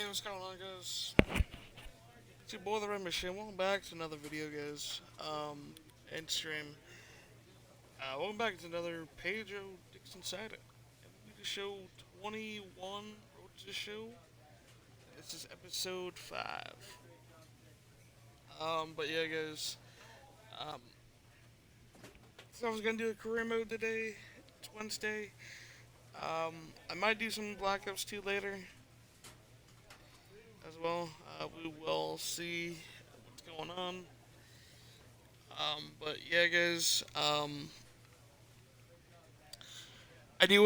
what's going on, guys? It's your boy, the Red Machine. Welcome back to another video, guys. And stream. Welcome back to another Pedro Dixon-Cider. MLB The Show 21 Road to the Show. This is episode 5. But yeah, guys. Um, so I was gonna do a career mode today. It's Wednesday. I might do some Black Ops 2 later as well. We will see what's going on. But yeah, guys. I do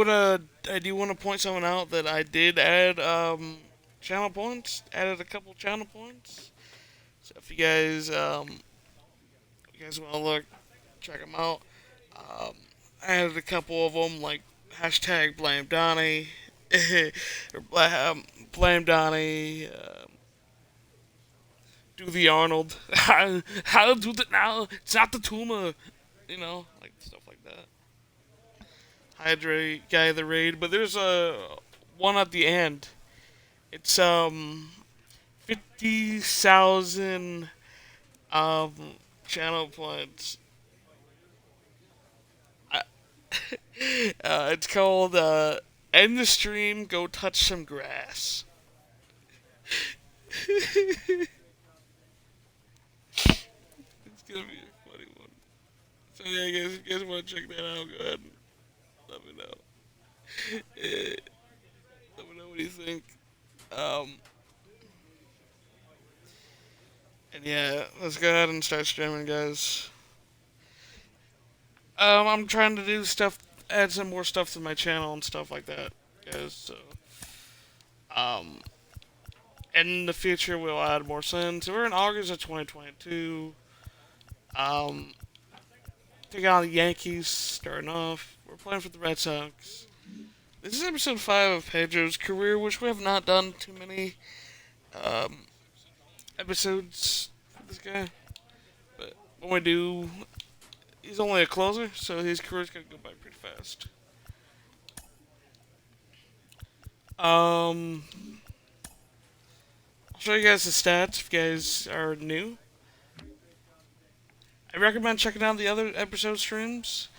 wanna point someone out that I did add channel points. Added a couple channel points. So if you guys wanna look, check them out. Um, I added a couple of them, like hashtag blame Donnie, or blame Donnie. Do the Arnold. How to do that now? It's not the tumor. Like stuff like that. Hydrate guy of the raid, but there's a one at the end. It's 50,000 um channel points. I, it's called end the stream, go touch some grass. It's gonna be a funny one. So yeah, guys, if you guys want to check that out, go ahead and let me know. Eh, Let me know what you think. Um, and yeah, let's go ahead and start streaming, guys. I'm trying to do stuff, add some more stuff to my channel and stuff like that, guys. So, um, in the future we'll add more sins. So we're in August of 2022. Um, Taking on the Yankees, starting off. We're playing for the Red Sox. This is episode 5 of Pedro's career, which we have not done too many um, episodes for this guy. But when we do, he's only a closer, so his career's gonna go by pretty fast. I'll show you guys the stats if you guys are new. I recommend checking out the other episode streams.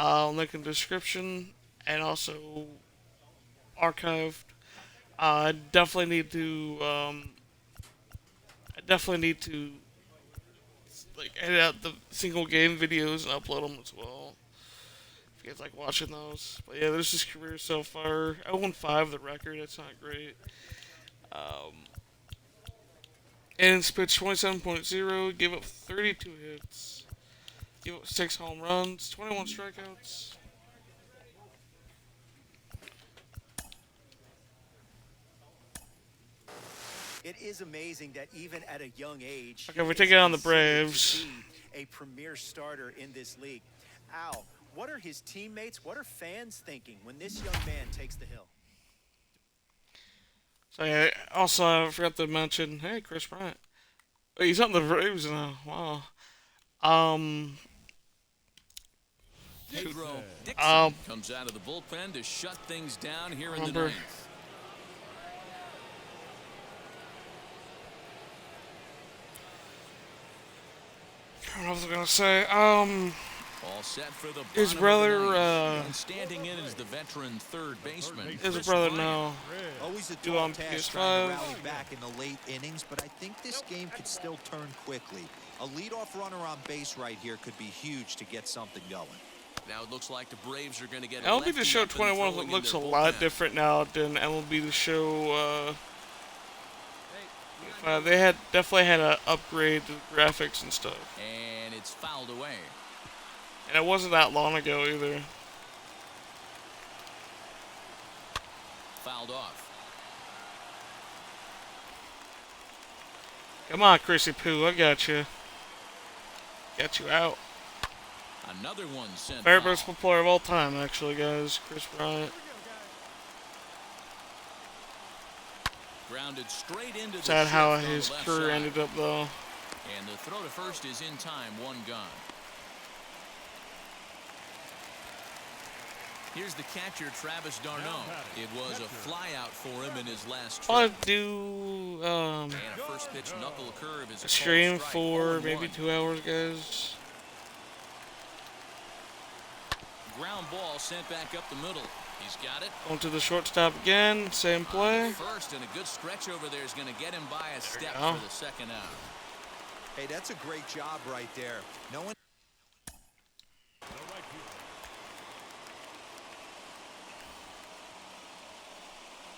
Link in the description and also archived. I definitely need to. Like edit out the single game videos and upload them as well. If you guys like watching those, but yeah, there's his career so far. 0-5 the record. That's not great. Um, and pitched 27.0. Gave up 32 hits. Gave up 6 home runs. 21 strikeouts. It is amazing that even at a young age, Okay, we're taking on the Braves. A premier starter in this league. Al, what are his teammates, what are fans thinking when this young man takes the hill? So yeah, also I forgot to mention, hey, Chris Bryant. Wait, he's on the Braves now. Wow. Um, Pedro Dixon comes out of the bullpen to shut things down here in the ninth. what was I gonna say? All set for the His bottom of the brother, ninth. And standing in is the veteran third baseman. his Chris brother Bryant. now. Always a Do on tall task PS5. trying to rally back in the late innings, but I think this game could still turn quickly. A leadoff runner on base right here could be huge to get something going. Now it looks like the Braves are going to get MLB The Show 21 looks a lot different now than MLB The Show. They definitely had to upgrade the graphics and stuff, And it's fouled away. and it wasn't that long ago either. Fouled off. Come on, Chrissy Poo, I got you. Got you out. Another one sent Favorite foul. baseball player of all time, actually, guys. Chris Bryant. Grounded straight into the Sad how shift on his the left career side. ended up, though. And the throw to first is in time, one gone. Here's the catcher, Travis Darno. It was a flyout for him in his last trip. I'll do And a first pitch knuckle curve is a stream strike, for 0-1. maybe 2 hours, guys. Ground ball sent back up the middle. He's got it. Going to the shortstop again, same play. First, and a good stretch over there is going to get him by a step go. for the second out. Hey, that's a great job right there. No one.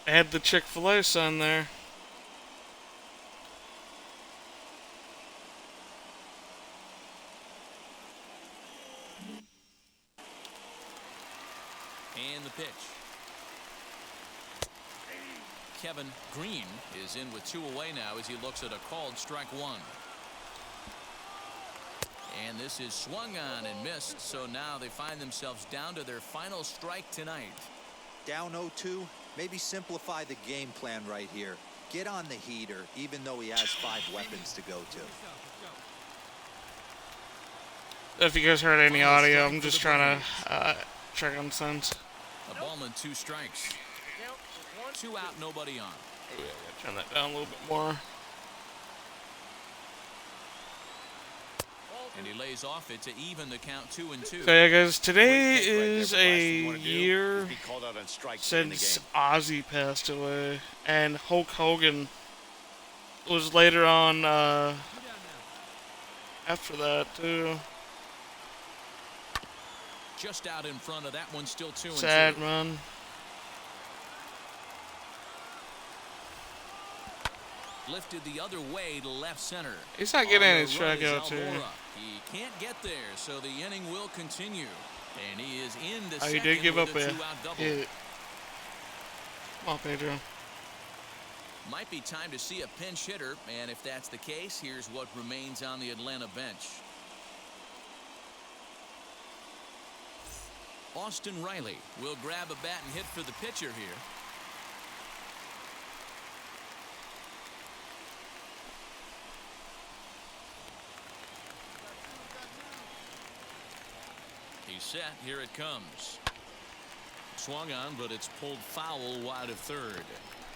I had the Chick-fil-A sign there. And the pitch. Kevin Green is in with 2 away now as he looks at a called strike 1. And this is swung on and missed, so now they find themselves down to their final strike tonight. Down 0-2, maybe simplify the game plan right here. Get on the heater, even though he has 5 weapons to go to. If you guys heard any audio, I'm just trying to check on sense. A ball and 2 strikes. 2 out, nobody on. Oh, yeah, I gotta turn that down a little bit more. And he lays off it to even the count 2-2. So yeah, guys, today is a year since Ozzy passed away, and Hulk Hogan was later on after that too. Just out in front of that one, still 2-2. Sad, man. Lifted the other way to left center. He's not getting any On the run is strikeouts here. Almora. He can't get there, so the inning will continue. And he is in the Oh, he second did give with up a a 2-out double. hit. Come on, Pedro. Might be time to see a pinch hitter, and if that's the case, here's what remains on the Atlanta bench. Austin Riley will grab a bat and hit for the pitcher here. He's set. Here it comes. Swung on, but it's pulled foul wide of third.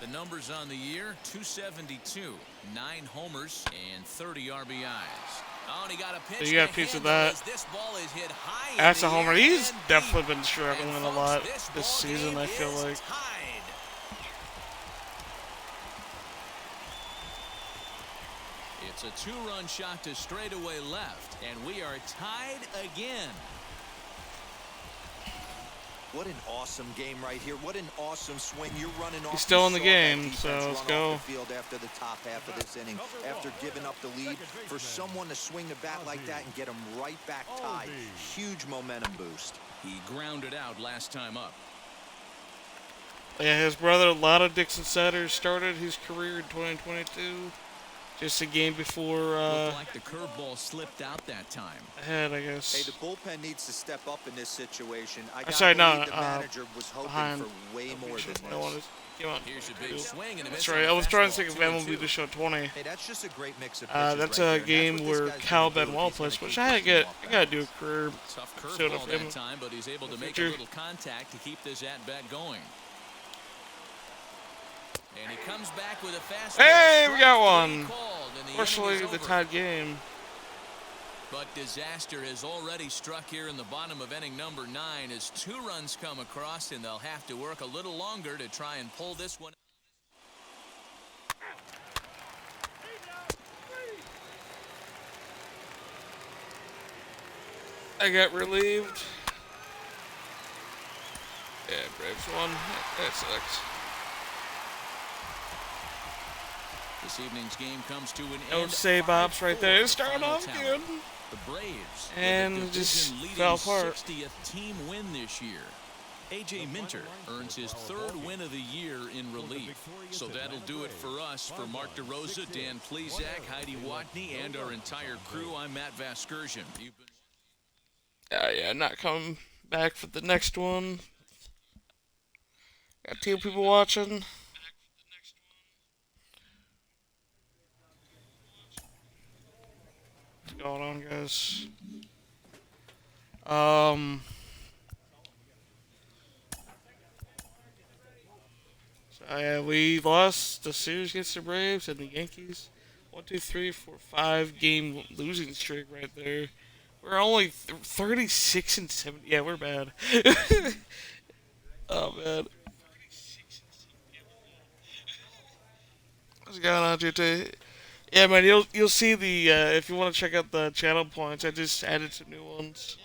The numbers on the year, 272, 9 homers, and 30 RBIs. Oh, and he got a pitch. So you got a piece of that. This ball is hit high. That's a homer. He's deep. definitely been struggling And a folks, lot this this season, ball I game feel is like. tied. It's a 2-run shot to straightaway left, and we are tied again. What an awesome game right here. What an awesome swing. You're running off. He's still in the You saw that game, defense so let's run off go. the field after the top half of this inning. After giving up the lead, for someone to swing the bat like that and get him right back tied, huge momentum boost. He grounded out last time up. Yeah, his brother, a lot of Dixon-Cider, started his career in 2022. Just a game before Looked like the curveball slipped out that time. ahead, I Hey, guess. the bullpen needs to step up in this situation. I Sorry, no, believe the manager was hoping behind. for way more than I wanted, this. come on. Here's a big swing and a miss. That's right. I was trying to think of Fastball, MLB The Show 20. Hey, that's just a great mix of pitches That's right a there, and game that's what this where guy's Cal gonna do if Benoit he's gonna plays, which keep I this game off gotta balance. do a career. Tough Showed curveball up that him. time, but he's able to make a Future. little contact to keep this at-bat going. And he comes back with a fastball. Hey, we got Strike one. three called, and the Fortunately, inning is the over. tied game. But disaster has already struck here in the bottom of inning number 9 as 2 runs come across, and they'll have to work a little longer to try and pull this one. I got relieved. Yeah, Braves won. That sucks. This evening's game comes to an No end. save ops right there. It started Final off tally. good. The Braves And with a just division-leading fell apart. 60th team win this year. A.J. Minter earns his 3rd win of the year in relief. So that'll do it for us. For Mark DeRosa, Dan Plezak, Heidi Watney, and our entire crew, I'm Matt Vasgersian. You've been Yeah, not coming back for the next one. Got 2 people watching. What's going on, guys? We lost the series against the Braves and the Yankees. 1, 2, 3, 4, 5 game losing streak right there. We're only 36 and 70. Yeah, we're bad. Oh man, what's going on, JT? Yeah, man, you'll see the if you want to check out the channel points, I just added some new ones.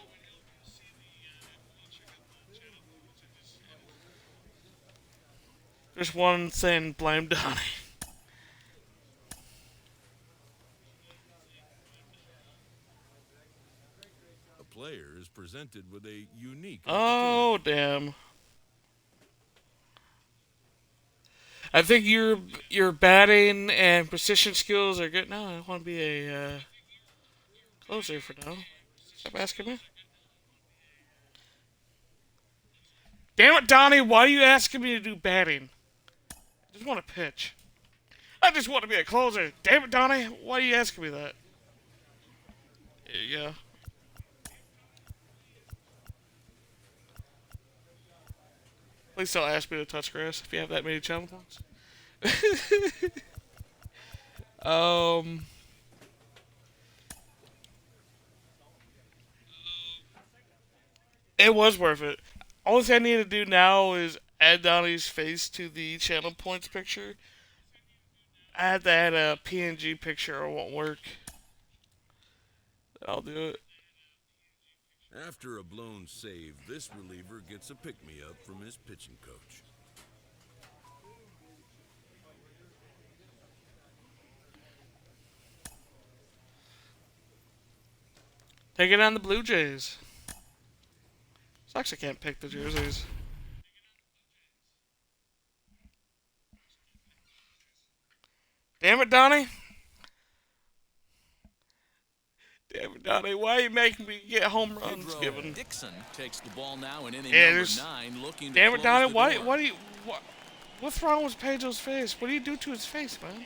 There's one thing, blame Donnie. A player is presented with a unique Oh damn! I think your batting and precision skills are good. No, I want to be a closer for now. Stop asking me. Damn it, Donnie! Why are you asking me to do batting? I just want to pitch. I just want to be a closer. Damn it, Donnie! Why are you asking me that? Yeah. Please don't ask me to touch grass if you have that many channel points. um. It was worth it. All I need to do now is add Donnie's face to the channel points picture. I had to add a PNG picture or it won't work. I'll do it. After a blown save, this reliever gets a pick-me-up from his pitching coach. Take it on the Blue Jays. Sucks I can't pick the jerseys. Damn it, Donnie. Damn it, Donnie. Why are you making me get home runs Pedro given? Dixon takes the ball now in inning Yeah, number there's- 9, looking to Damn it, close Donnie. the Why door. do you... What's wrong with Pedro's face? What do you do to his face, man?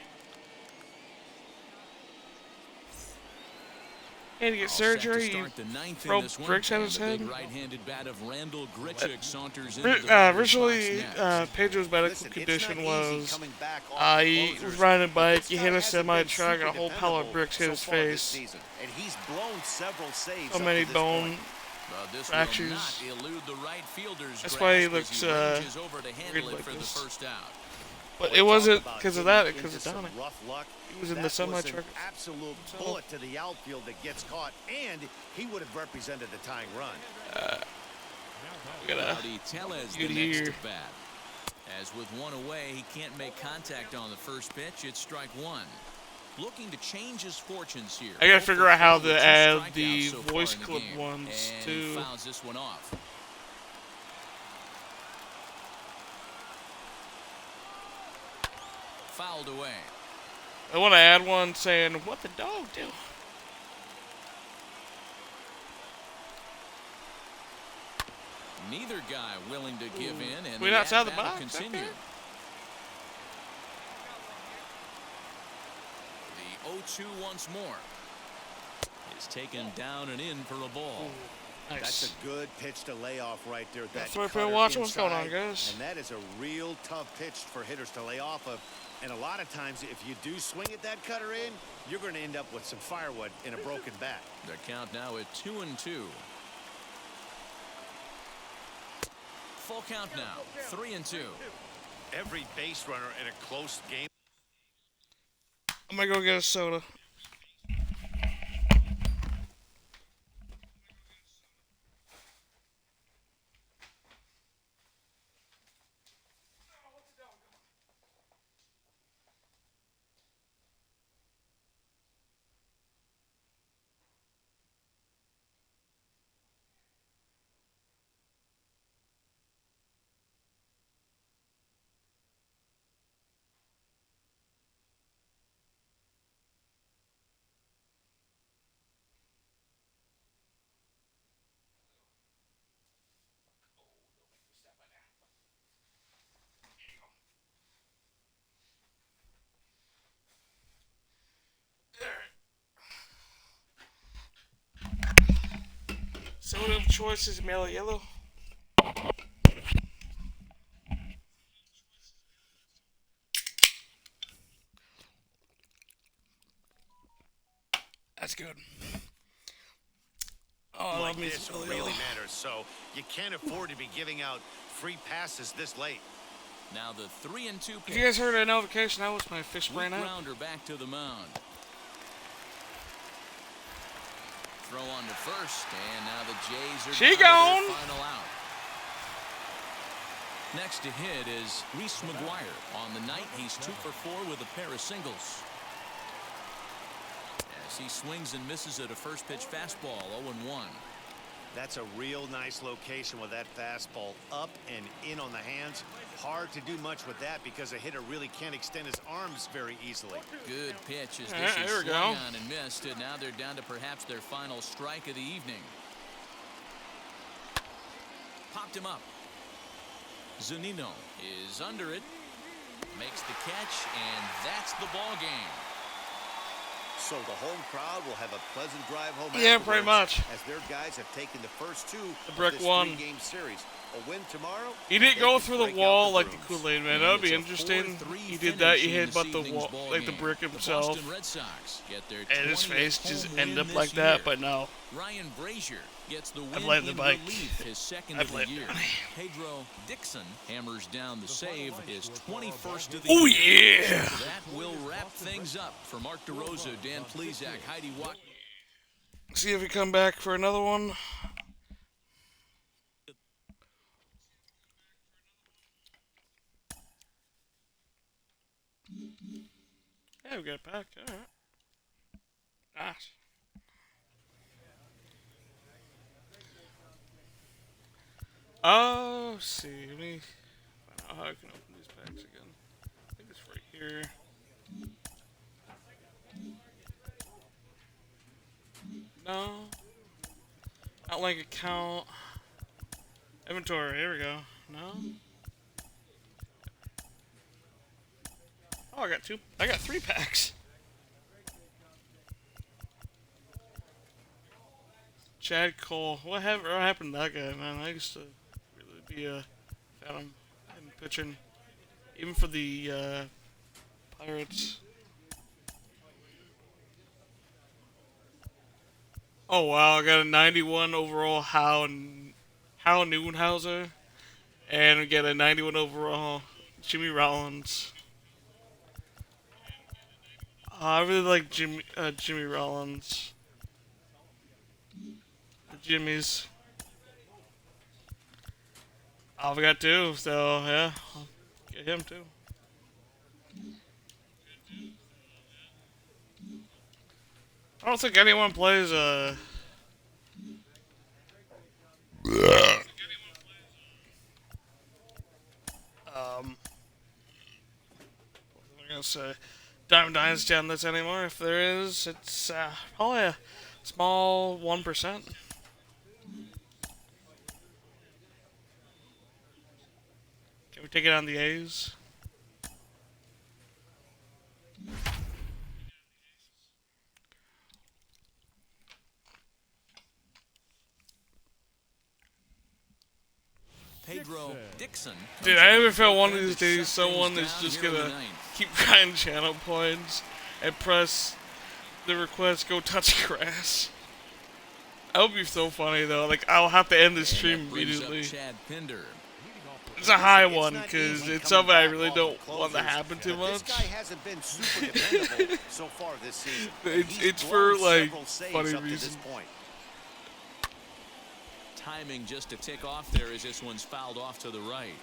He had to get All set to surgery. start the ninth throw in this one, bricks at and his the big head. right-handed bat of Randall Grichuk saunters into the Originally, batter's box next. Pedro's medical Listen, condition it's not easy was coming back off he closers, was riding a but bike, this he guy hit a hasn't been semi-truck, super a whole pile of dependable bricks hit so his far this face. season, and he's blown several saves So up many to this bone point. But this fractures. will not elude the right fielder's That's why he grasp as looks, ranges over to handle weird it like for the this. first out. But Boy, it wasn't talk about because of getting that, it because into of some Donnie. rough luck. He was in the That was semi-truck. an absolute bullet to the outfield that gets caught, and he would have represented the tying run. We gotta Rowdy Tellez the get next here. to bat. As with one away, he can't make contact on the first pitch. It's strike one. Looking to change his fortunes here. I gotta 0 figure for out how 4 with to 2 add strikeouts the so far voice in the clip game. ones And too. he fouls this one off. Fouled away. I want to add one saying, "What the dog do?" Neither guy willing to give in, and Wait the outside the at-bat will box, continue. okay. The 0-2 once more is taken down and in for a ball. Nice. That's a good pitch to lay off right there. That That's what we're cutter watching. What's going on, inside, guys? And that is a real tough pitch for hitters to lay off of. And a lot of times, if you do swing at that cutter in, you're going to end up with some firewood in a broken bat. The count now at 2-2. Full count now, 3-2. Every base runner in a close game. I'm gonna go get a soda. Soda of choice is mellow yellow. That's good. Oh, I Like love me this some really matters, so you can't afford to be giving out free passes this late. Now the 3-2 If you guys heard a notification, that was my fish brain out. grounder back to the mound. Throw on to first, and now the Jays are She down to gone. their final out. Next to hit is Reese McGuire. On the night, he's 2 for 4 with a pair of singles. As he swings and misses at a first pitch fastball, 0-1. That's a real nice location with that fastball up and in on the hands. Hard to do much with that because a hitter really can't extend his arms very easily. Good pitch as Yeah, this there is we swung go. on and missed, and now they're down to perhaps their final strike of the evening. Popped him up. Zunino is under it, makes the catch, and that's the ball game. So the home crowd will have a pleasant drive home. Yeah, pretty afterwards, much. as their guys have taken the first 2 The of brick this one. 3-game series. A win tomorrow. He didn't they go could through the break out wall like the brooms. Kool-Aid man. And That would be it's a interesting. 4-3 He did that. He finish in hit this about the evening's wall, ball like the game. brick The himself, Boston Red Sox get their and his 20th face just home ended win up this like that. year. But no, Ryan Brazier gets the win blame the in bike. relief, his second I of the blame year. the bike. Pedro Dixon hammers down the save, his 21st of the oh year. yeah. That will wrap things up for Mark DeRosa, Dan Plesac, Heidi Watt. See if we come back for another one. Yeah, we got it back. All right. Nice. Oh, let's see. Let me find out how I can open these packs again. I think it's right here. No. Outlink account. Inventory. Here we go. No. Oh, I got 2. I got 3 packs. Chad Cole. What happened to that guy, man? I used to really be a fan of him pitching, even for the Pirates. Oh wow, I got a 91 overall Hal Neuenhauser, and we get a 91 overall Jimmy Rollins. I really like Jimmy Rollins. The Jimmys. Oh, we got 2, so yeah, I'll get him too. I don't think anyone plays what was I gonna say? Diamond Dynasty on this anymore. If there is, it's probably a small 1%. Can we take it on the A's? Pedro Dixon. Dude, I ever felt one of these days someone is just gonna keep grinding channel points and press the request go touch grass. That would be so funny though. Like, I'll have to end the stream immediately. Chad Pinder. It's a high one because it's something I really don't want to happen too This guy much. hasn't been super dependable so far this season. It's for like funny reasons. Timing just to tick off there as this one's fouled off to the right.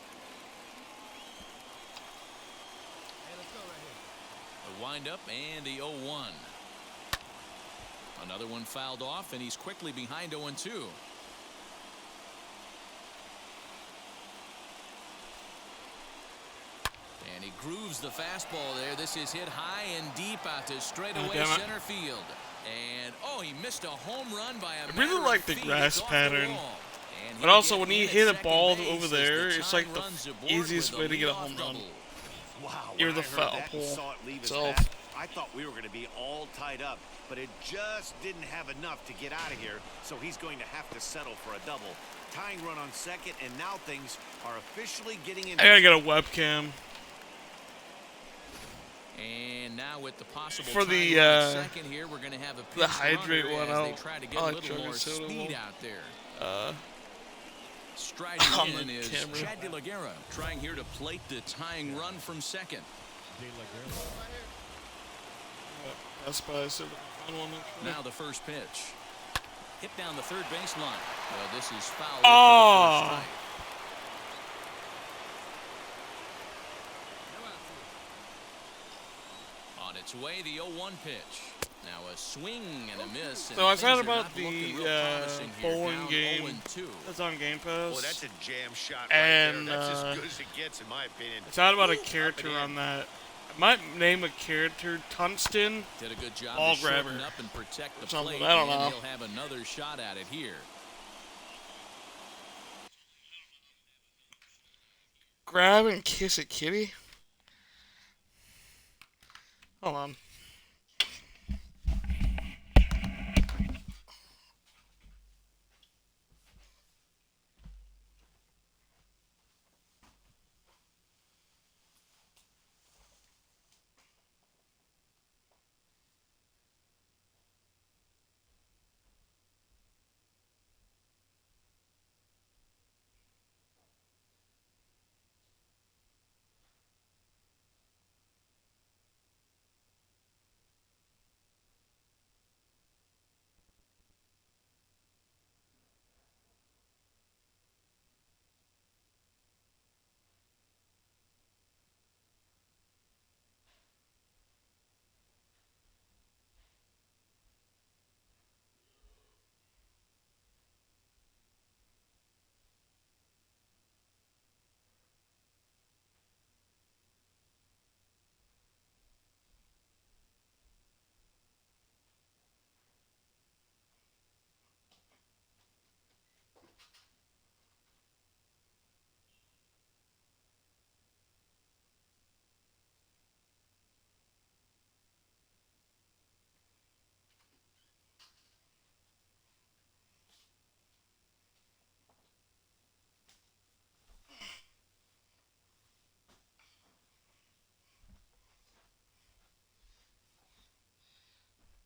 The windup and the 0-1. Another one fouled off, and he's quickly behind 0-2. And he grooves the fastball there. This is hit high and deep out to straightaway center field. And, oh, he missed a home run by a I really like the grass pattern. And But also, when you you hit a ball over there, it's like the easiest way to get a home run. Wow, You're when the I heard foul that and pole saw it leave his itself. bat, I thought we were going to be all tied up, but it just didn't have enough to get out of here, so he's going to have to settle for a double. Tying run on second, and now things are officially getting into. I gotta get a webcam. And now with the possible For the, time run at second here, we're going to have a the pinch hydrate runner one, as they I'll- try to get I a like little sugar more soda speed one. out there. On Striding in the is camera. Chad De La Guerra, trying here to plate the tying run from second. That's by so fun one. Now the first pitch. Hit down the third baseline. Well, this is foul. Oh. For the first strike. On its way, the 0-1 pitch. Now a swing and a miss. And So I things found are about not the looking real promising here. bowling Down game 0-2. that's on Game Pass. Boy, that's a jam shot right And, there. That's as good as it gets, in my opinion. It's not about a character on that. I might name a character Tungsten. Did a good job Ball to shorten grabber. up and protect the Something, plate, I don't and know. he'll have another shot at it here. Grab and kiss a kitty? Hold on.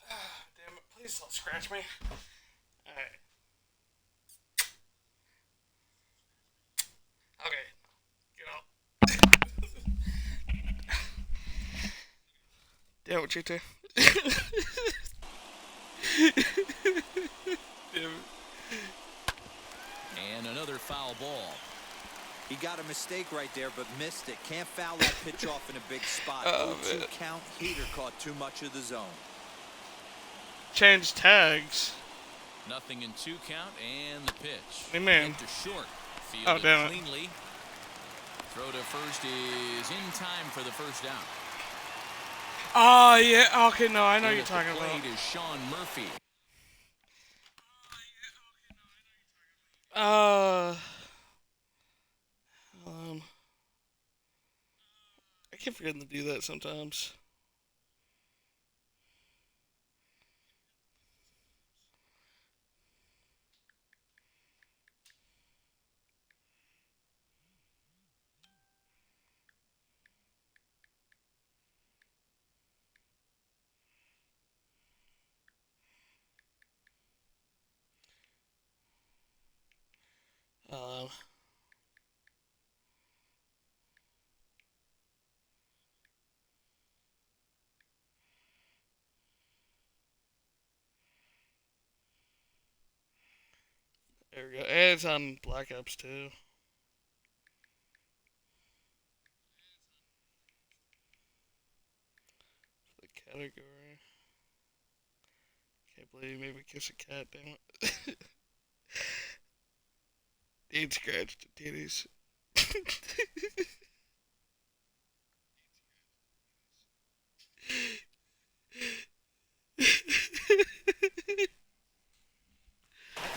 Damn it, please don't scratch me. Alright. Okay. Get out. Damn it, you two. Damn it. And another foul ball. He got a mistake right there, but missed it. Can't foul that pitch off in a big spot. Oh, 0-2 man. count. Heater caught too much of the zone. Change tags. Nothing in 2 count, and the pitch. Hey, man. Hit to short. Oh, Fielded damn it. cleanly. Throw to first is in time for the first down. Oh, yeah. Okay, no, I know In you're at the talking about. plate is Sean Murphy. I keep forgetting to do that sometimes. There we go. And it's on Black Ops 2. The category. Can't believe you made me kiss a cat, damn it. Dean scratched the titties.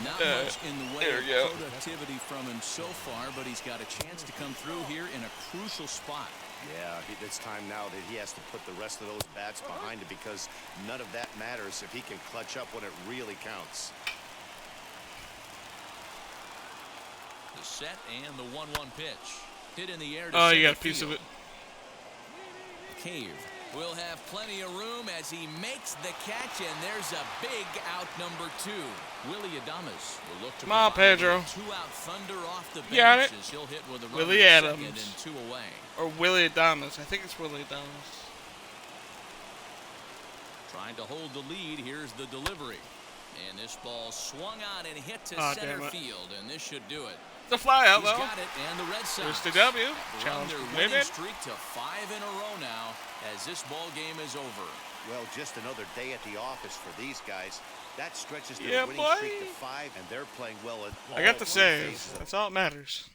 Not much in the way there of we go. productivity from him so far, but he's got a chance to come through here in a crucial spot. Yeah, it's time now that he has to put the rest of those bats behind it, because none of that matters if he can clutch up when it really counts. The set and the 1-1 pitch. Hit in the air to Oh, you center got a piece of field. it. Cave Will have plenty of room as he makes the catch, and there's a big out number 2. Willie Adames will look to Come on, Pedro. 2-out thunder off the bench got it. as he'll hit with a Willie runner at Adams. second and 2 away. Or Willie Adames. I think it's Willie Adames. Trying to hold the lead. Here's the delivery. And this ball swung on and hit to Oh, center damn it. field, and this should do it. The fly out, He's though. got it, and the Red Sox Here's the W. run Challenge their completed. winning streak to 5 in a row now as this ball game is over. Well, just another day at the office for these guys. That stretches their Yeah, winning boy. streak to 5, and they're playing well in all I got the three save. phases of That's all that matters.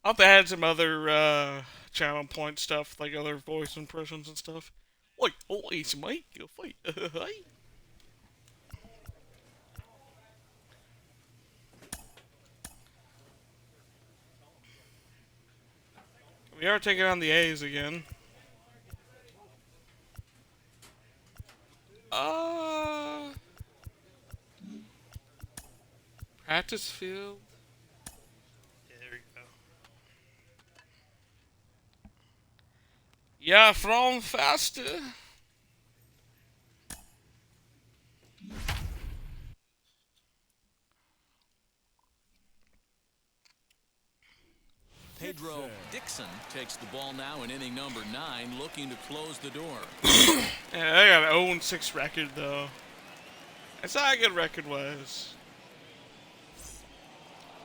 I'll have to add some other channel point stuff, like other voice impressions and stuff. Oi, it's Mike. Hi. We are taking on the A's again. Practice field. There we go. Yeah, from faster. Pedro Dixon takes the ball now in inning number 9, looking to close the door. Yeah, I got an 0-6 record though. That's not a good record-wise.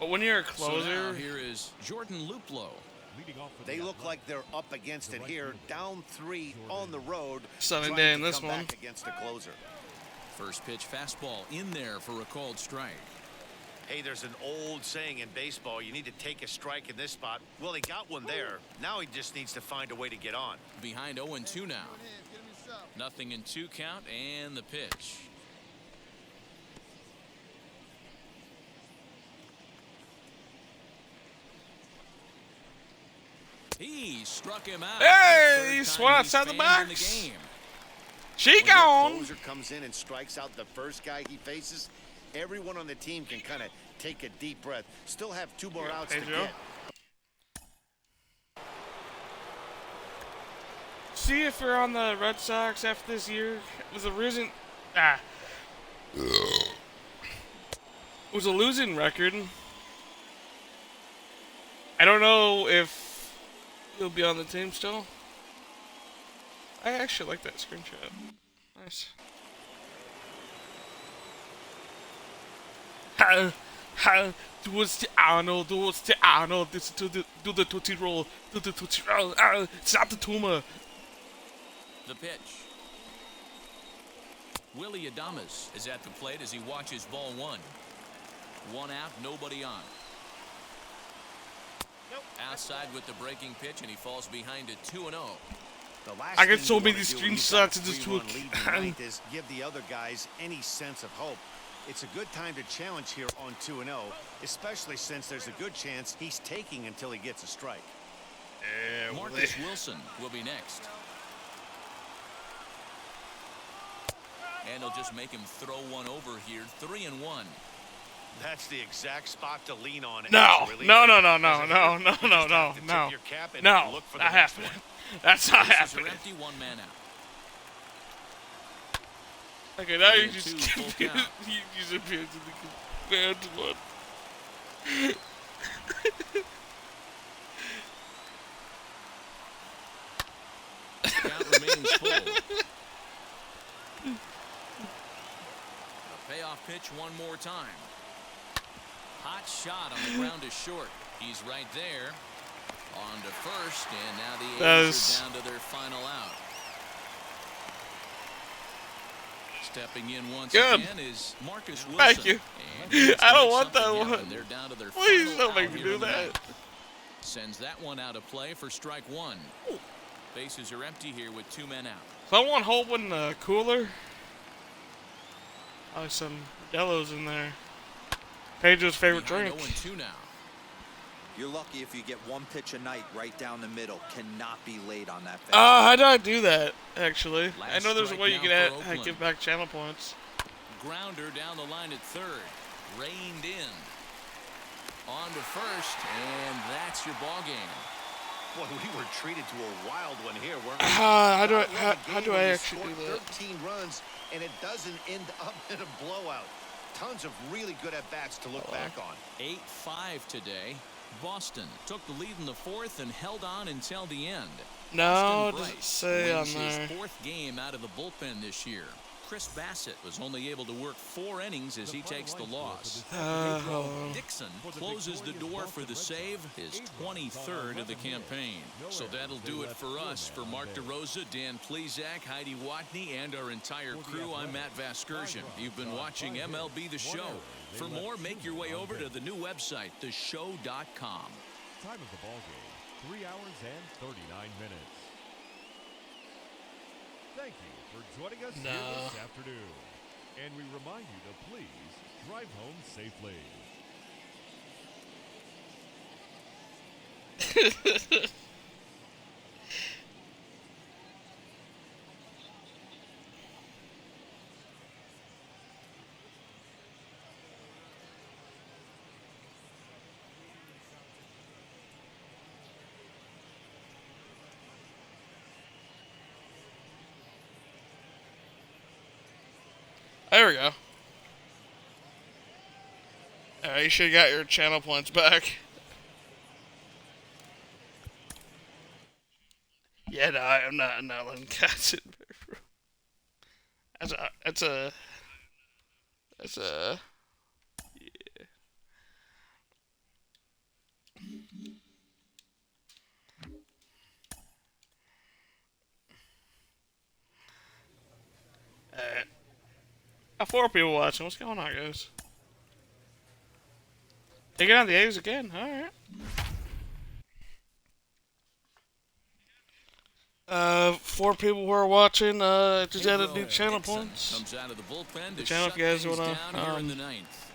But when you're a So closer, now here is Jordan Luplow. They look like they're up against it here, down 3 on the road. Sunny trying day to in this come one. back against a closer. First pitch fastball in there for a called strike. Hey, there's an old saying in baseball, you need to take a strike in this spot. Well, he got one there. Now he just needs to find a way to get on. Behind 0-2 now. Nothing in 2 count, and the pitch. He struck him out. Hey, The third he time swung he's outside the fanned in box. game. she When your gone. closer comes in and strikes out the first guy he faces, everyone on the team can kind of take a deep breath. Still have 2 more outs to Pedro. get. See if we're on the Red Sox after this year. It was a reason. It was a losing record. I don't know if he'll be on the team still. I actually like that screenshot. Nice. Du hast die Arnold, this do the Tootsie Roll, do the Tootsie Roll, stop the tumor. The pitch. Willie Adames is at the plate as he watches ball 1. 1 out, nobody on. Outside with the breaking pitch, and he falls behind it 2-0. The last I get thing so you many wanna do when you've got screenshots of this 3-1 tweet. lead in the ninth is give the other guys any sense of hope. It's a good time to challenge here on 2-0, especially since there's a good chance he's taking until he gets a strike. Marcus Wilson will be next. And he'll just make him throw one over here. 3-1. That's the exact spot to lean on. No, as a reliever. no, As a hitter, you just have to tip no. your cap and No, look for the not next happening. one. That's not Bases are happening. empty, 1 man out. Okay, now you 3-2, just full confused. count. You disappeared to the command one. Count remains full. A payoff pitch one more time. Hot shot on the ground is short. He's right there. On to first, and now the A's are down to their final out. Stepping in once again is Marcus Wilson. Thank you. And he has to I don't make want that something one. happen. They're down to their Please final don't make out me here do in the that. ninth. Sends that one out of play for strike 1. Bases are empty here with 2 men out. Someone holding the cooler. Oh, some Modelo's in there. Pedro's favorite Behind drink. 0-2 now. You're lucky if you get 1 pitch a night right down the middle. Cannot be late on that How do I do that, actually? I Last know there's a way you strike can now for give Oakland. back channel points. grounder down the line at third. Reined in. On to first, and that's your ball game. Boy, we were treated to a wild one here, weren't we? How do I You actually score do that? 13 runs, and it doesn't end up in a blowout. Tons of really good at-bats to look back on. 8-5 today. Boston took the lead in the fourth and held on until the end. No, it Austin doesn't Bright say on wins there. his fourth game out of the bullpen this year. Chris Bassett was only able to work 4 innings as he takes the loss. Pedro Dixon closes the door for the save, his 23rd of the campaign. So that'll do it for us. For Mark DeRosa, Dan Plesac, Heidi Watney, and our entire crew, I'm Matt Vasgersian. You've been watching MLB The Show. For more, make your way over to the new website, theshow.com. Time of the ball game, 3 hours and 39 minutes. Thank you for joining us here this afternoon. And we remind you to please drive home safely. There we go. Alright, you should have got your channel points back. Yeah, no, I'm not letting cats in there. That's a, yeah. Alright. 4 people watching. What's going on, guys? Taking out the eggs again. All right. 4 people who are watching. Just added new channel points. Comes out of the bullpen to Channel if shut you guys things wanna down here in the ninth.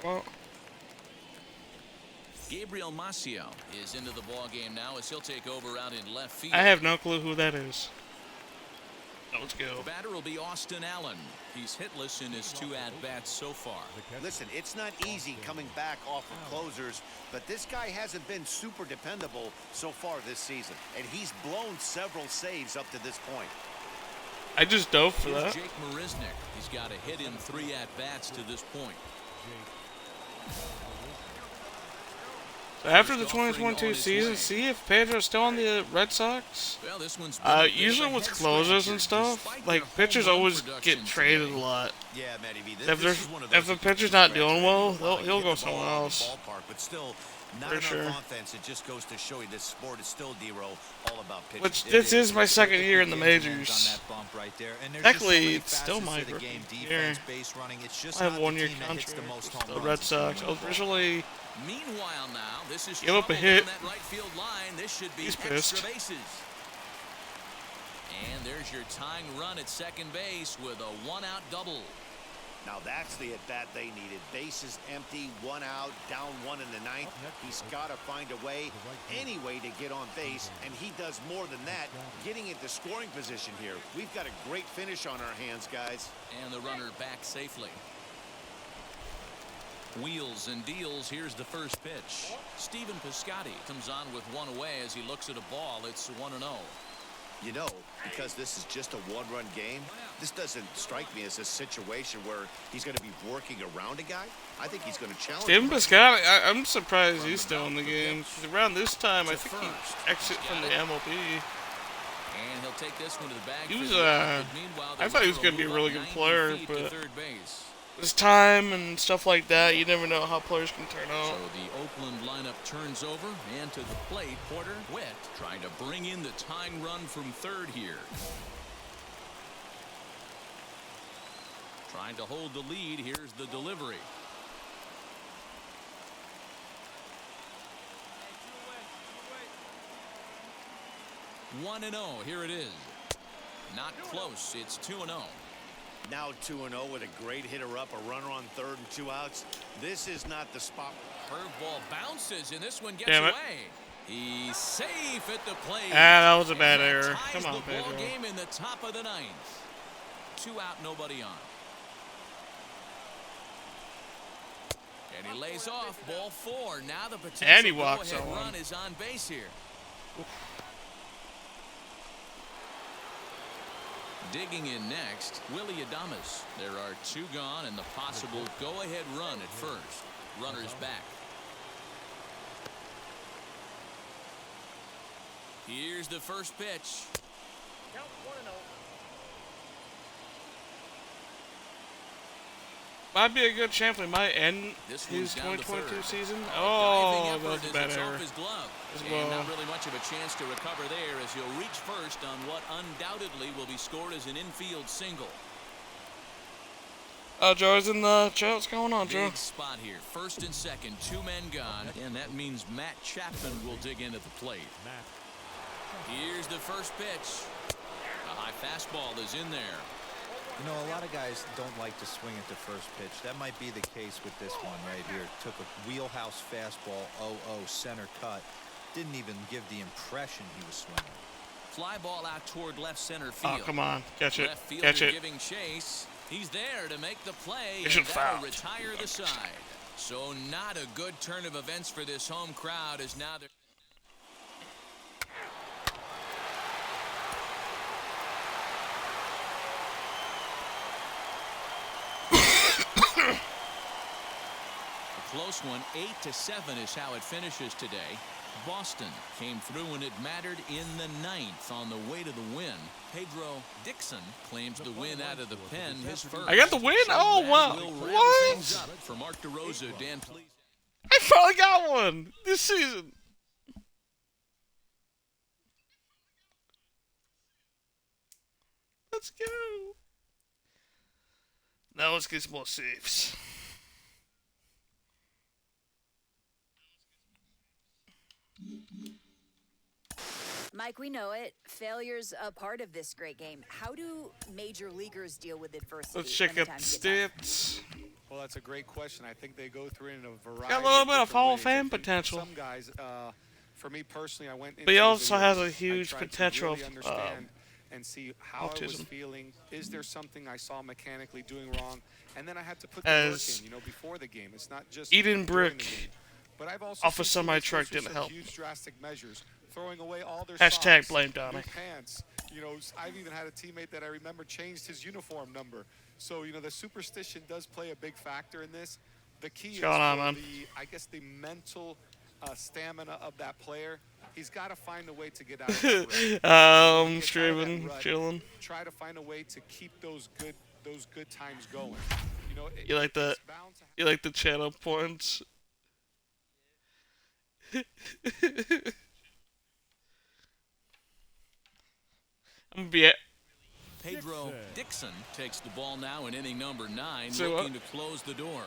Well, Gabriel Maciel is into the ball game now as he'll take over out in left field. I have no clue who that is. Let's go. The batter will be Austin Allen. He's hitless in his 2 at-bats so far. Listen, it's not easy coming back off of closers, but this guy hasn't been super dependable so far this season, and he's blown several saves up to this point. I just dove for Here's that. Jake Marisnick. He's got a hit in 3 at-bats to this point. So after the 2022 season, see if Pedro's still on the Red Sox. Well, this one's Usually with closers and stuff, like pitchers always get traded a lot. Yeah, Matty V, If the pitcher's not doing well, he'll go somewhere else. Ballpark, but still, not For enough sure. offense. It just goes to show you this sport is still, D-Row, all about pitching. Which this is my second year in the majors. Technically, Technically, it's still my rookie year. I have 1 year contract with the Red Sox. I was originally Meanwhile now, this is give up a trouble hit. down that right field line. This should be He's extra pissed. bases. And there's your tying run at second base with a 1-out double. Now that's the at-bat they needed. Bases empty, 1 out, down 1 in the ninth. He's got to find a way, any way to get on base, and he does more than that, getting into scoring position here. We've got a great finish on our hands, guys. And the runner back safely. Wheels and deals. Here's the first pitch. Stephen Piscotty comes on with 1 away as he looks at a ball. It's 1-0. You know, because this is just a 1-run game, this doesn't strike me as a situation where he's going to be working around a guy. I think he's going to challenge Steven him. Piscotty, I'm surprised he's still in the game. 'Cause around this time, I think he exited from the MLB. And he'll take this one to the bag. He was, for the out. But meanwhile, the I thought he was runner going to be a will really move good up player, 90 feet to but third base. this time and stuff like that, you never know how players can turn out. So the Oakland lineup turns over, and to the plate, Porter Witt trying to bring in the tying run from third here. Trying to hold the lead. Here's the delivery. One and 0. Here it is. Not close. It's 2-0. Now 2-0 with a great hitter up, a runner on third and 2 outs. This is not the spot. Curveball bounces, and this one gets Damn it. away. He's safe at the plate. That was a bad And that error. ties Come on, the ball Pedro. game in the top of the ninth. 2 out, nobody on. And he lays off ball 4. Now the And he potential walks go-ahead on. run is on base here. Digging in next, Willie Adames. There are 2 gone and the possible go-ahead run at first. Runner's back. Here's the first pitch. Count 1-0. Might be a good champ. We might end This his one's down to 2022 third. season. Diving Oh, effort that was a as bad it's error. off his glove. As And well. not really much of a chance to recover there as he'll reach first on what undoubtedly will be scored as an infield single. Joe's in the chat. What's going on, Joe? Big spot here. First and second, 2 men gone. And that means Matt Chapman will dig in at the plate. Here's the first pitch. A high fastball is in there. You know, a lot of guys don't like to swing at the first pitch. That might be the case with this one right here. Took a wheelhouse fastball, 0-0 center cut. Didn't even give the impression he was swinging. Fly ball out toward left center field. Oh, come on. Catch it. Left fielder Catch it. giving chase. He's there to make the play, He and should that'll foul. retire the side. So not a good turn of events for this home crowd as now they're... A close one, 8-7 is how it finishes today. Boston came through when it mattered in the 9th on the way to the win. Pedro Dixon claims the win out of the pen, his first. I got the win? Oh, that wow. will wrap What? things up for Mark DeRosa. Dan, please. I finally got one this season. Let's go. Now let's get some more saves. Mike, we know it. Failure's a part of this great game. How do major leaguers deal with adversity? Let's check when the out the times get tough? stats. Well, that's a great question. I think they go through it in a variety. Got a little bit of different Hall of ways. I Fame think potential. Some guys, for me personally, I went into But he the also has a videos. I huge tried to potential really of, understand and see how I was autism. feeling. Is there something I saw mechanically doing wrong? And then I had to put As the work in, you know, before the game. It's not just eating during the brick game. But I've also off a seen teammates semi-truck go through didn't some help. Huge drastic measures, throwing away all their Hashtag socks, blame Donnie. new pants. You know, I've even had a teammate that I remember changed his uniform number. So, you know, the superstition does play a big factor in this. The key is going on, for man? I guess the mental stamina of that player. He's got to find a way to get out of that rut. He gets out of that Streaming, rut, chilling. Try to find a way to keep those good times going. You know, You like that? it's bound to You like the channel points? I'm gonna be at. Pedro Dixon takes the ball now in inning number 9, Say looking what? to close the door.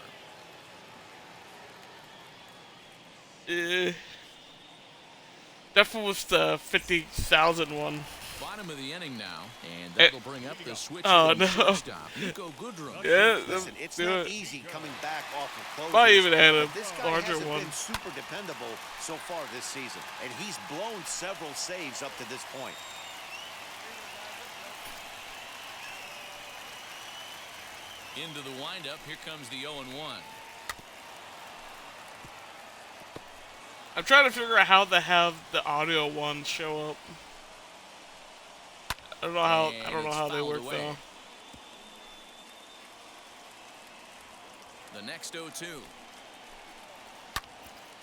Definitely was the 50,000 one. Bottom of the inning now, and that'll bring up the switch. Oh, from no. shortstop, Nico Goodrum. Yeah, Listen, it's do not it. easy coming back off of closers. Probably even had a but this guy larger hasn't one. been super dependable so far this season, and he's blown several saves up to this point. Into the windup, here comes the 0-1. I'm trying to figure out how to have the audio ones show up. I don't know how. I don't know And how it's they fouled work away. though. The next 0-2.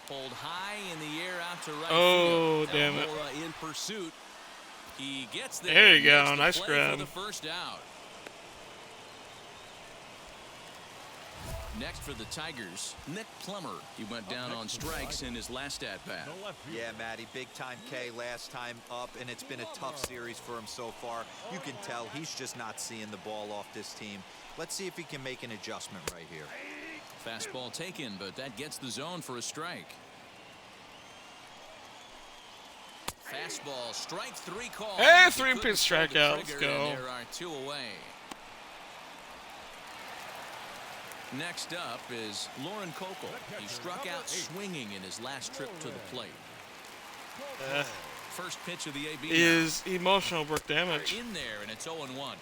Pulled high in the air out to right Oh, field. damn it. Almora in pursuit. He gets there. There you and go. makes the Nice play grab. for the first out. Next for the Tigers, Nick Plummer. He went down on strikes in his last at-bat. Yeah, Matty, big time K last time up, and it's been a tough series for him so far. You can tell he's just not seeing the ball off this team. Let's see if he can make an adjustment right here. Fastball taken, but that gets the zone for a strike. Fastball, strike 3 call. Hey, He 3-pitch couldn't pull the strikeout. Let's trigger, go. and there are 2 away. Next up is Lauren Kokel. He struck out swinging in his last trip to the plate. First pitch of the AB Is emotional work damage. in there, and it's 0-1.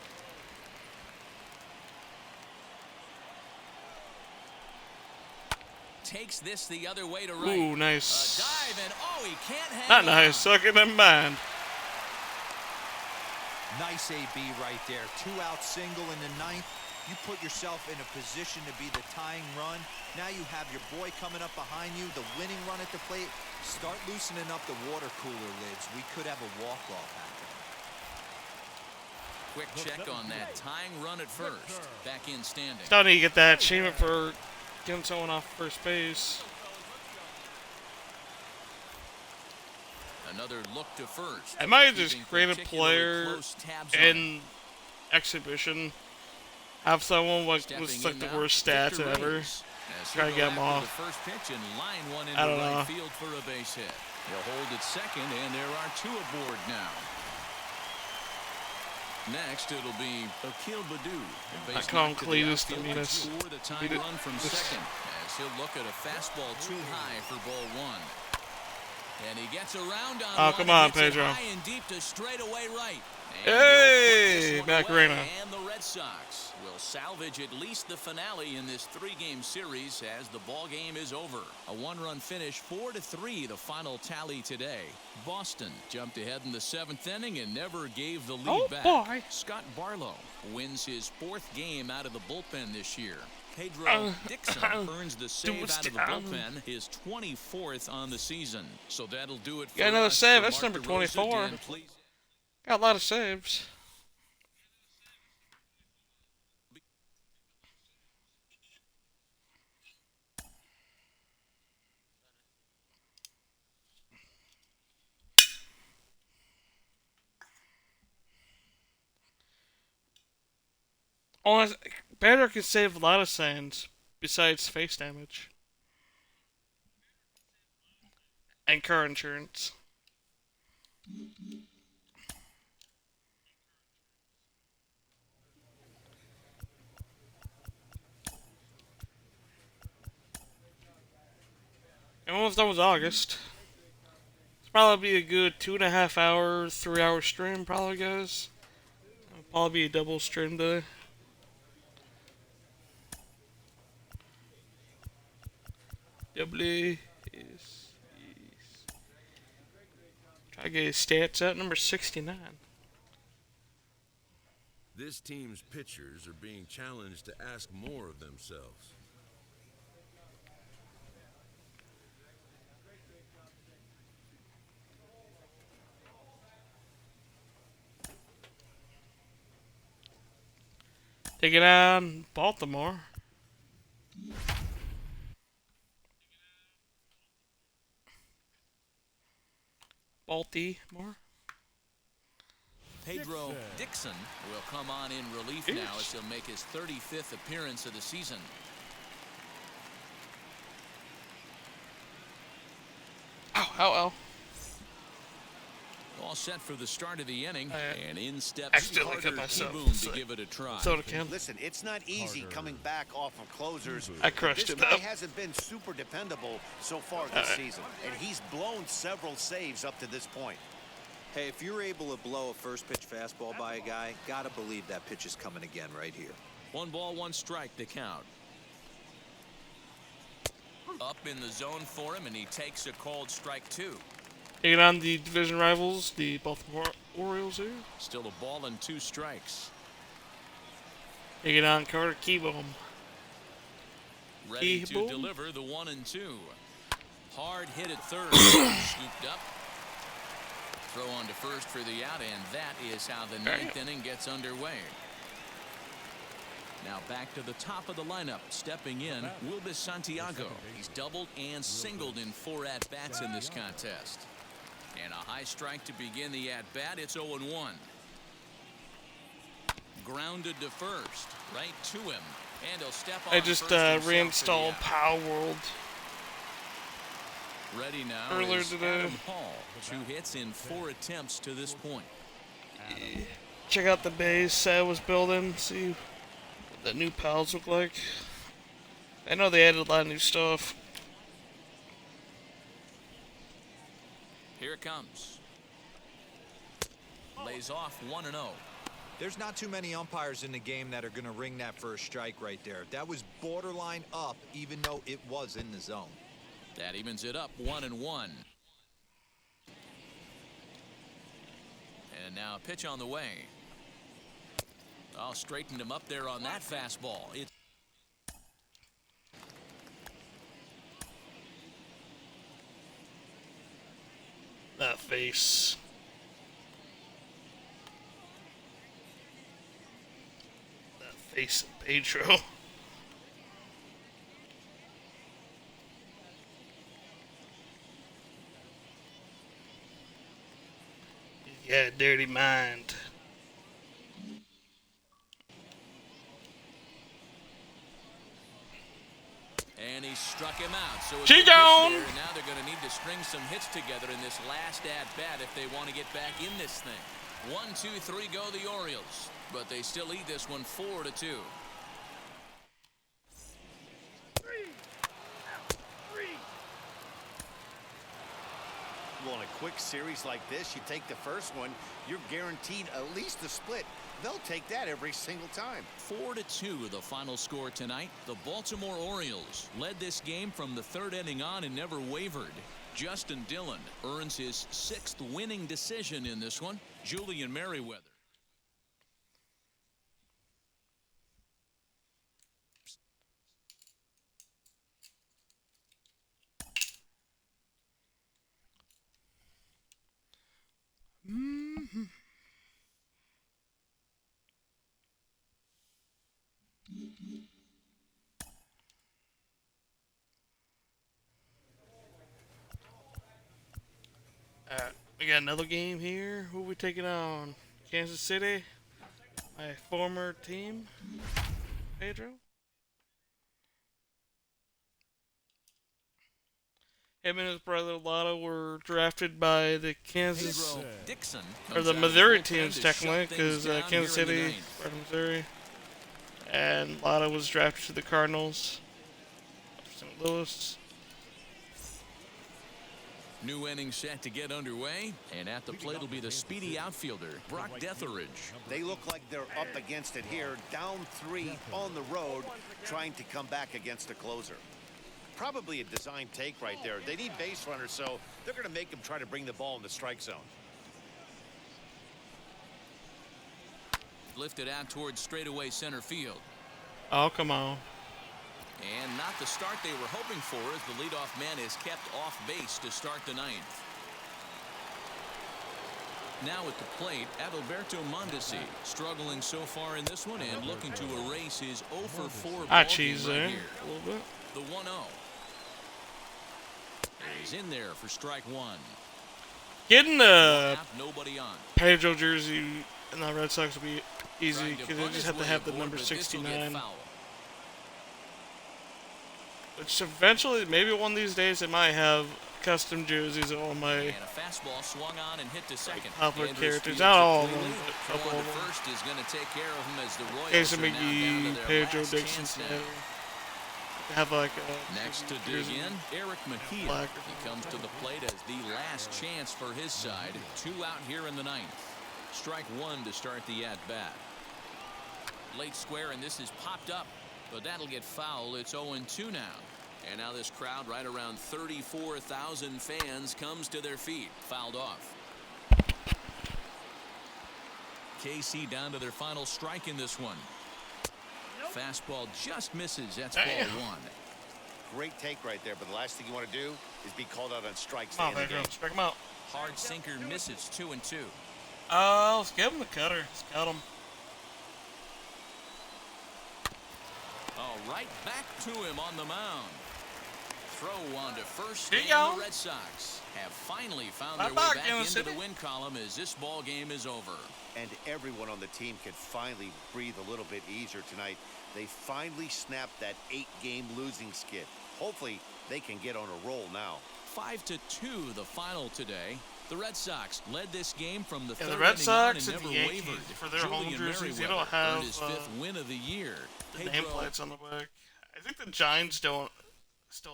takes this the other way to right. Ooh, nice. A dive, and he can't hang Not on. nice. Suck it in mind. Nice AB right there. 2-out single in the ninth. You put yourself in a position to be the tying run. Now you have your boy coming up behind you, the winning run at the plate. Start loosening up the water cooler lids. We could have a walk-off happen. Quick check on that tying run at first. Back in standing. Still need to get that achievement for getting someone off first base. Another look to first. I might just Keeping create a particularly player close tabs on in exhibition. Have someone with Stepping like in the now, worst stats Victor ever. Reyes, as Try to he'll get go him after off. the first pitch and line one into I don't right know. field for a base hit. He'll hold at second, and there are two aboard now. Next, it'll be Akil Baddoo. I call him Cletus to mean us. Score the tying run from second, as he'll look at a fastball too high for ball one. And he gets around on Oh, one come and on, hits it Pedro. high and deep to straightaway right. And Hey, he'll put this one Macarena. away, and the Red Sox will salvage at least the finale in this three-game series as the ball game is over. A one-run finish, 4-3, the final tally today. Boston jumped ahead in the seventh inning and never gave the lead back. Boy. Scott Barlow wins his fourth game out of the bullpen this year. Pedro Dixon earns the save out of the bullpen, his 24th on the season. So that'll do it for Got another us. save. For That's Mark number DeRosa, 24. Dan, please. Got a lot of saves. Honest, Pedro can save a lot of signs besides face damage and car insurance. And when was done was August. It's probably be a good 2.5 hour, 3 hour stream, probably, guys. It'll probably be a double stream today. Doubly is. Try to get his stats out. Number 69. This team's pitchers are being challenged to ask more of themselves. Take it on Baltimore. Baltimore. Pedro Dixon will come on in relief now as he'll make his 35th appearance of the season. Ow. All set for the start of the inning, and in steps accidentally Carter cut myself. T-Boom to give it a try. Soda can. Listen, it's not easy coming back off of closers. I crushed This it guy up. hasn't been super dependable so far this season, and he's blown several saves up to this point. Hey, if you're able to blow a first pitch fastball by a guy, gotta believe that pitch is coming again right here. 1 ball, 1 strike, the count. Up in the zone for him, and he takes a called strike 2. Taking on the division rivals, the Baltimore Orioles here. Still a ball and 2 strikes. Taking on Carter Keyboom. Ready to Keyboom. deliver the 1 and 2. Hard hit at third. Scooped up. Throw on to first for the out, and that is how the ninth inning gets underway. Now back to the top of the lineup. Stepping in, Wilbus Santiago. He's doubled and singled in 4 at-bats in this contest. And a high strike to begin the at-bat. It's 0-1. Grounded to first. Right to him. And he'll step on I just first himself reinstalled for the out. Power World. Ready now earlier is today. Adam Hall. 2 hits in 4 attempts to this point. Check out the base I was building. See what the new pals look like. I know they added a lot of new stuff. Here it comes. Lays off 1-0. There's not too many umpires in the game that are going to ring that first strike right there. That was borderline up, even though it was in the zone. That evens it up 1-1. And now a pitch on the way. Oh, straightened him up there on that fastball. That face. That face of Pedro. Yeah, dirty mind. And he struck him out. So She gone. now they're going to need to string some hits together in this last at-bat if they want to get back in this thing. 1, 2, 3 go the Orioles. But they still lead this one 4-2. Well, in a quick series like this, you take the first one, you're guaranteed at least a split. They'll take that every single time. 4-2 the final score tonight. The Baltimore Orioles led this game from the third inning on and never wavered. Justin Dillon earns his 6th winning decision in this one. Julian Merriweather. We got another game here. Who are we taking on? Kansas City? My former team? Pedro? Him and his brother Lotto were drafted by the Kansas, Pedro Dixon or the Missouri teams technically, because Kansas City, part of Missouri, and Lotto was drafted to the Cardinals, St. Louis. New inning set to get underway, and at the plate will be the speedy outfielder, Brock Detheridge. They look like they're up against it here, down 3 on the road, trying to come back against a closer. Probably a design take right there. They need base runners, so they're going to make them try to bring the ball in the strike zone. Lifted out towards straightaway center field. Oh, come on. And not the start they were hoping for, as the leadoff man is kept off base to start the 9th. Now at the plate, Adalberto Mondesi, struggling so far in this one and looking to erase his 0-for-4 ball Cheese game there. right here. A little bit. The 1-0. He's in there for strike 1. Getting the Nobody on. Pedro jersey in the Red Sox would be easy, because they just have to have the number 69. Which eventually, maybe one of these days, they might have custom jerseys of all my And a fastball swung on and hit to second. popular Andrews characters. fields Not it all of cleanly. them, but a Throw couple on of to them. first is going to take care of him as the Royals Casey are now down to McGee, their Pedro last chance Dixon-Cider. now. Have like a Next to dig in, Eric Mejia. Black. He comes to the plate as the last chance for his side. 2 out here in the 9th. Strike 1 to start the at-bat. Late square, and this is popped up, but that'll get foul. It's 0-2 now. And now this crowd, right around 34,000 fans, comes to their feet. Fouled off. KC down to their final strike in this one. Fastball just misses. That's ball 1. Great take right there, but the last thing you want to do is be called out on strikes. Come on, Pedro. Strike him out. Hard sinker misses. 2-2. Let's give him the cutter. Let's cut him. Oh, right back to him on the mound. Throw on to first, Here and you go. the Red Sox have finally found Bye their bye, way back Kansas into the City. win column as this ball game is over. And everyone on the team can finally breathe a little bit easier tonight. They finally snapped that 8-game losing skid. Hopefully, they can get on a roll now. 5-2 the final today. The Red Sox led this game from the third the Red inning on Sox and and never the Yankees, wavered. for their home Julian jerseys, they Merriweather don't have, earned his 5th win of the year. The Pedro nameplates on the back. I think the Giants still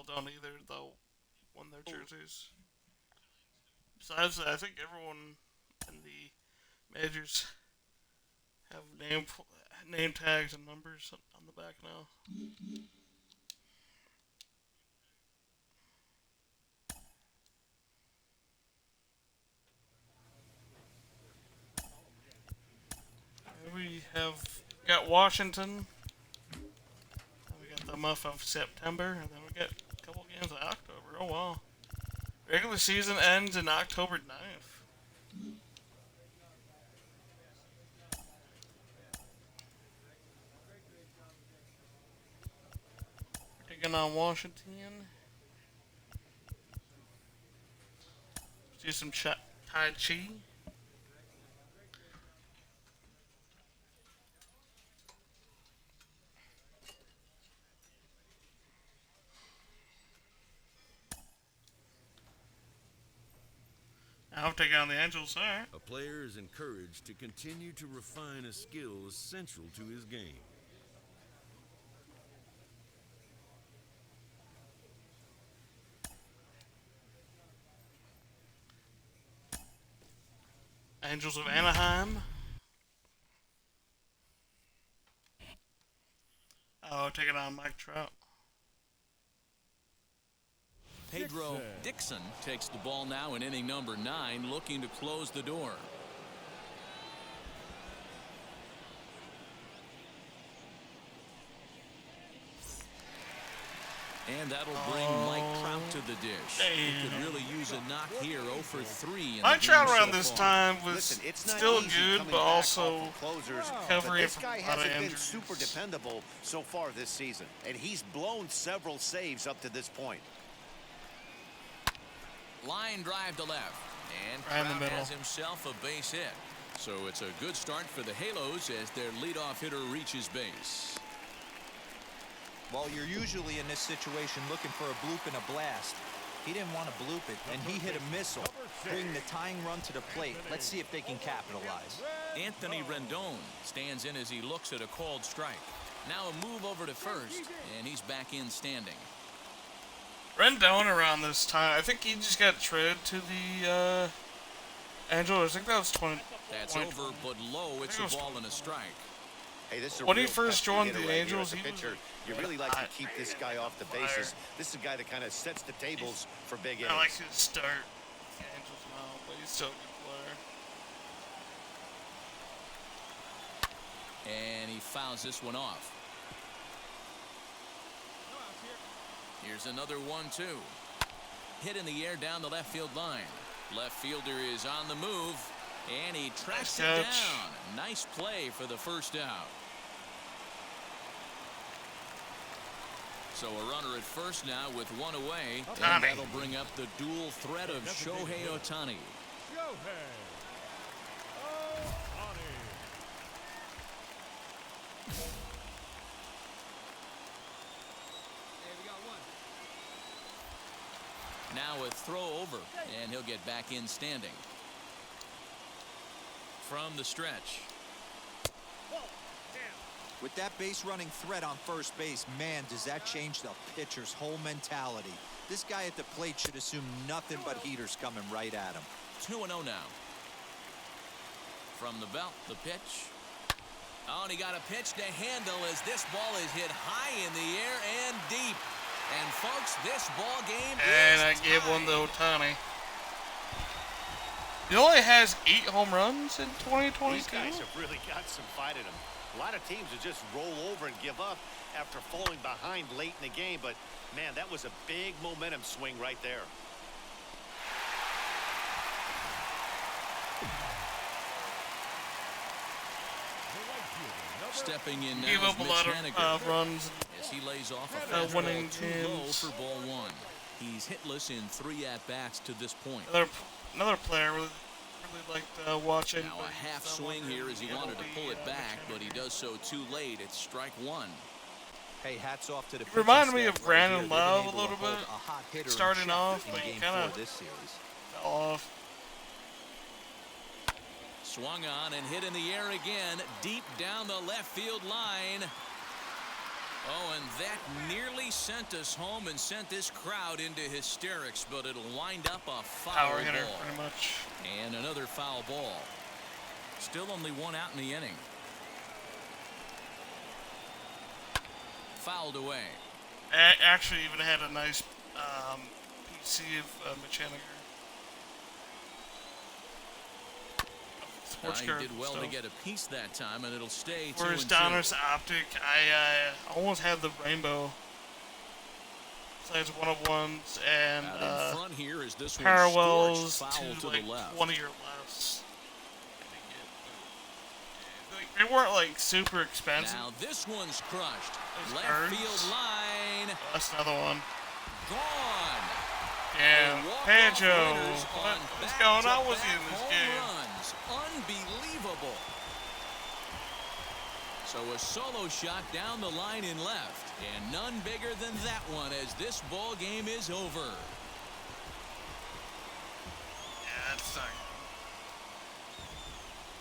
don't either, though, on their jerseys. Besides, I think everyone in the majors Have name tags and numbers on the back now. And we have got Washington. We got the month of September, and then we got a couple games in October. Oh wow! Regular season ends in October 9th. We're taking on Washington. Let's do some Tai Chi. I'll take on the Angels, alright. A player is encouraged to continue to refine a skill essential to his game. Angels of Anaheim. Oh, taking on Mike Trout. Pedro Dixon takes the ball now in inning number 9, looking to close the door. And that'll bring Mike Trout to the dish. He could really use a knock here. 0 for 3. Mike Trout around this time was still good, but also covering this from guy a lot of hasn't been injuries. super dependable so far this season, and he's blown several saves up to this point. Line drive to left, and Right in the Trout middle. has himself a base hit. So it's a good start for the Halos as their leadoff hitter reaches base. Well, you're usually in this situation looking for a bloop and a blast. He didn't want to bloop it, and he hit a missile, bringing the tying run to the plate. Let's see if they can capitalize. Anthony Rendon stands in as he looks at a called strike. Now a move over to first, and he's back in standing. Rendon around this time, I think he just got traded to the Angels. I think that was 20. That's over, but low. It's a ball and a strike. Hey, this is a When he real first pesky joined hitter the right here. Angels, As a he was pitcher, you a really like to hot keep this guy off the player. bases. This is a guy that kind of sets the tables for big innings. I like his start. Angels now, but he's still a good player. And he fouls this one off. Here's another 1-2. Hit in the air down the left field line. Left fielder is on the move, and he tracks it Nice catch. down. Nice play for the first out. So a runner at first now with one away, and Ohtani. that'll bring up the dual threat of Shohei Ohtani. Now a throw over, and he'll get back in standing. From the stretch. With that base running threat on first base, man, does that change the pitcher's whole mentality. This guy at the plate should assume nothing but heaters coming right at him. 2-0 now. From the belt, the pitch. Oh, and he got a pitch to handle as this ball is hit high in the air and deep. And folks, this ball game And I is gave one to tied. Ohtani. He only has 8 home runs in 2022. These guys have really got some fight in them. A lot of teams will just roll over and give up after falling behind late in the game. But, man, that was a big momentum swing right there. Stepping in now Gave is up a Mitch lot Haniger of runs. as he lays off a fastball winning too low games. for ball 1. He's hitless in 3 at-bats to this point. Another player really liked watching. Now but a half he's swing someone here who as he the wanted to MLB, pull it back, pitcher. but he does so too late. It's strike 1. Hey, hats off to the Reminded pitching me of staff right here. Brandon They've been Love able a little to hold bit. a hot hitter in Starting check off, in but game kinda 4 this series. Fell off. Swung on and hit in the air again, deep down the left field line. Oh, and that nearly sent us home and sent this crowd into hysterics, but it'll wind up a foul Power hitter, ball. pretty much. And another foul ball. Still only 1 out in the inning. fouled away. Actually, even had a nice PC of Mechaniker. He did well to get a piece that time, and it'll stay 2-2. For his Donner's optic, I almost had the rainbow. Besides one-of-ones and in front here is this parallels foul to the like left. 20 or less. They weren't like super expensive. Now this one's crushed. Those Left birds. field line. Oh, that's another one. Gone. Damn, Pedro, what's going on with you in this home game? runs. Unbelievable. So a solo shot down the line in left, and none bigger than that one as this ball game is over. Yeah, that's not.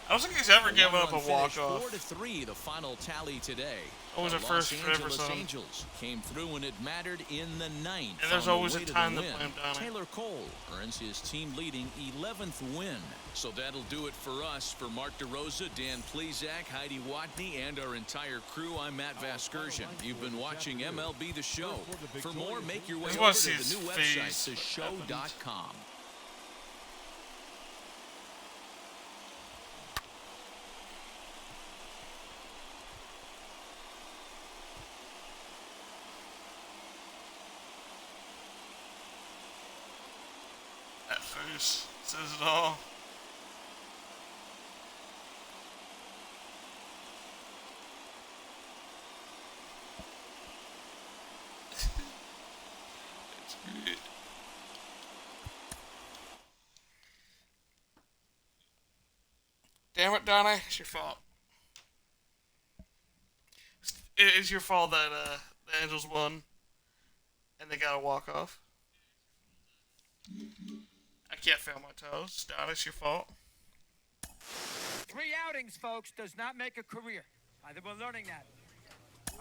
I don't think he's ever given up a walk-off. 4-3, the final tally today. Always a first for Los Angeles some. Angels came through when it mattered in the ninth. And there's on the always way a to time the to win. blame Donnie. Taylor Cole earns his team-leading 11th win. So that'll do it for us. For Mark DeRosa, Dan Plesac, Heidi Watney, and our entire crew, I'm Matt Vasgersian. You've been watching MLB The Show. For more, make your way Just over wanna to see the his new face, website, what happens. theshow.com. That face says it all. It's great. Damn it, Donnie, it's your fault. It's your fault that the Angels won and they got a walk-off. I can't feel my toes. Donnie, it's your fault. 3 outings, folks, does not make a career. I think we're learning that.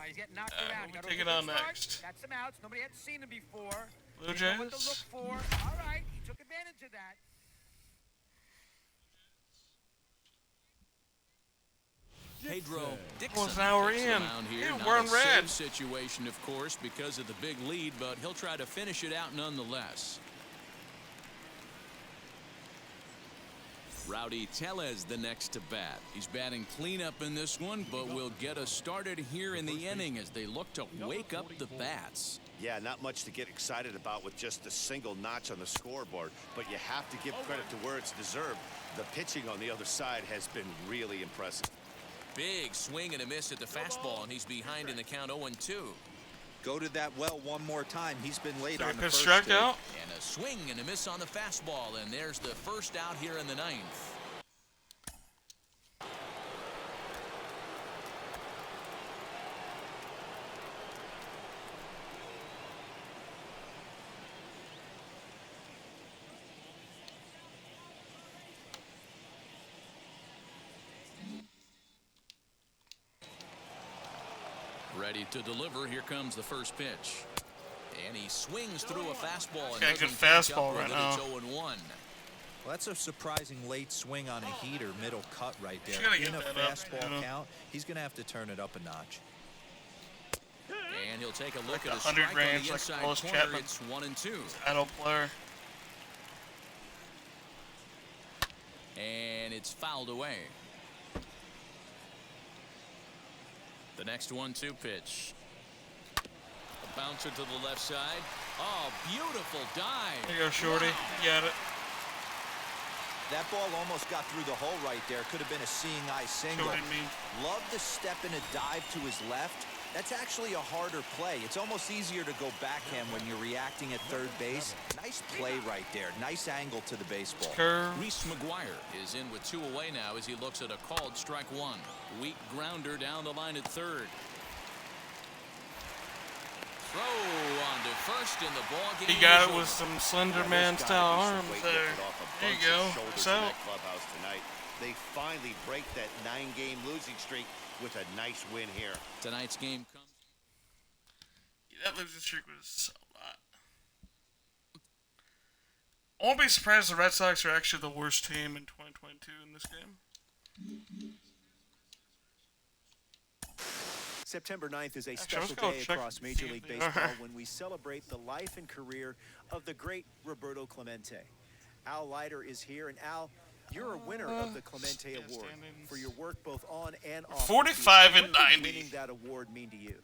He's getting knocked around. We'll take it on next. Got some outs. Nobody had seen him before. Blue They know what to Jays. look for. All right, he took advantage of that. Pedro Dixon Well, now we're takes the in. mound here. Yeah, Not we're a in red. safe situation, of course, because of the big lead, but he'll try to finish it out nonetheless. Rowdy Tellez the next to bat. He's batting cleanup in this one, but will get us started here in the inning as they look to wake up the bats. Yeah, not much to get excited about with just a single notch on the scoreboard, but you have to give credit to where it's deserved. The pitching on the other side has been really impressive. Big swing and a miss at the fastball, and he's behind in the count 0-2. Go to that well one more time. He's been late on the Pitch first struck two. out. And a swing and a miss on the fastball, and there's the first out here in the ninth. Ready to deliver. Here comes the first pitch. And he swings through a fastball. And Got a good doesn't catch fastball up with right it. now. It's 0-1. Well, that's a surprising late swing on a heater, middle cut right there. He's gotta get In a that up, fastball you know. count, he's going to have to turn it up a notch. And he'll take a look Like at a 100 strike on range, the like inside Wallace corner. Chapman. It's 1-2. Idle player. And it's fouled away. The next 1-2 pitch. A bouncer to the left side. Oh, beautiful dive. There you go, Shorty. You got it. That ball almost got through the hole right there. Could have been a seeing eye single. Shorty me. Love the step in a dive to his left. That's actually a harder play. It's almost easier to go backhand when you're reacting at third base. Nice play right there. Nice angle to the baseball. Curve. Reese McGuire is in with 2 away now as he looks at a called strike 1. Weak grounder down the line at third. Throw on to first in the ball game. He got is it with over. some Slender Yeah, Man there's style gotta be some arms weight there. lifted off a There you bunch of go. shoulders It's in out. that clubhouse tonight. They finally break that 9-game losing streak with a nice win here. Tonight's game comes. That losing streak was a lot. I won't be surprised the Red Sox are actually the worst team in 2022 in this game. September 9th is a Actually, special let's go day check across and Major see League if they Baseball are. when we celebrate the life and career of the great Roberto Clemente. Al Leiter is here, and Al, you're a winner of the Clemente yeah, Award standings. for your work both on and off the 45 field. and What does 90. winning that award mean to you?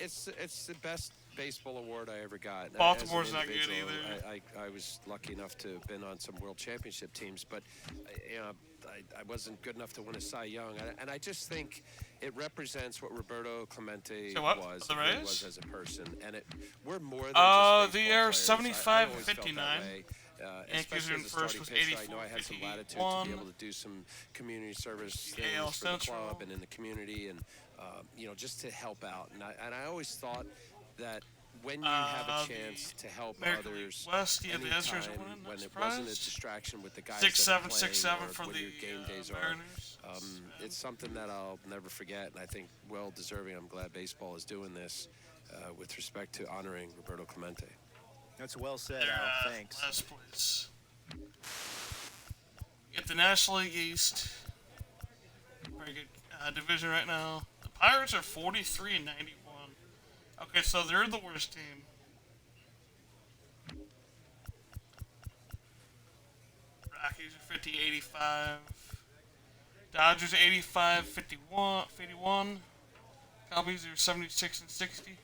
It's the best baseball award I ever got. Baltimore's As not an good individual, either. I was lucky enough to have been on some world championship teams, but I wasn't good enough to win a Cy Young. And I just think it represents what Roberto Clemente So what? was, The really Rays? was as a person. And we're more than just they baseball are players. 75 I always felt 59. that way. Yankees Especially are in as a first starting with pitcher, I 84, know I had some latitude to 51. be able to do some community service The things AL for the Central. club and in the community, and just to help out. And I always thought that when you have a chance to help American League others, West, you have the anytime Astros winning, when not it wasn't a surprised. distraction with the guys 6-7, that are 6-7 playing, for or when the your game days Mariners. it's something that I'll never forget, and I think well deserving. I'm glad baseball is doing this with respect to honoring Roberto Clemente. That's well said, They're Al. Thanks. last place. Get the National League East. Very good division right now. The Pirates are 43 and 91. Okay, so they're the worst team. Rockies are 50-85. Dodgers 85-51. Cubbies are 76 and 60.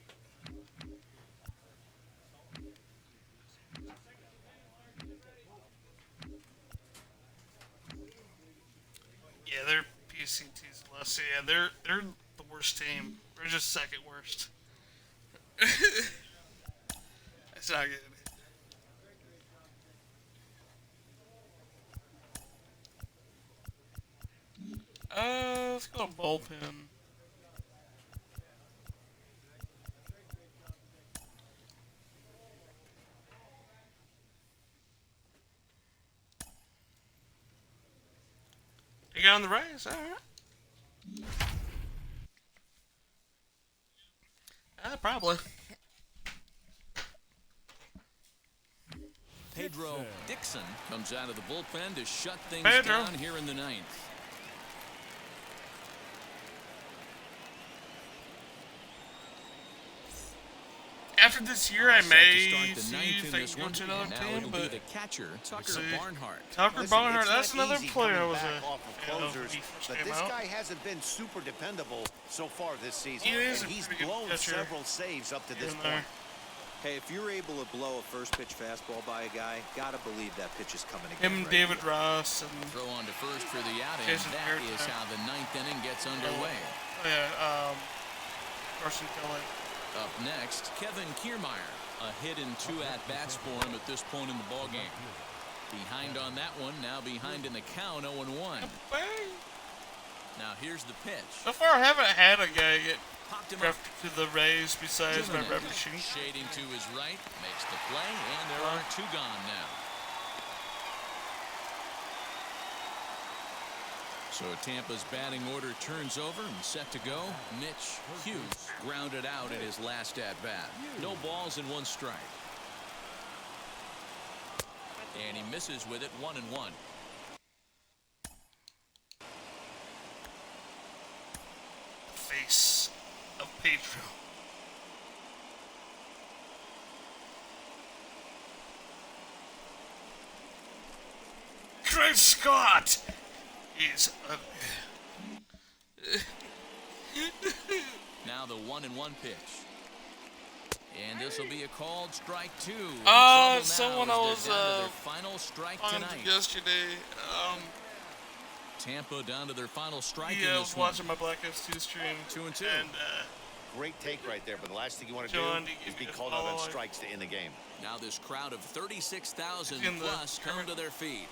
Yeah, their PCT's less. So yeah, they're the worst team. We're just second worst. That's not good. Let's go bullpen. You got on the Rays, alright. Probably. Pedro Dixon comes out of the bullpen to shut things Pedro. down here in the ninth. After this year, I Set to may start the see ninth if in I this can go one. to another Now team, it'll be but the catcher, Tucker see. Barnhart. Tucker Listen, Barnhart, it's that's not another easy player I coming was back a off of fan of closers, when he first but came this out. guy hasn't been super dependable so far this season. He is and a he's pretty good blown catcher. several saves up to this In there. point. Hey, if you're able to blow a first pitch fastball by a guy, gotta believe that pitch is coming again. Him, right? David Ross, and Throw on to first for the out, and Jason that Garrett. is how the ninth inning gets underway. Carson Kelly. Up next, Kevin Kiermaier. A hit and two at-bats for him at this point in the ballgame. Behind on that one, now behind in the count, 0-1. Now here's the pitch. So far, I haven't had a guy get Popped him up. drafted to the Rays besides my Jimenez. Brett Machine. Shading to his right, makes the play, and there are two gone now. So Tampa's batting order turns over and set to go. Mitch Hughes grounded out at his last at-bat. No balls and one strike. And he misses with it, 1-1. Face of Pedro. Chris Scott is Now the 1-1 pitch. And this will be a called strike two. someone I was final strike on tonight. yesterday. Tampa down to their final strike Yeah, I in was this one. watching my Black F2 stream. 2-2. And Great take right there, but the last thing you want to John, do you is give be me the called out on ball. strikes to end the game. Now this crowd of 36,000 In the plus come current- to their feet.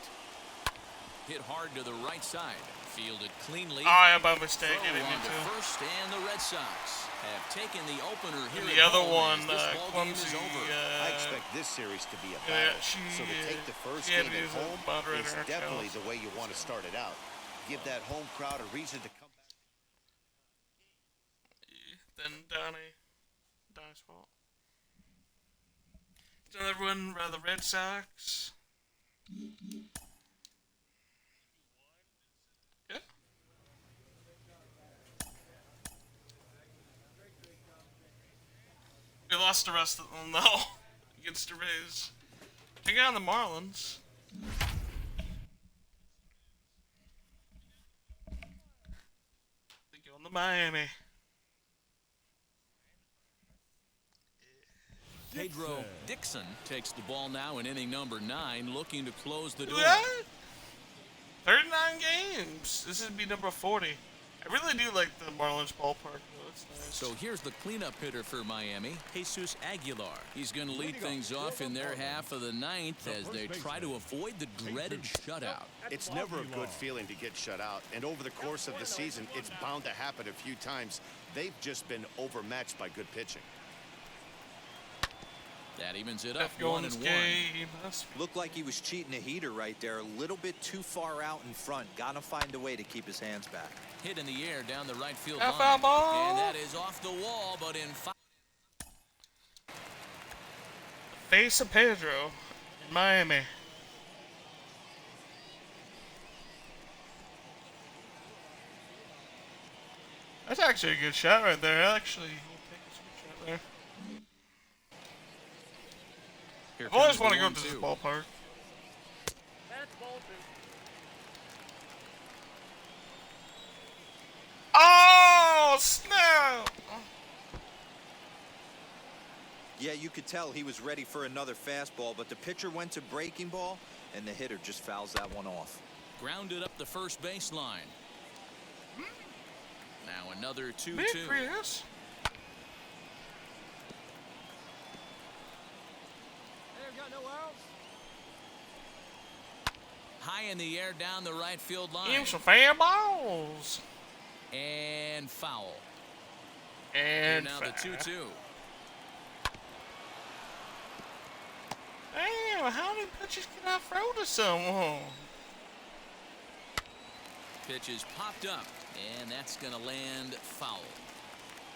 Hit hard to the right side. Fielded cleanly. I by mistake, Throw I didn't on mean to to. first, and the Red Sox have taken the opener here And at the other home one, as this ballgame is Clumsy. over. I expect this series to be a yeah, battle. she, so to take the first she had game to at use a home moderator is in our definitely channels. the way you want to start it out. Give that home crowd a reason to come back. Then Donnie's fault. It's another one by the Red Sox. Yeah. lost the rest of them, though, against the Rays. Take on the Marlins. They go on the Miami. Pedro Dixon takes the ball now in inning number 9, looking to close the door. What? 39 games. This would be number 40. I really do like the Marlins ballpark, though. It's nice. So here's the cleanup hitter for Miami, Jesus Aguilar. He's going to lead things off in their half of the 9th as they try to avoid the dreaded shutout. It's never a good feeling to get shut out, and over the course of the season, it's bound to happen a few times. They've just been overmatched by good pitching. That evens it up, Going 1-1. Looked like he was cheating a heater right there. A little bit too far out in front. Got to find a way to keep his hands back. Hit in the air down the right field Foul line. ball. And that is off the wall, but in Face of Pedro in Miami. That's actually a good shot right there. Actually, we'll take a switch right there. Here I've always comes wanted the to go to this 1-2. ballpark. Oh, snap! Yeah, you could tell he was ready for another fastball, but the pitcher went to breaking ball, and the hitter just fouls that one off. Grounded up the first baseline. Now another 2-2. Big Chris. High in the air down the right field line. Give some fair balls. And foul. And Here now the 2-2. Damn, how many pitches can I throw to someone? Pitch is popped up, and that's going to land foul.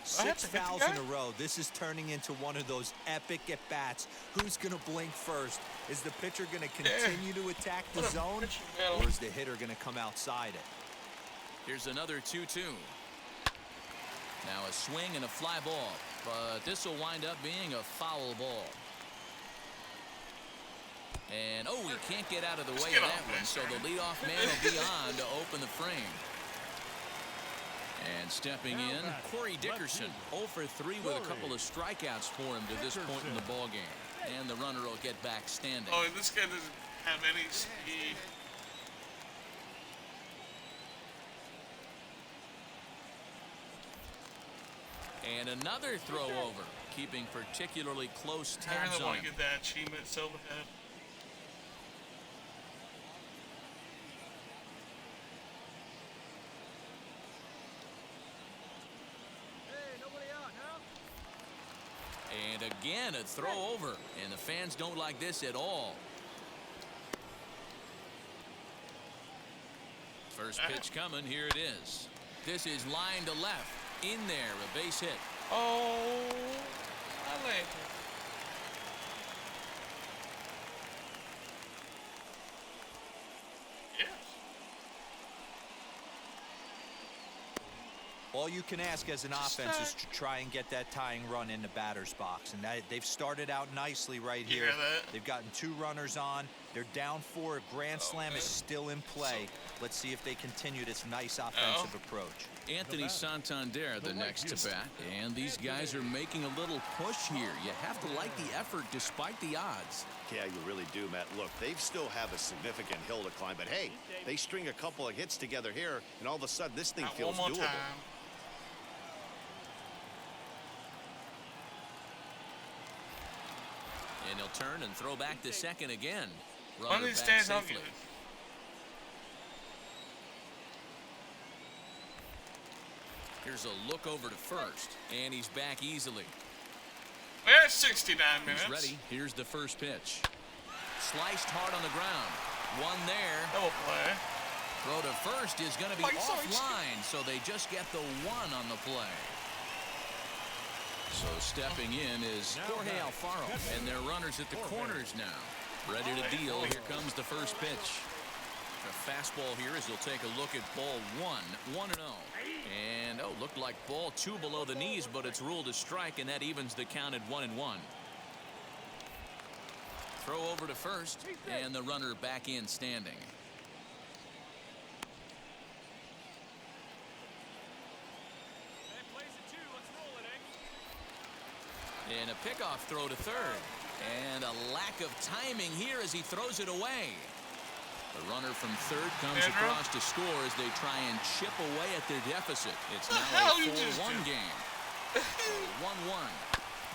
6 a good fouls guy. in a row. This is turning into one of those epic at-bats. Who's going to blink first? Is the pitcher going to continue to attack the zone, or is the hitter going to come outside it? Here's another 2-2. Now a swing and a fly ball, but this will wind up being a foul ball. And, oh, he can't get out of the way of that one, so the leadoff man will be on to open the frame. And stepping in, Corey Dickerson, 0 for 3 with a couple of strikeouts for him to this point in the ballgame. And the runner will get back standing. Oh, this guy doesn't have any speed. And another throw over, keeping particularly close I tabs really on want him. to get that achievement so bad. And again, a throw over, and the fans don't like this at all. First pitch coming, here it is. This is line to left, in there, a base hit. Oh, I like it. Yes. All you can ask as an offense is to try and get that tying run in the batter's box. And they've started out nicely right You here. hear that? They've gotten 2 runners on. They're down 4. A grand slam is still in play. Let's see if they continue this nice offensive approach. Anthony Santander, the next to bat. And these guys are making a little push here. You have to like the effort despite the odds. Yeah, you really do, Matt. Look, they still have a significant hill to climb, but hey, they string a couple of hits together here, and all of a sudden this thing feels One more doable. time. And he'll turn and throw back to second again. One Runner of these back days I'll safely. get it. Here's a look over to first, and he's back easily. We're at 69 minutes. He's ready. Here's the first pitch. Sliced hard on the ground. One there. Double play. Throw to first is going to be Like, sorry. offline, so they just get the 1 on the play. So stepping in is Jorge Alfaro, and they're runners at the corners now. Ready to deal. Here comes the first pitch. A fastball here as he'll take a look at ball 1, 1-0. And, looked like ball 2 below the knees, but it's ruled a strike, and that evens the count at 1-1. Throw over to first, and the runner back in standing. And a pickoff throw to third. And a lack of timing here as he throws it away. The runner from third comes across to score as they try and chip away at their deficit. It's now a 4-1 game. 1-1.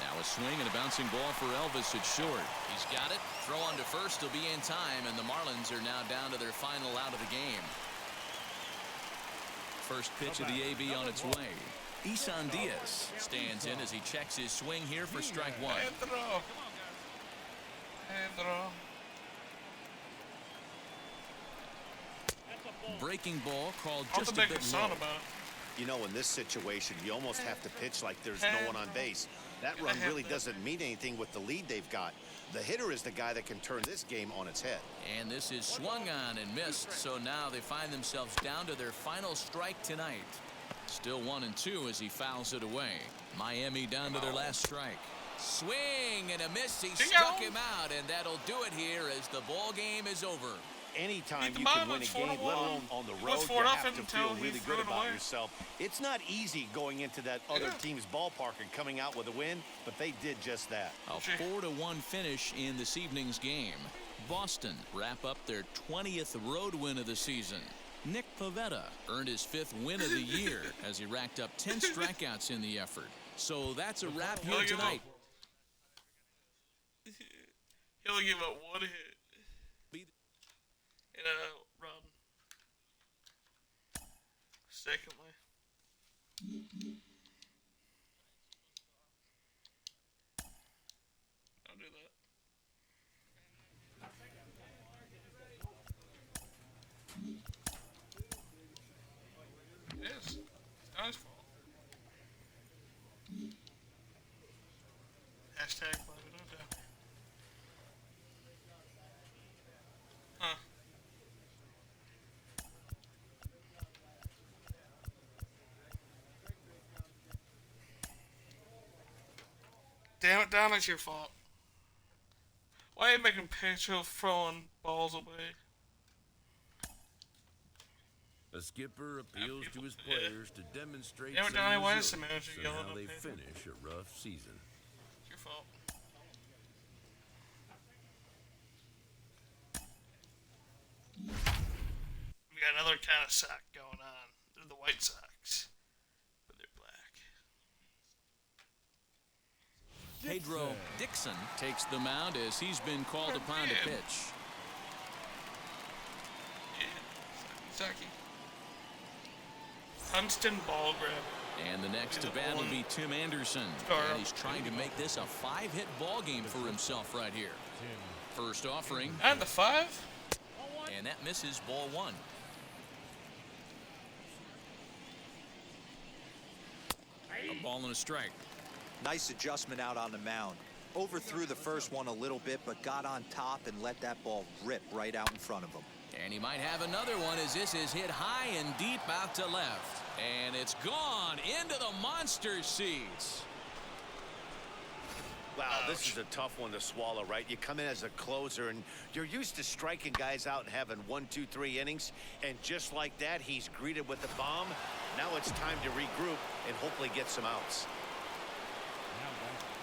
Now a swing and a bouncing ball for Elvis at short. He's got it. Throw on to first. He'll be in time, and the Marlins are now down to their final out of the game. First pitch of the AB on its way. Isan Diaz stands in as he checks his swing here for strike 1. Breaking ball called just a bit low. You know, in this situation, you almost have to pitch like there's no one on base. That run really doesn't mean anything with the lead they've got. The hitter is the guy that can turn this game on its head. And this is swung on and missed, so now they find themselves down to their final strike tonight. Still 1-2 as he fouls it away. Miami down to their last strike. Swing and a miss. He struck him out, and that'll do it here as the ball game is over. Anytime you can win a game, let alone on the road, you have to feel really good about yourself. It's not easy going into that other team's ballpark and coming out with a win, but they did just that. A 4-1 finish in this evening's game. Boston wrap up their 20th road win of the season. Nick Pivetta earned his 5th win of the year as he racked up 10 strikeouts in the effort. So that's a wrap here tonight. He'll give up one hit in a run. Secondly, I'll do that. It is. It's not his fault. Hashtag blame it on Down. Huh. Damn it, Don, it's your fault. Why are you making Pedro throwing balls away? A skipper appeals to his players to demonstrate Damn it, some Donnie, why is the resilience manager in yelling how at they Pedro? finish a rough season. It's your fault. We got another kind of sack going on. They're the White Sox, but they're black. Pedro Dixon takes the mound as he's been called upon to pitch. Yeah, Saki. Tungsten ball grab. And the next to bat will be Tim Anderson. And he's trying to make this a 5-hit ball game for himself right here. First offering. And the 5? And that misses ball 1. A ball and a strike. Nice adjustment out on the mound. Overthrew the first one a little bit, but got on top and let that ball rip right out in front of him. And he might have another one as this is hit high and deep out to left. And it's gone into the monster seats. Wow, this is a tough one to swallow, right? You come in as a closer, and you're used to striking guys out and having 1, 2, 3 innings. And just like that, he's greeted with the bomb. Now it's time to regroup and hopefully get some outs.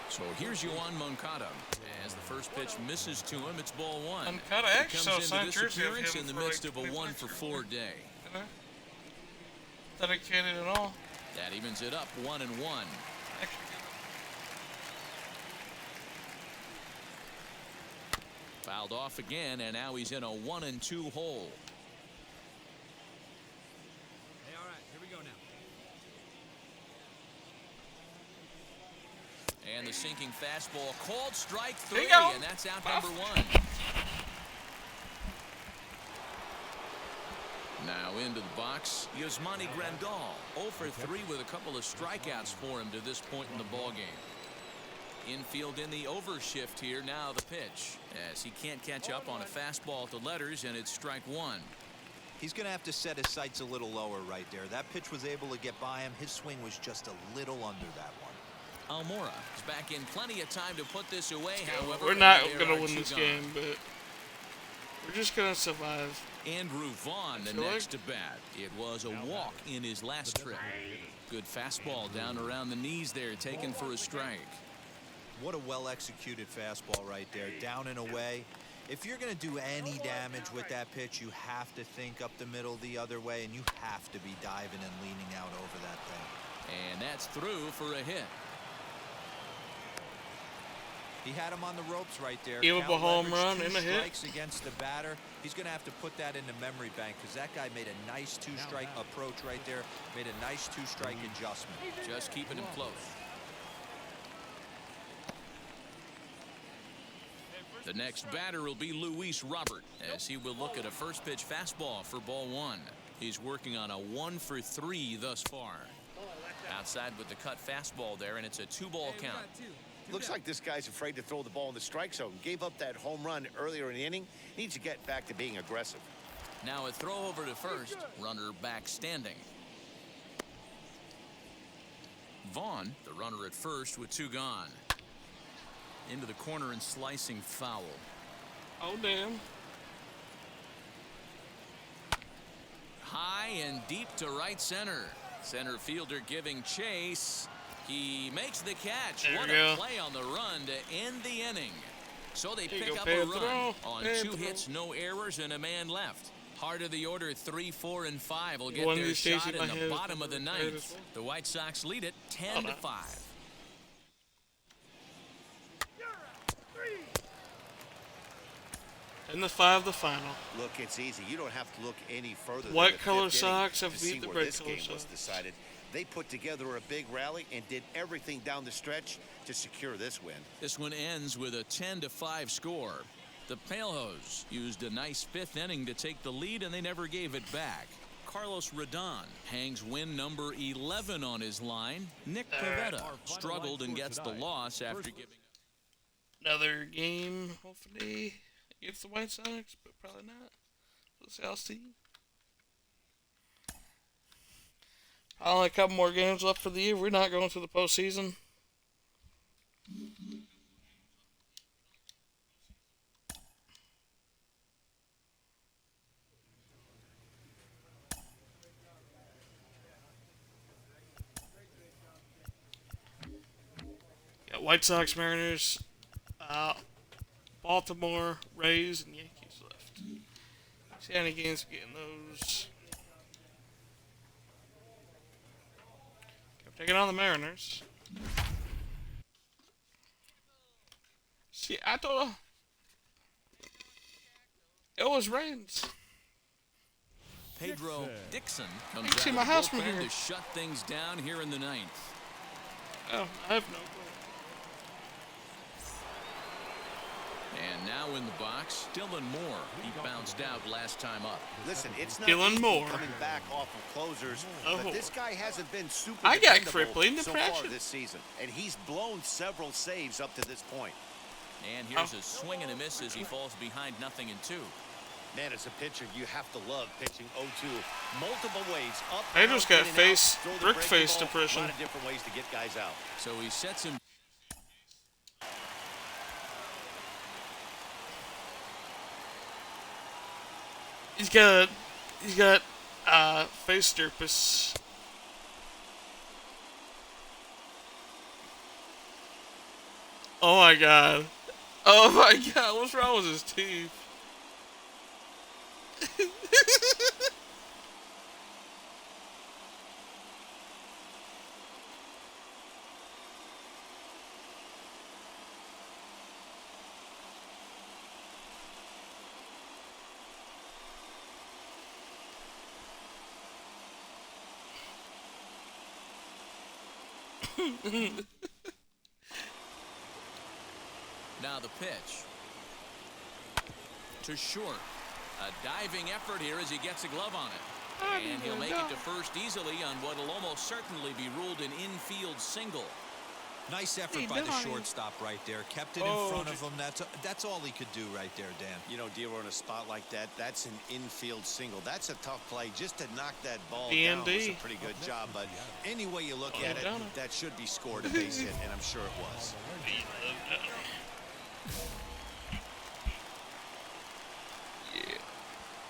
So here's Yoan Moncada. As the first pitch misses to him, it's ball 1. Moncada He actually comes into signed this jersey of appearance him in the for midst like of a 1-for-4 day. Dedicated at all. That evens it up 1-1. Fouled off again, and now he's in a 1-2 hole. Hey, all right, here we go now. And the sinking fastball called strike 3, There you go. and that's out number 1. Now into the box, Yasmani Grandal, 0 for 3 with a couple of strikeouts for him to this point in the ballgame. Infield in the overshift here. Now the pitch as he can't catch up on a fastball to letters, and it's strike 1. He's going to have to set his sights a little lower right there. That pitch was able to get by him. His swing was just a little under that one. Almora is back in plenty of time to put this away. However, we're not there going to are win two this gone. game, but we're just going to survive. Andrew Vaughn, the next to bat. It was a walk in his last trip. Good fastball down around the knees there, taken for a strike. What a well-executed fastball right there, down and away. If you're going to do any damage with that pitch, you have to think up the middle the other way, and you have to be diving and leaning out over that thing. And that's through for a hit. He had him on the ropes right there. Give up a Count home leverage, run 2 and a hit. strikes against the batter. He's going to have to put that in the memory bank because that guy made a nice 2-strike approach right there. Made a nice 2-strike adjustment. Just keeping him close. The next batter will be Luis Robert as he will look at a first pitch fastball for ball 1. He's working on a 1 for 3 thus far. Outside with the cut fastball there, and it's a 2-ball count. Looks like this guy's afraid to throw the ball in the strike zone. Gave up that home run earlier in the inning. Needs to get back to being aggressive. Now a throw over to first. Runner back standing. Vaughn, the runner at first with 2 gone. Into the corner and slicing foul. Oh, damn. High and deep to right center. Center fielder giving chase. He makes the catch. There What we a go. play on the run to end the inning. So they There you pick go, up a Pedro. run on 2 Pedro. hits, no errors, and a man left. Heart of the order 3, 4, and 5 will One get of their these days shot in in my the head bottom of the is ninth. The White Sox lead it 10-5. And the 5, the final. Look, it's easy. You don't have to look any further. White than the color 5th inning Sox have to beat see the where red this color game was Sox. decided. They put together a big rally and did everything down the stretch to secure this win. This one ends with a 10-5 score. The Palehose used a nice 5th inning to take the lead, and they never gave it back. Carlos Rodon hangs win number 11 on his line. Nick Pivetta struggled and gets the loss after giving up. Another game, hopefully, against the White Sox, but probably not. We'll see. I'll see. Only a couple more games left for the year. We're not going to the postseason. Got White Sox, Mariners, Baltimore, Rays, and Yankees left. See how many games we get in those. Taking on the Mariners. See, I thought it was Rains. Pedro Dixon comes You can out see of my the house from bullpen here. to shut things down here in the 9th. Oh, I have no clue. And now in the box, Dylan Moore. He bounced out last time up. Listen, it's not Dylan easy Moore. coming back off of closers, Oh. but this guy hasn't been super I got dependable crippling so far depression. this season, and he's blown several saves up to this point. And here's a swing and a miss as he falls behind 0-2. Man, as a pitcher, you have to love pitching 0-2 multiple ways. Up, Pedro's out, got in and face- out, throw the brick breaking face ball, depression. A lot of different ways to get guys out. So he sets him. He's got face derpus. Oh my god. Oh my god, what's wrong with his teeth? Now the pitch. To short. A diving effort here as he gets a glove on it. And he'll make it to first easily on what will almost certainly be ruled an infield single. Nice effort by the shortstop right there. Kept it in front of him. That's all he could do right there, Dan. You know, Dero, in a spot like that, that's an infield single. That's a tough play. Just to knock that ball down was a pretty good job. But any way you look at it, that should be scored a base hit, and I'm sure it was.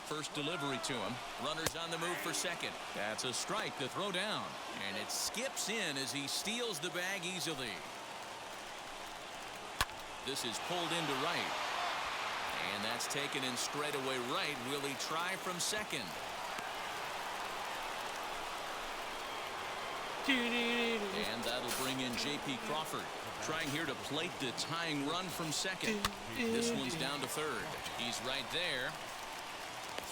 First delivery to him. Runners on the move for second. That's a strike to throw down. And it skips in as he steals the bag easily. This is pulled into right. And that's taken in straightaway right. Will he try from second? And that'll bring in J.P. Crawford. Trying here to plate the tying run from second. This one's down to third. He's right there.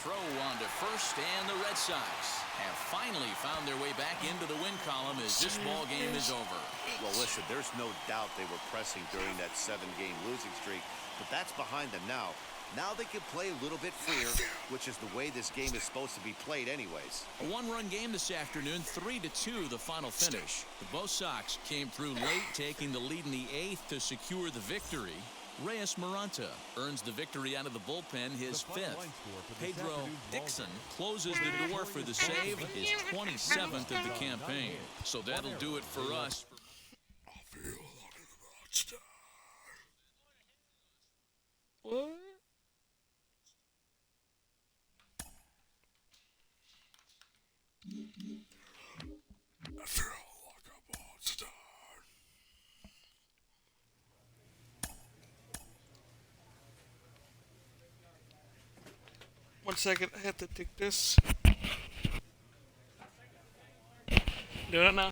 Throw on to first, and the Red Sox have finally found their way back into the win column as this ball game is over. Well, listen, there's no doubt they were pressing during that 7-game losing streak, but that's behind them now. Now they can play a little bit freer, which is the way this game is supposed to be played anyways. A one-run game this afternoon, 3-2 the final finish. The both Sox came through late, taking the lead in the 8th to secure the victory. Reyes Maranta earns the victory out of the bullpen, his 5th. Pedro Dixon closes the door for the save, his 27th of the campaign. So that'll do it for us. I feel like a monster. What? I feel like a monster. 1 second, I have to take this. Do it now.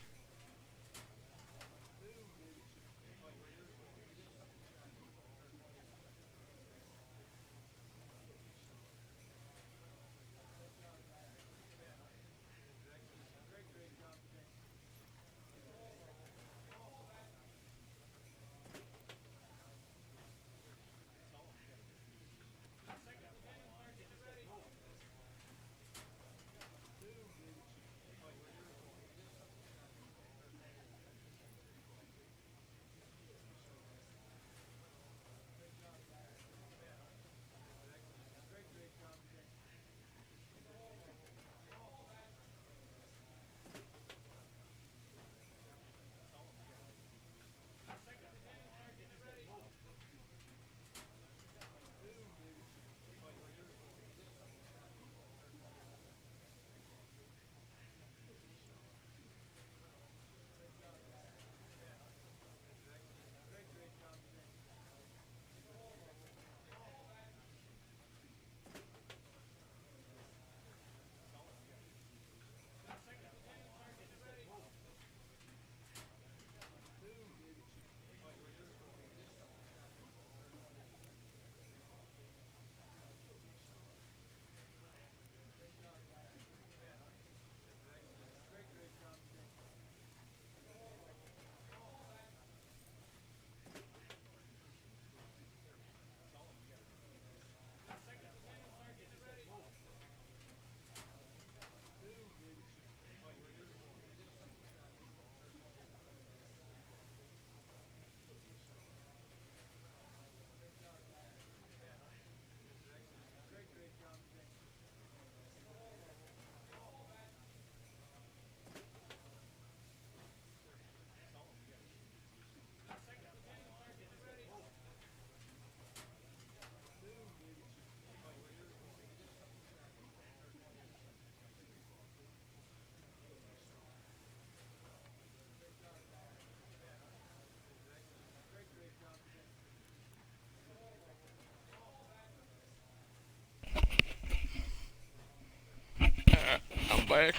I'm back.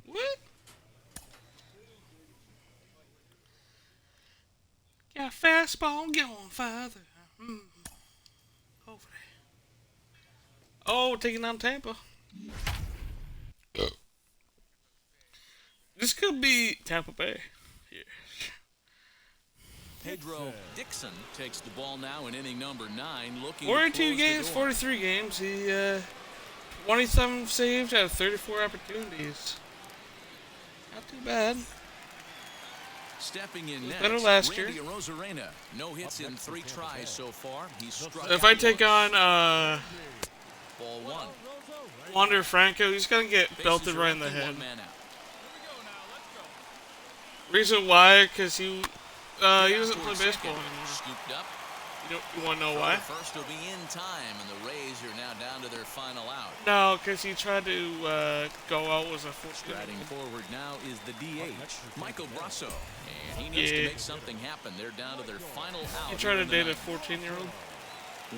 What? Got a fastball going farther. Over there. Oh, taking on Tampa. This could be Tampa Bay. Yeah. Pedro Dixon takes the ball now in inning number 9, looking 42 games, 43 games. He 27 saves out of 34 opportunities. Not too bad. Stepping in Better next, last year. Randy Arozarena. No hits in 3 tries so far. He's struck If out I take once. on Ball 1. Wander Franco, he's gonna get belted Bases are right in the empty, head. 1 man out. Reason why? Because he doesn't play Toward baseball second. anymore. Scooped up. You want to know why? First will be in time, and the Rays are now down to their final out. No, because he tried to go out with a 14. Striding forward now is the DH, Michael Brasso. And he needs to make something happen. They're down to their final out. He tried to date a 14-year-old.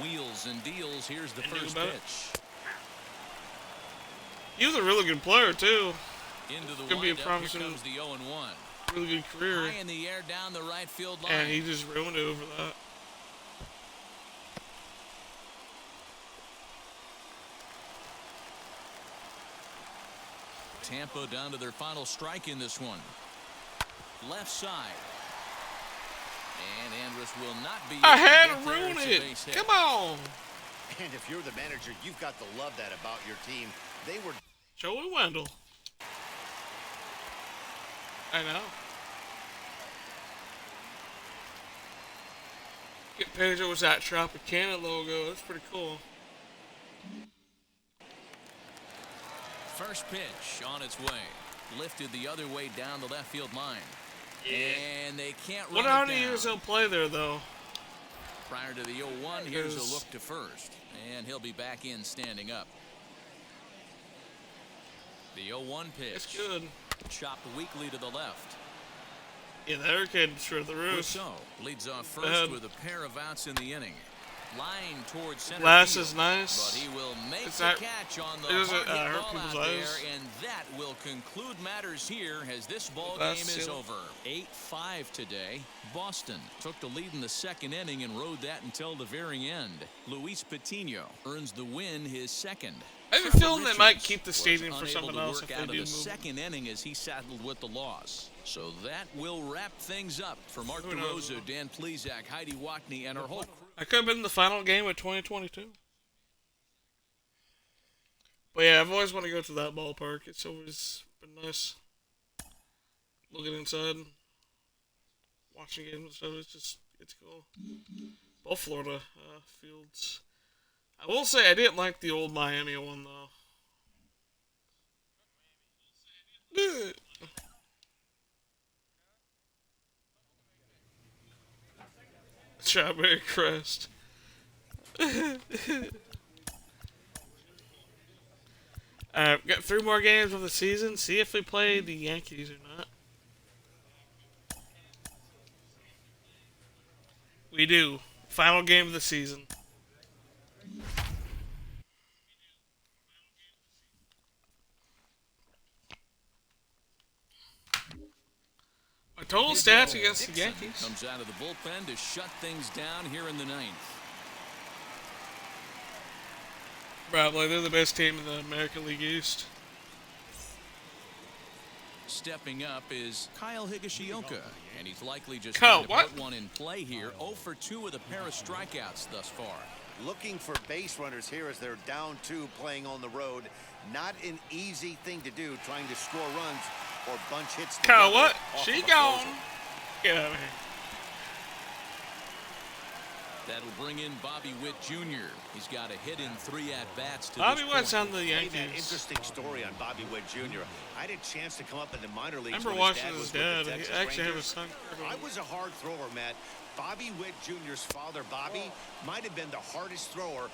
Wheels and deals. Here's the first pitch. He was a really good player, too. Into the Could be a windup. promising, Here comes the 0-1. really good career. High in the air down the right field line. And he just ruined it over that. Tampa down to their final strike in this one. Left side. And Andrus will not be. I had to ruin it. Come on. And if you're the manager, you've got to love that about your team. They were Joey Wendell. I know. Get Pedro was that Tropicana logo. That's pretty cool. First pitch on its way. Lifted the other way down the left field line. Yeah. And they can't run Wonder it how down. many years he'll play there, though. Prior to the 0-1, here's a look to first. And he'll be back in standing up. The 0-1 pitch. It's good. Chopped weakly to the left. Yeah, the hurricane through the roof. Rousseau leads off first with a pair of outs in the inning. Line towards center Glass field, is nice. but he will make It's the not, catch on the it doesn't hard hit hurt ball people's out there, eyes. and that will conclude matters here as this ball Glass game is seal. over. 8-5 today. Boston took the lead in the second inning and rode that until the very end. Luis Patino earns the win, his second. I have a Trevor feeling they Richards might keep the was stadium for unable someone to else work if out they of do the move. second inning as he saddled with the loss. So that will wrap things up for Mark Who knows? DeRosa, Dan Plesac, Heidi Watney, and our whole crew. I could have been the final game of 2022. But yeah, I've always wanted to go to that ballpark. It's always been nice looking inside, watching games and stuff. It's cool. Both Florida fields. I will say I didn't like the old Miami one though. Strawberry crust. Alright, got 3 more games of the season. See if we play the Yankees or not. We do. Final game of the season. Our total stats against the Yankees. Comes out of the bullpen to shut things down here in the ninth. Probably. They're the best team in the American League East. Stepping up is Kyle Higashioka, and he's likely just Kyle, trying to put one in play here. 0 for 2 with a pair of strikeouts thus far. looking for base runners here as they're down 2 playing on the road. Not an easy thing to do, trying to score runs or bunch hits. Kyle, what? off She of a gone. closer. Get out of here. That'll bring in Bobby Witt Jr. He's got a hit in 3 at-bats to Bobby this Witt's point. on the Hey, man, Yankees. interesting story on Bobby Witt Jr. I had a chance to come up in the minor I leagues. remember when watching his his dad. Was dad. with the He Texas actually had Rangers. his son. I was a hard thrower, Matt. Bobby Witt Jr.'s father, Bobby, might have been the hardest thrower.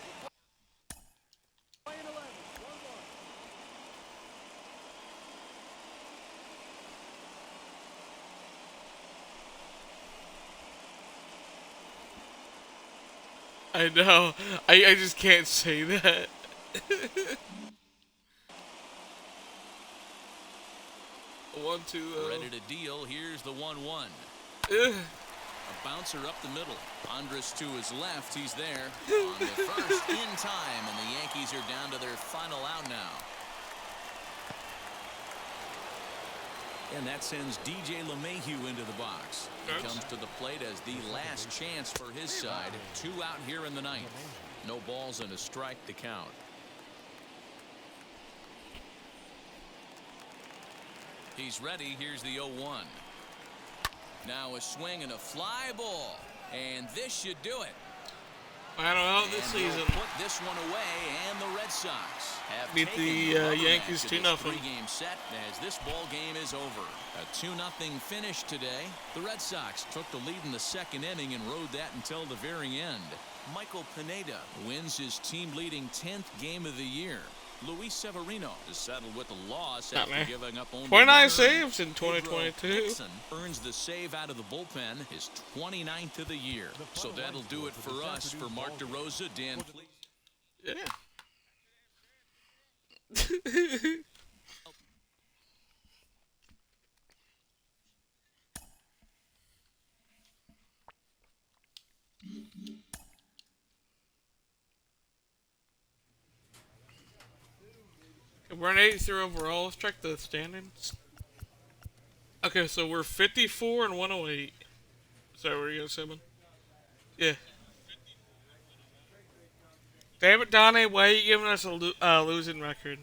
I know. I just can't say that. One, two. Ready to deal. Here's the 1-1. Ugh. A bouncer up the middle. Andrus to his left. He's there on the first in time, and the Yankees are down to their final out now. And that sends DJ LeMahieu into the box. He comes to the plate as the last chance for his side. 2 out here in the ninth. No balls and a strike to count. He's ready. Here's the 0-1. Now a swing and a fly ball. And this should do it. I don't know this And season. put this one away, and the Red Sox have Beat taken the rubber Yankees match of 2-0. this three-game set as this ball game is over. A 2-0 finish today. The Red Sox took the lead in the second inning and rode that until the very end. Michael Pineda wins his team-leading 10th game of the year. Luis Severino is settled with the loss after giving up only 29 saves in 2022. Pedro Dixon earns the save out of the bullpen, his 29th of the year. So that'll do it for us. For Mark DeRosa, Dan, please. Yeah. We're an 83 overall. Let's check the standings. Okay, so we're 54 and 108. Is that where you go, Simon? Yeah. Damn it, Donnie. Why are you giving us a losing record?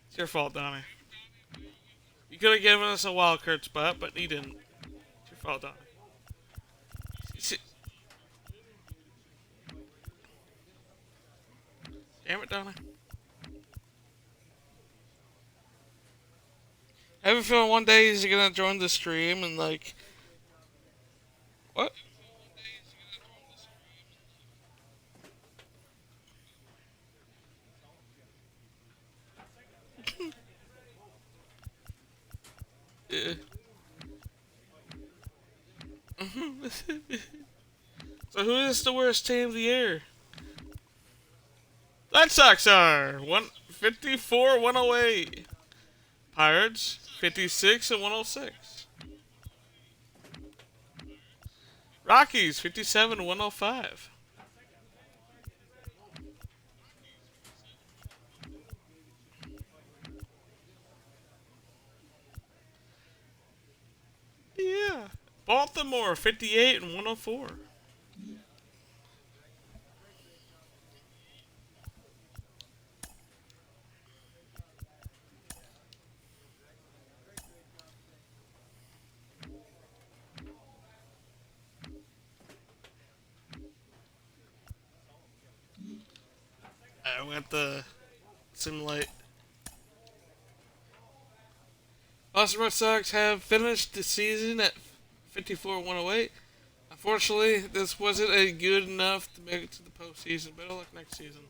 It's your fault, Donnie. You could have given us a wild card spot, but you didn't. It's your fault, Donnie. Damn it, Donnie. I have a feeling one day he's gonna join the stream and like... What? Yeah. So who is the worst team of the year? Red Sox are 154, 108. Pirates 56 and 106. Rockies 57 and 105. Yeah. Baltimore 58 and 104. I went the simulate. Boston Red Sox have finished the season at 54-108. Unfortunately, this wasn't a good enough to make it to the postseason. Better luck next season.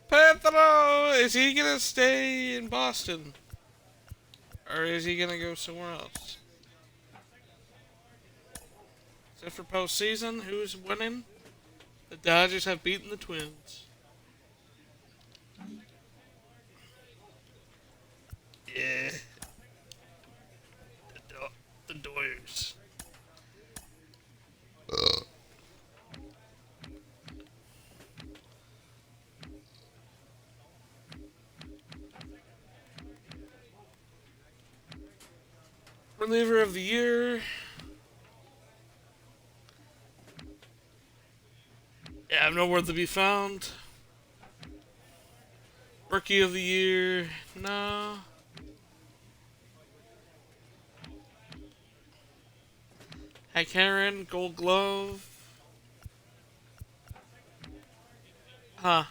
Pedro, is he gonna stay in Boston, or is he gonna go somewhere else? Except for postseason, who's winning? The Dodgers have beaten the Twins. Yeah. The Doyers. Reliever of the year. Yeah, I'm nowhere to be found. Rookie of the year. No. Hank Aaron, Gold Glove. Huh.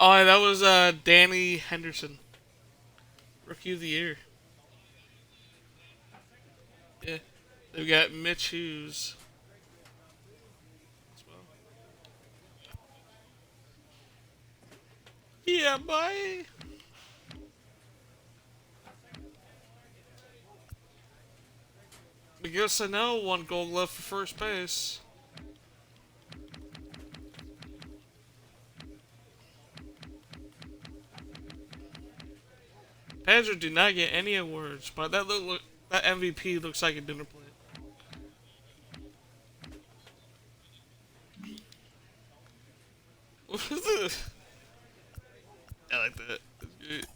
Oh, that was Danny Henderson. Rookie of the year. Yeah. They've got Mitch Hughes as well. Yeah, bye. Miguel Sano won Gold Glove for first base. Pedro did not get any awards, but that that MVP looks like a dinner plate. I like that. That's good.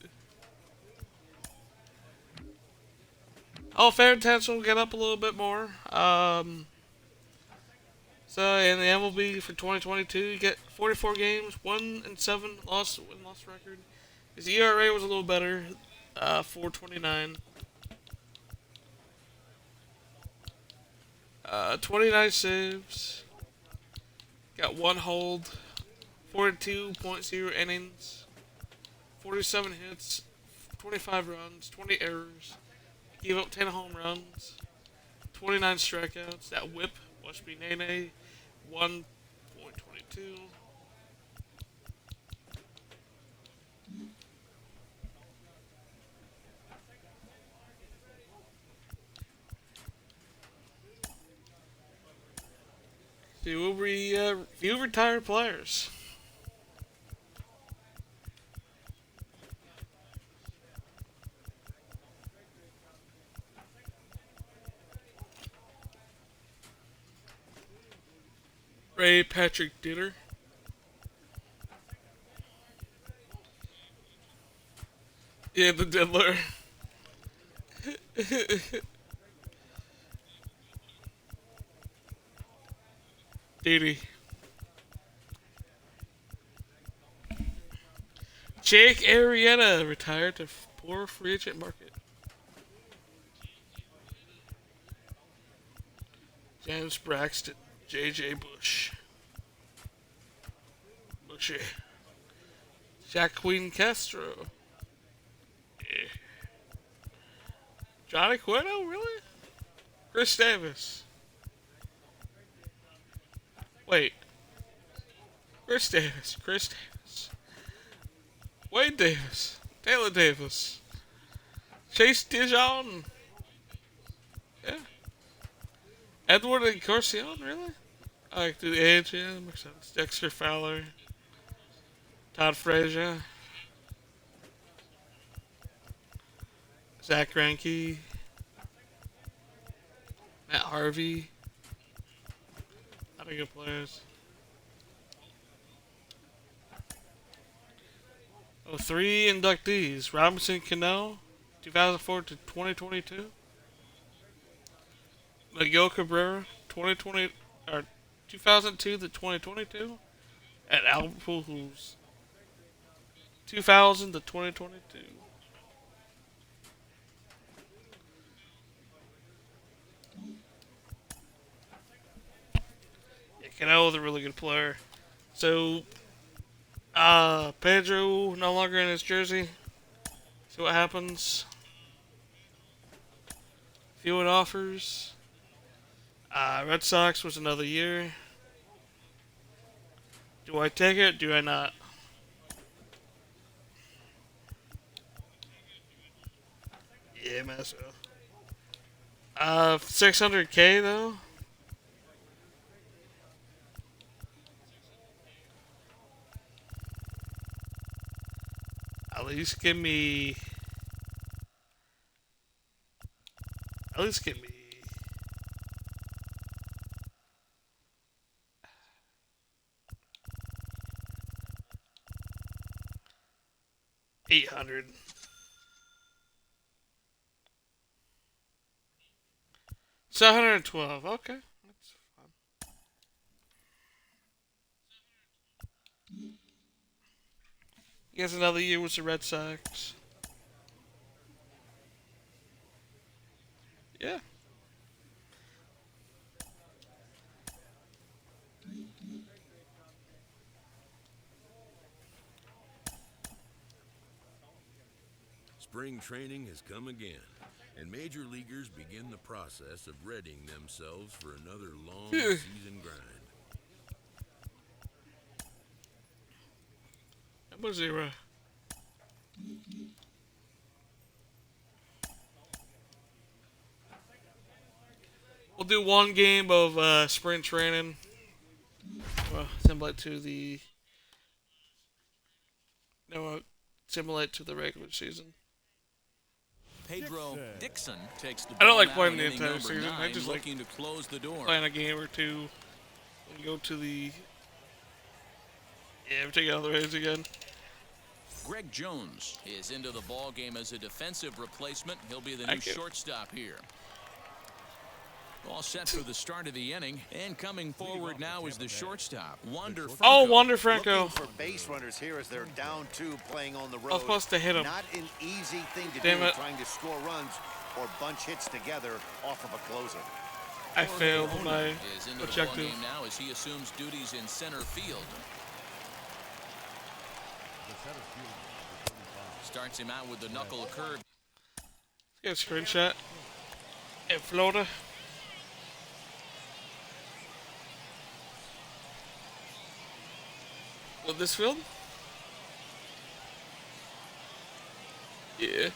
Oh, fair potential will get up a little bit more. So in the MLB for 2022, you get 44 games, 1-7 win-loss record. His ERA was a little better, 4.29. 29 saves. Got one hold. 42.0 innings. 47 hits. 25 runs. 20 errors. Gave up 10 home runs. 29 strikeouts. That whip must be Nene. 1.22. Few retired players. Ray Patrick Ditter. Yeah, the Diddler. Diddy. Jake Arrieta retired to poor free agent market. James Braxton. J.J. Bush. Bushy. Jacqueline Castro. Yeah. Johnny Cueto, really? Chris Davis. Wait. Chris Davis. Wade Davis. Taylor Davis. Chase Dijon. Yeah. Edward Encarnacion, really? I like the age, yeah, that makes sense. Dexter Fowler. Todd Frazier. Zach Greinke. Matt Harvey. A lot of good players. Oh, 3 inductees. Robinson Cano, 2004 to 2022. Miguel Cabrera, 2020 or 2002 to 2022. And Albert Pujols, 2000 to 2022. Yeah, Cano was a really good player. So, Pedro no longer in his jersey. See what happens. Fielding offers. Red Sox was another year. Do I take it? Do I not? Yeah, man. 600K though. At least give me 800. It's 112. Okay, that's fine. He has another year with the Red Sox. Yeah. Spring training has come again, and major leaguers begin the process of readying themselves for another long season grind. OvalZero. We'll do one game of spring training. Well, simulate to the simulate to the regular season. Pedro Dixon takes the I don't ball like now playing in the inning entire number season. I 9, just like looking to close the door. playing a game or two and go to the ever take it on the Rays again. Greg Jones is into the ball game as a defensive replacement. He'll be the new Thank you. shortstop here. All set for the start of the inning, and coming forward now is the shortstop, Wander Franco. Oh, Wander Franco. Looking for base runners here as they're down 2 playing on the road. I was supposed to hit him. Not an easy thing to Damn do, it. trying to score runs or bunch hits together off of a closer. I failed Jorge my Ona is into the objective. ballgame now as he assumes duties in center field. Starts him out with the knuckle curve. Get a screenshot. In Florida. With this field? Yeah.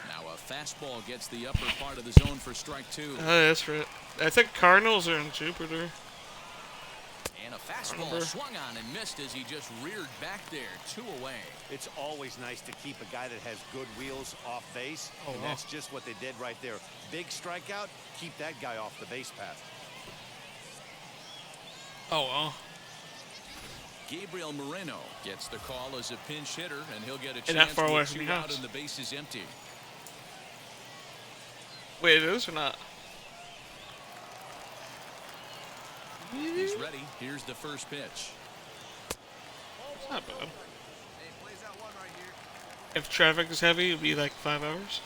Now a fastball gets the upper part of the zone for strike 2. Oh, that's right. I think Cardinals are in Jupiter. And a fastball swung on and missed as he just reared back there, 2 away. It's always nice to keep a guy that has good wheels off base. Oh, and wow. that's just what they did right there. Big strikeout, keep that guy off the base path. Oh, well. Gabriel Moreno gets the call as a pinch hitter, and he'll get a Ain't that chance far away with from 2 your out house. and the base is empty. Wait, it is or not? He's ready. Here's the first pitch. It's not bad. If traffic is heavy, it'd be like 5 hours.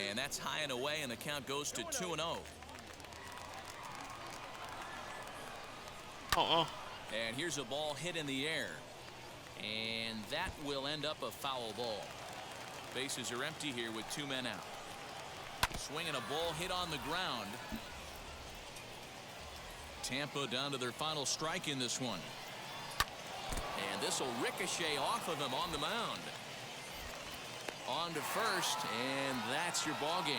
And that's high and away, and the count goes to 2-0. Oh. And here's a ball hit in the air. And that will end up a foul ball. Bases are empty here with 2 men out. Swinging a ball hit on the ground. Tampa down to their final strike in this one. And this will ricochet off of him on the mound. On to first, and that's your ball game.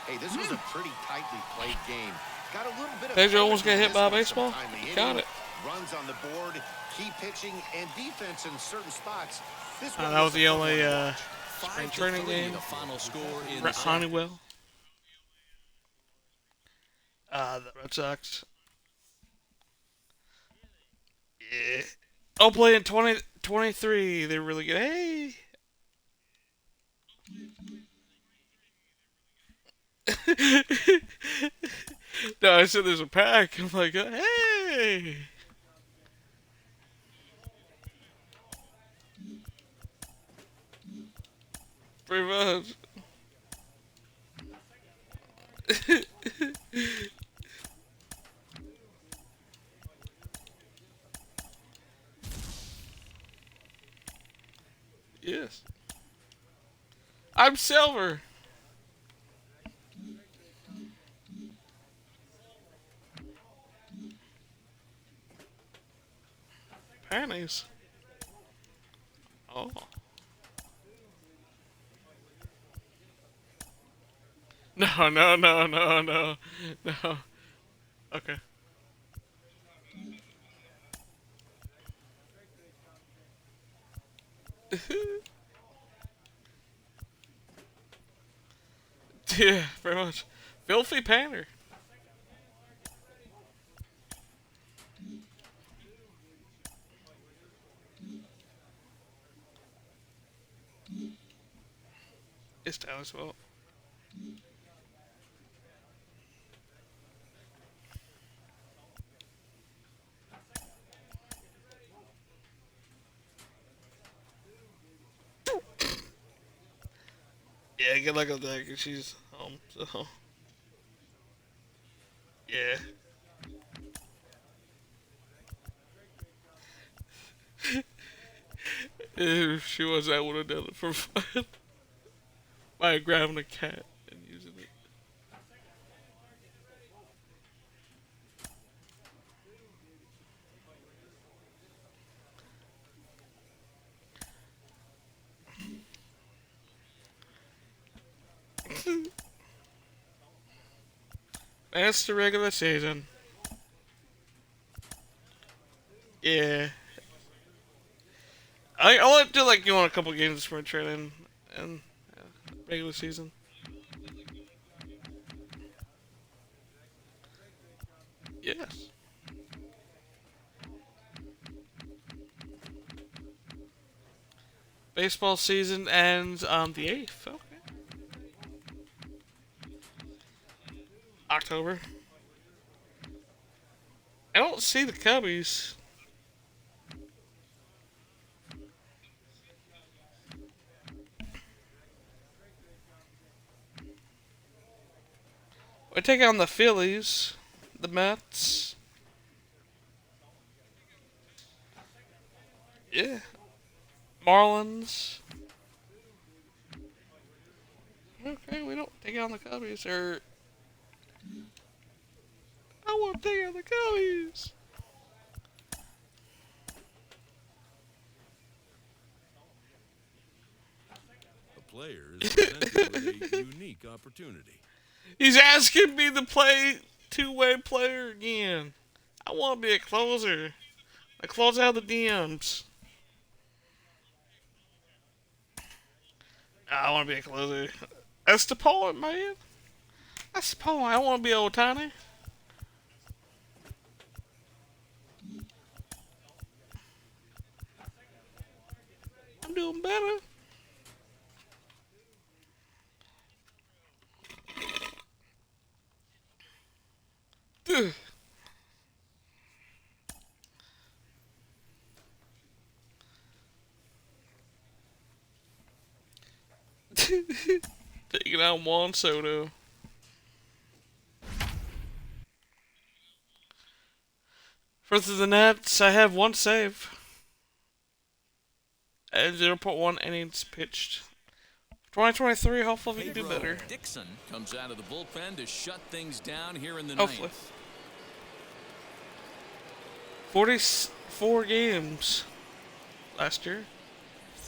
Hey, this was a pretty tightly played game. Got a little bit of Pedro almost got energy hit in by a this one baseball? sometime in the Got inning. it. Runs on the board, key pitching, and defense in certain spots. This That one was the a fun one only to watch. spring 5-3, training game. the final score in the set. Honeywell. The Red Sox. Yeah. Oh, playing 2023. They're really good. Hey. No, I said there's a pack. I'm like, hey. Pretty much. Yes. I'm silver. Panties. Oh. No, no, no, no, no, no. Okay. Yeah, very much. Filthy Pander. It's Tyler's fault. Yeah, good luck with that, 'cause she's home, so. Yeah. If she was, I would have done it for fun. By grabbing a cat and using it. That's the regular season. Yeah. I want to do like you want a couple games of sprint training and regular season. Yes. Baseball season ends on the 8th. Okay. October. I don't see the Cubbies. We take on the Phillies, the Mets. Yeah. Marlins. Okay, we don't take on the Cubbies. Or I want to take on the Cubbies. The player is presented with a unique opportunity. He's asking me to play two-way player again. I want to be a closer. I close out the DMs. I want to be a closer. That's the point, man. That's the point. I want to be Otani. I'm doing better. Taking out Juan Soto. For the Nets, I have one save. And 0.1 innings pitched. 2023, hopefully we can do better. Dixon comes out of the bullpen to shut things down here in the Hopefully. ninth. 44 games last year.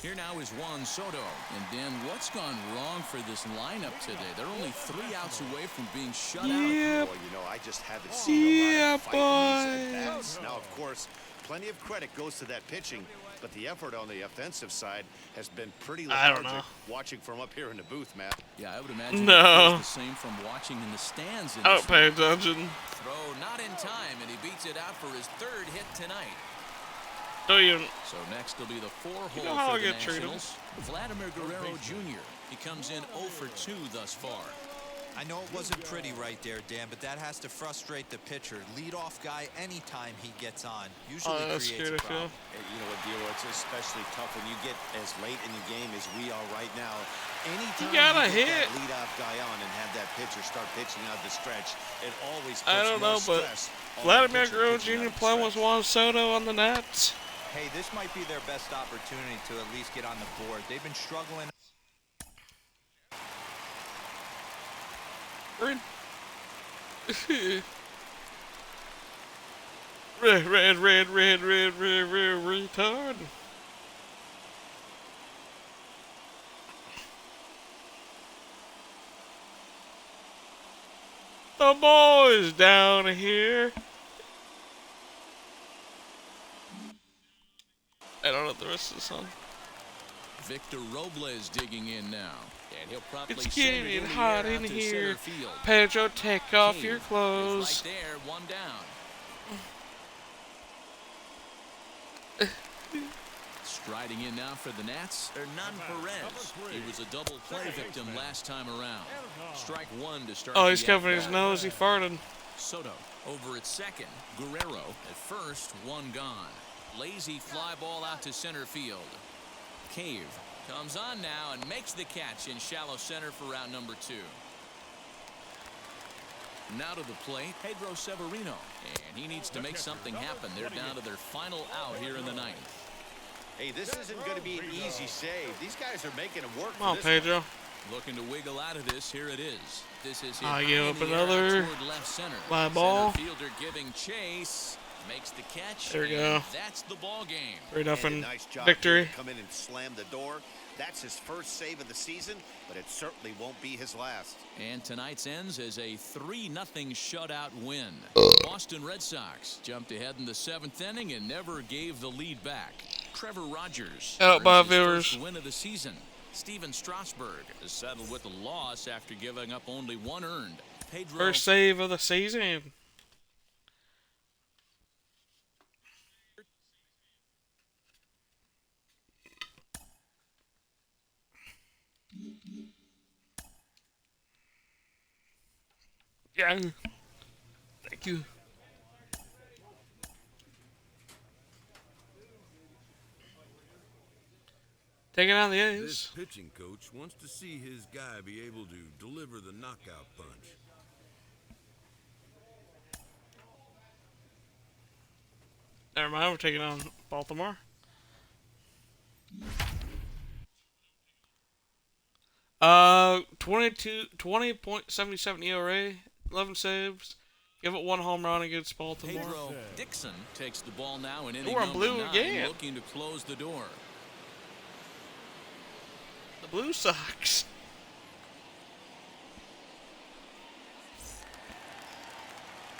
Here now is Juan Soto. And Dan, what's gone wrong for this lineup today? They're only 3 outs away from being shut out. Yep. Boy, you know, I just haven't seen a lot of fight in these boy. at-bats. Now, of course, plenty of credit goes to that pitching, but the effort on the offensive side has been pretty I don't lethargic. know. Watching from up here in the booth, Matt. Yeah, I would imagine No. it feels the same from watching in the stands. In I this don't pay one. attention. Throw not in time, and he beats it out for his 3rd hit tonight. Don't even. So next will be the 4-hole know how for I the get treated? Nationals. Vladimir Guerrero Jr. He comes in 0 for 2 thus far. I know it wasn't pretty right there, Dan, but that has to frustrate the pitcher. Leadoff guy anytime he gets on. Usually That's creates a scared, I feel. problem. You know what, Dilo, it's especially tough when you get as late in the game as we are right now. Anytime gotta you get hit. that leadoff guy on and have that pitcher start pitching out the stretch, it always puts I don't more know, but stress on the Vladimir pitcher Guerrero pitching Jr. out the playing with stretch. Juan Soto on the Nets. Hey, this might be their best opportunity to at least get on the board. They've been struggling. Red. red, retard. The boys down here. I don't know the rest of the song. Victor Robles digging in now. And he'll probably It's send it getting in the hot air in out to here. center field. Pedro, take off Cave your is clothes. right there, 1 down. Striding in now for the Nats, Hernan Perez. He was a double play victim last time around. Strike 1 to start. Oh, he's the covering his at-bat. nose. He farted. Soto over at second. Guerrero at first, 1 gone. Lazy fly ball out to center field. Cave comes on now and makes the catch in shallow center for round number 2. Now to the plate, Pedro Severino. And he needs to make something happen. They're down to their final out here in the ninth. Hey, this isn't going to be an easy save. These guys are making them work. Come on, for this Pedro. Looking to wiggle out of this. Here it is. This is hit I high give in up the air another toward left center. fly ball. Center fielder giving chase. Makes the catch. There we and go. That's the ball game. 3-0 Nice job victory. here to come in and slam the door. That's his first save of the season, but it certainly won't be his last. And tonight's ends as a 3-0 shutout win. Boston Red Sox jumped ahead in the 7th inning and never gave the lead back. Trevor Rogers Out by earns his viewers. first win of the season. Steven Strasburg has settled with a loss after giving up only 1 earned. Pedro First save of the season. Yeah. Thank you. Taking out the This A's. pitching coach wants to see his guy be able to deliver the knockout punch. Never mind, we're taking on Baltimore. 20.77 ERA, 11 saves. Give it 1 home run against Baltimore. Pedro Dixon takes the ball now in Ooh, inning we're number blue 9, again. looking to close the door. The Blue Sox.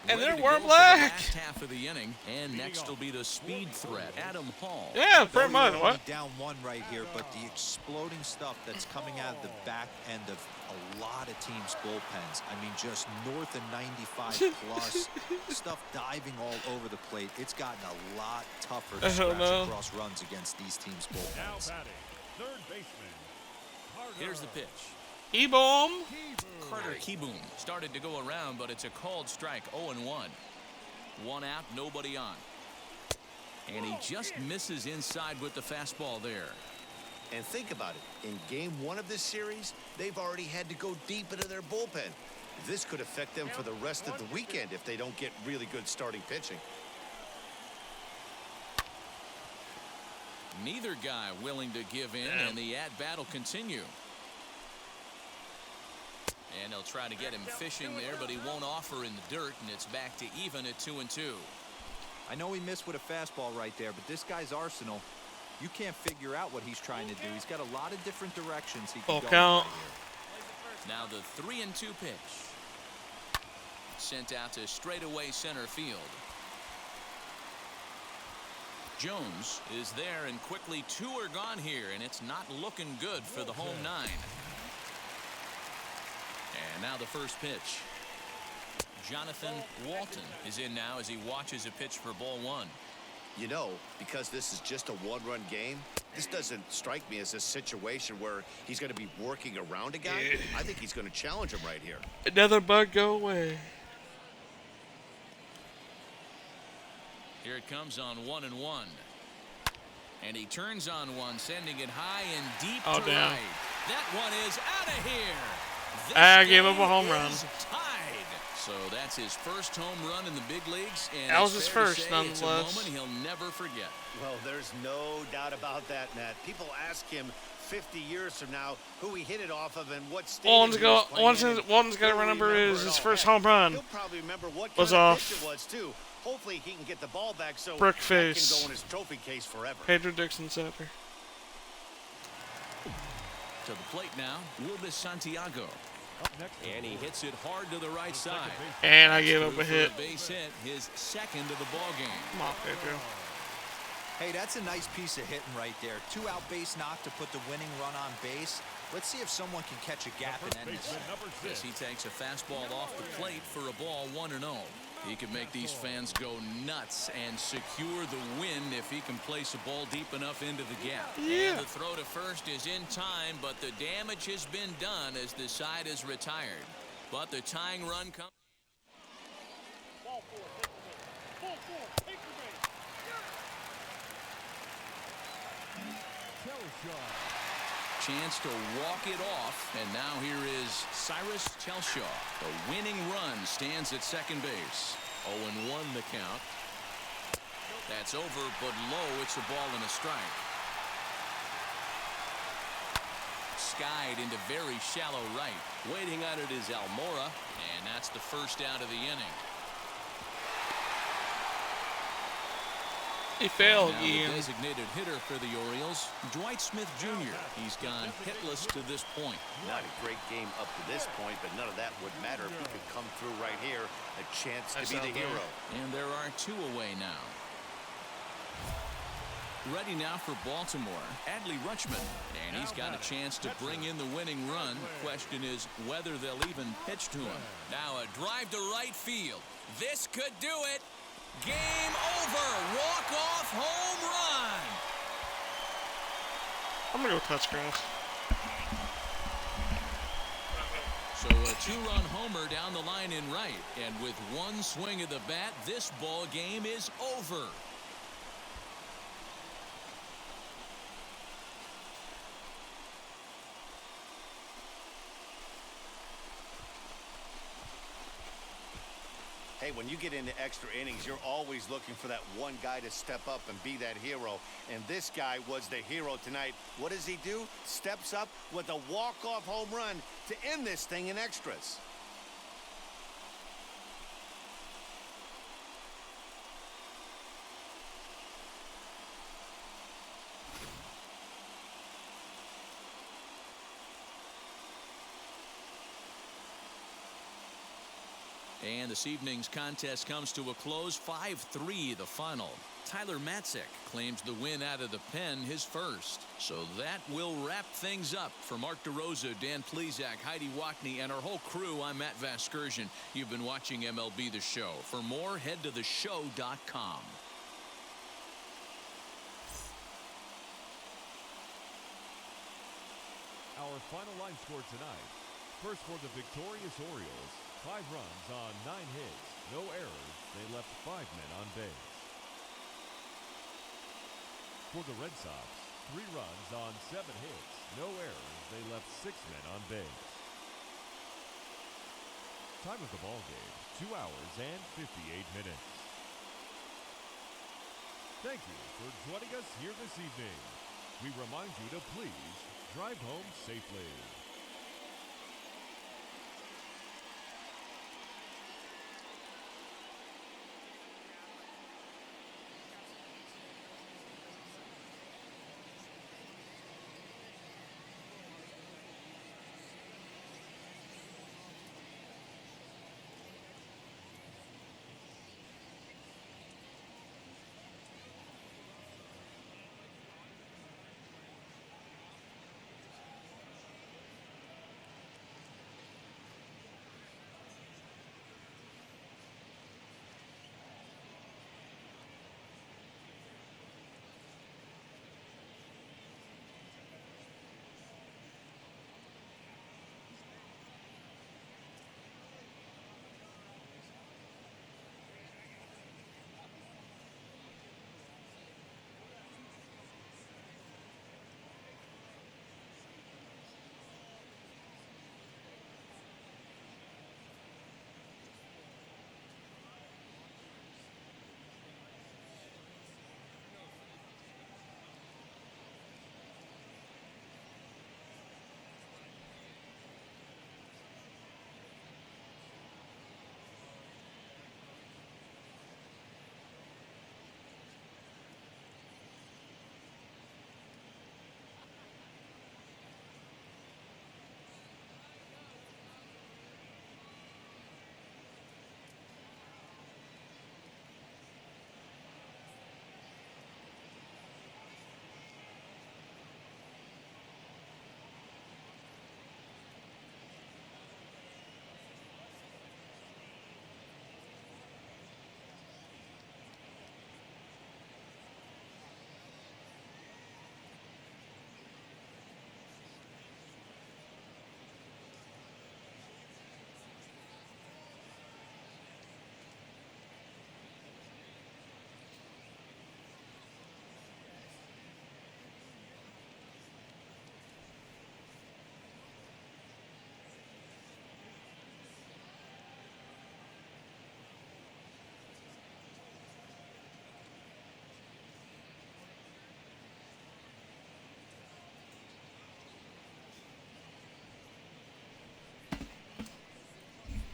And Ready they're to wearing go for the black. last half of the inning, and next will be the speed threat, Adam Hall. Yeah, pretty much. They're What? only down 1 right here, but the exploding stuff that's coming out of the back end of a lot of teams' bullpens. I mean, just north of 95 plus. Stuff diving all over the plate. It's gotten a lot tougher to scratch across runs against these teams' Now bullpens. batting, third baseman. Here's the pitch. E-bomb. Carter Kieboom started to go around, but it's a called strike, 0-1. 1 out, nobody on. And he just misses inside with the fastball there. And think about it. In game 1 of this series, they've already had to go deep into their bullpen. This could affect them for the rest of the weekend if they don't get really good starting pitching. Neither guy willing to give in, and the at-bat will continue. And they'll try to get him fishing there, but he won't offer in the dirt, and it's back to even at 2-2. I know he missed with a fastball right there, but this guy's arsenal, you can't figure out what he's trying to do. He's got a lot of different directions he can go count. right here. Now the 3-2 pitch. Sent out to straightaway center field. Jones is there, and quickly 2 are gone here, and it's not looking good for the home 9. And now the first pitch. Jonathan Walton is in now as he watches a pitch for ball 1. You know, because this is just a 1-run game, this doesn't strike me as a situation where he's going to be working around a guy. I think he's going to challenge him right here. Another bug, go away. Here it comes on 1-1. And he turns on one, sending it high and deep to damn. right. That one is out of here. This I gave up a game home run. is tied. So that's his first home run in the big leagues, and That was it's his fair to first, say nonetheless. It's a moment he'll never forget. Well, there's no doubt about that, Matt. People ask him 50 years from now who he hit it off of and what stadium he was playing in. One's got to remember is his first home run. He'll probably remember what was kind of off. pitch it was, too. Hopefully he can get the ball back so Brick that face. can go in his trophy case forever. Pedro Dixon-Cider. To the plate now, Wilbur Santiago. And he hits it hard to the right side. And I gave up Through a for hit. base hit, his second of the ball game. Come on, Pedro. Hey, that's a nice piece of hitting right there. 2-out base knock to put the winning run on base. Let's see if someone can catch a gap and end this. As he takes a fastball off the plate for a ball 1-0. He could make these fans go nuts and secure the win if he can place a ball deep enough into the gap. Yeah. And the throw to first is in time, but the damage has been done as the side is retired. But the tying run comes. Chance to walk it off, and now here is Cyrus Telshaw. The winning run stands at second base. 0-1 the count. That's over, but low. It's a ball and a strike. Skied into very shallow right. Waiting on it is Almora, and that's the first out of the inning. He failed Now again. the designated hitter for the Orioles, Dwight Smith Jr. He's gone hitless to this point. Not a great game up to this point, but none of that would matter if he could come through right here. A chance to be the hero. And there are 2 away now. Ready now for Baltimore, Adley Rutschman. And he's got a chance to bring in the winning run. Question is whether they'll even pitch to him. Now a drive to right field. This could do it. Game over. Walk-off home run. I'm going to go touch grass. So So a two-run homer down the line in right. And with one swing of the bat, this ball game is over. Hey, when you get into extra innings, you're always looking for that one guy to step up and be that hero. And this guy was the hero tonight. What does he do? Steps up with a walk-off home run to end this thing in extras. And this evening's contest comes to a close, 5-3 the final. Tyler Matzek claims the win out of the pen, his first. So that will wrap things up. For Mark DeRosa, Dan Plesac, Heidi Watney, and our whole crew, I'm Matt Vasgersian. You've been watching MLB The Show. For more, head to theshow.com. Our final line score tonight. First for the victorious Orioles, 5 runs on 9 hits, no errors. They left 5 men on base. For the Red Sox, 3 runs on 7 hits, no errors. They left 6 men on base. Time of the ball game, 2 hours and 58 minutes. Thank you for joining us here this evening. We remind you to please drive home safely.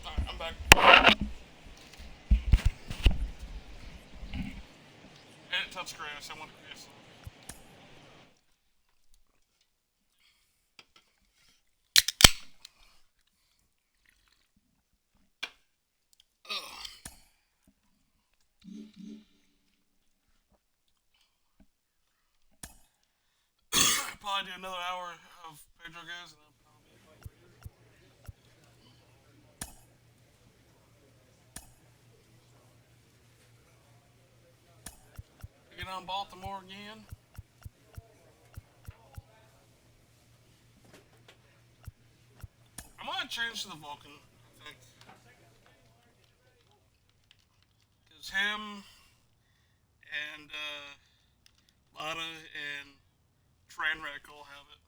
Alright, I'm back. Edit touchscreen, I want to create some. Probably do another hour of Pedro Gaz. Get on Baltimore again. I'm gonna change to the Vulcan, I think. Because him and Lada and Trainwreck all have it.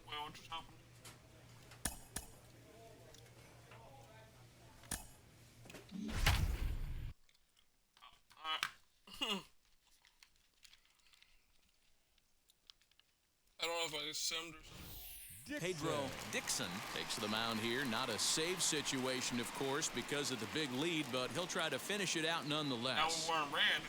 Well, what just happened? I don't know if I simmed or something. Pedro Dixon takes the mound here. Not a save situation, of course, because of the big lead, but he'll try to finish it out Now nonetheless. we're wearing red.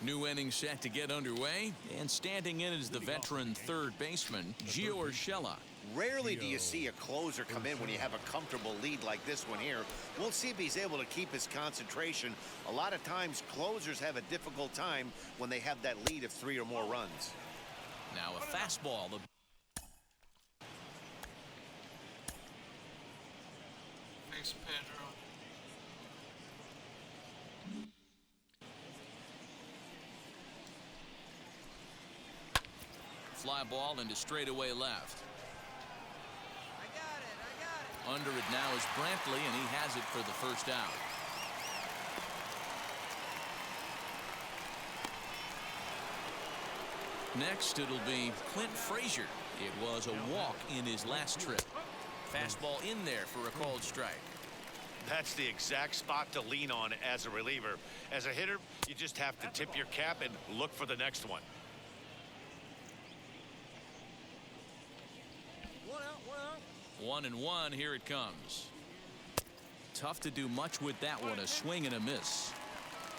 New inning set to get underway, and standing in is the veteran third baseman, Gio Urshela. Rarely do you see a closer come in when you have a comfortable lead like this one here. We'll see if he's able to keep his concentration. A lot of times, closers have a difficult time when they have that lead of 3 or more runs. Now a fastball. Thanks, Pedro. Fly ball into straightaway left. Under it now is Brantley, and he has it for the first out. Next, it'll be Clint Frazier. It was a walk in his last trip. Fastball in there for a called strike. That's the exact spot to lean on as a reliever. As a hitter, you just have to tip your cap and look for the next one. 1-1, here it comes. Tough to do much with that one, a swing and a miss.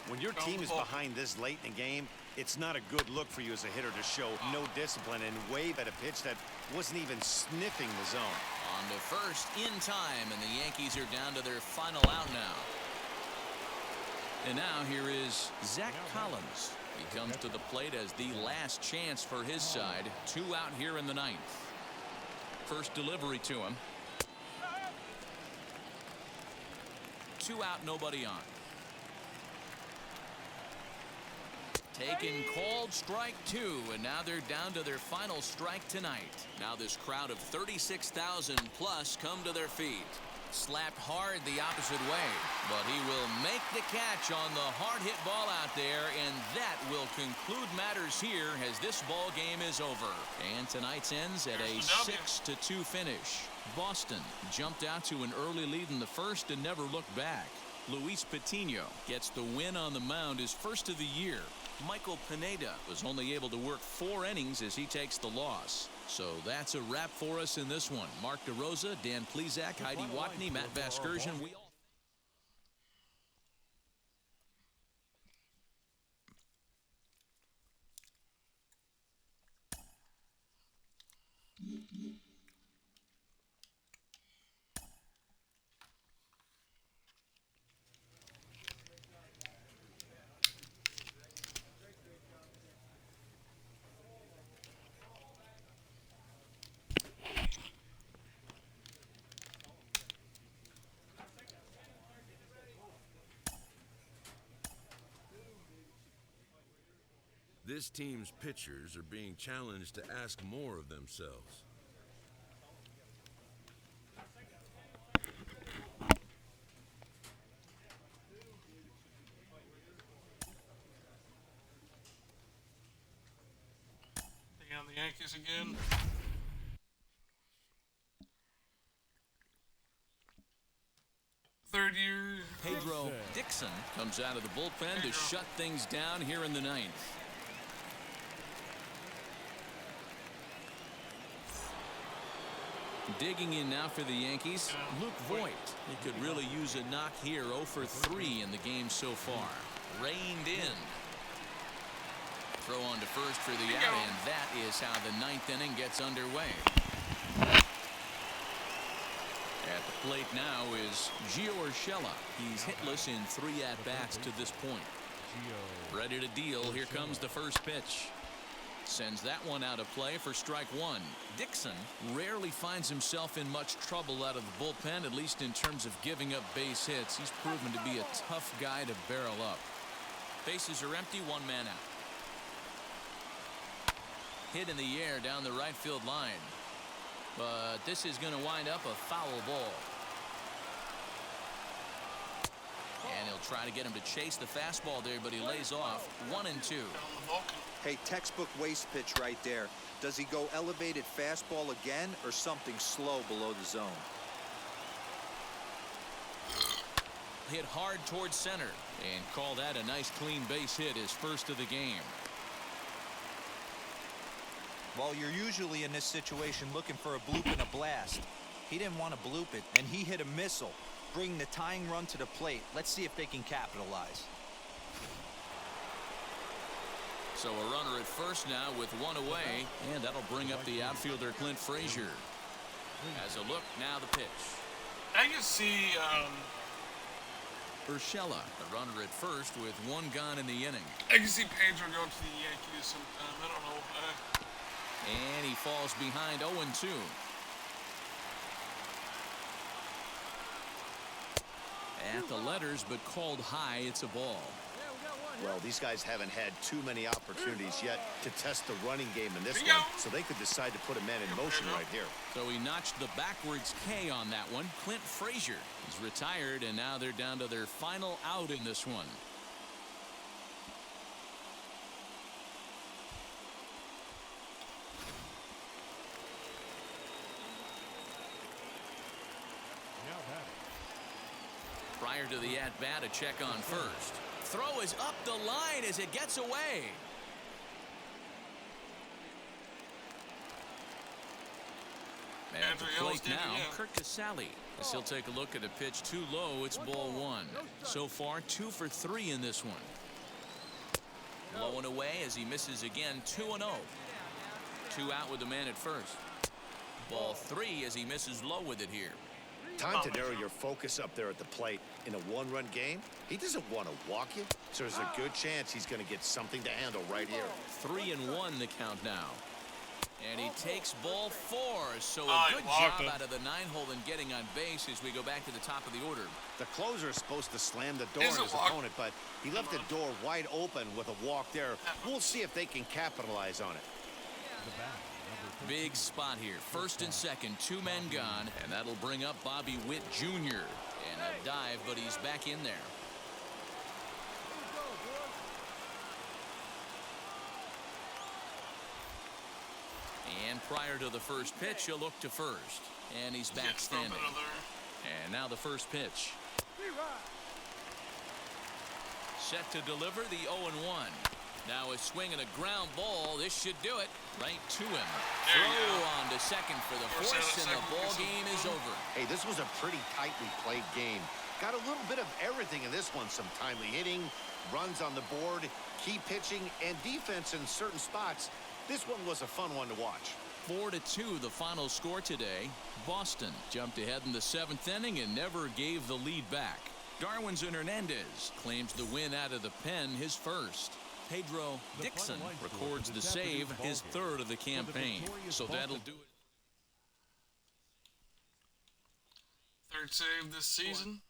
When your team is behind this late in the game, it's not a good look for you as a hitter to show no discipline and wave at a pitch that wasn't even sniffing the zone. On to first in time, and the Yankees are down to their final out now. And now here is Zach Collins. He comes to the plate as the last chance for his side. 2 out here in the 9th. First delivery to him. 2 out, nobody on. Taken, called strike 2, and now they're down to their final strike tonight. Now this crowd of 36,000 plus come to their feet. Slapped hard the opposite way, but he will make the catch on the hard hit ball out there, and that will conclude matters here as this ball game is over. And tonight's ends at a 6-2 finish. Boston jumped out to an early lead in the first and never looked back. Luis Patino gets the win on the mound, his first of the year. Michael Pineda was only able to work 4 innings as he takes the loss. So that's a wrap for us in this one. Mark DeRosa, Dan Plesac, Heidi Watney, Matt Vasgersian. This team's pitchers are being challenged to ask more of themselves. Taking on the Yankees again. Third year. Pedro Dixon comes out of the bullpen to shut things down here in the 9th. Digging in now for the Yankees, Luke Voigt. He could really use a knock here. 0 for 3 in the game so far. Reined in. Throw on to first for the out, and that is how the 9th inning gets underway. At the plate now is Gio Urshela. He's hitless in 3 at-bats to this point. Ready to deal. Here comes the first pitch. Sends that one out of play for strike 1. Dixon rarely finds himself in much trouble out of the bullpen, at least in terms of giving up base hits. He's proven to be a tough guy to barrel up. Bases are empty, 1 man out. Hit in the air down the right field line. But this is going to wind up a foul ball. And he'll try to get him to chase the fastball there, but he lays off. 1-2. Hey, textbook waste pitch right there. Does he go elevated fastball again or something slow below the zone? Hit hard towards center and call that a nice clean base hit, his first of the game. Well, you're usually in this situation looking for a bloop and a blast. He didn't want to bloop it, and he hit a missile, bringing the tying run to the plate. Let's see if they can capitalize. So a runner at first now with 1 away, and that'll bring up the outfielder Clint Frazier. As a look, now the pitch. I can see Urshela, the runner at first with 1 gone in the inning. I can see Pedro go to the Yankees sometime. I don't know. And he falls behind 0-2. At the letters, but called high. It's a ball. Well, these guys haven't had too many opportunities yet to test the running game in this one, so they could decide to put a man in motion right here. So he notched the backwards K on that one. Clint Frazier is retired, and now they're down to their final out in this one. Prior to the at-bat, a check on first. Throw is up the line as it gets away. At the plate now, Kyrisecxi. As he'll take a look at a pitch too low, it's ball 1. So far, 2 for 3 in this one. Low and away as he misses again, 2-0. 2 out with the man at first. Ball 3 as he misses low with it here. Time to narrow your focus up there at the plate. In a 1-run game, he doesn't want to walk you, so there's a good chance he's going to get something to handle right here. 3-1 the count now. And he takes ball 4, so a good job out of the 9-hole in getting on base as we go back to the top of the order. The closer is supposed to slam the door on his opponent, but he left the door wide open with a walk there. We'll see if they can capitalize on it. Big spot here. First and second, 2 men gone, and that'll bring up Bobby Witt Jr. And a dive, but he's back in there. And prior to the first pitch, he'll look to first. And he's back standing. And now the first pitch. Set to deliver the 0-1. Now a swing and a ground ball. This should do it. Right to him. Throw on to second for the force, and the ball game is over. Hey, this was a pretty tightly played game. Got a little bit of everything in this one. Some timely hitting, runs on the board, key pitching, and defense in certain spots. This one was a fun one to watch. 4-2 the final score today. Boston jumped ahead in the 7th inning and never gave the lead back. Darwinzon Hernandez claims the win out of the pen, his first. Pedro Dixon records the save, his 3rd of the campaign. So that'll do it. 3rd save this season.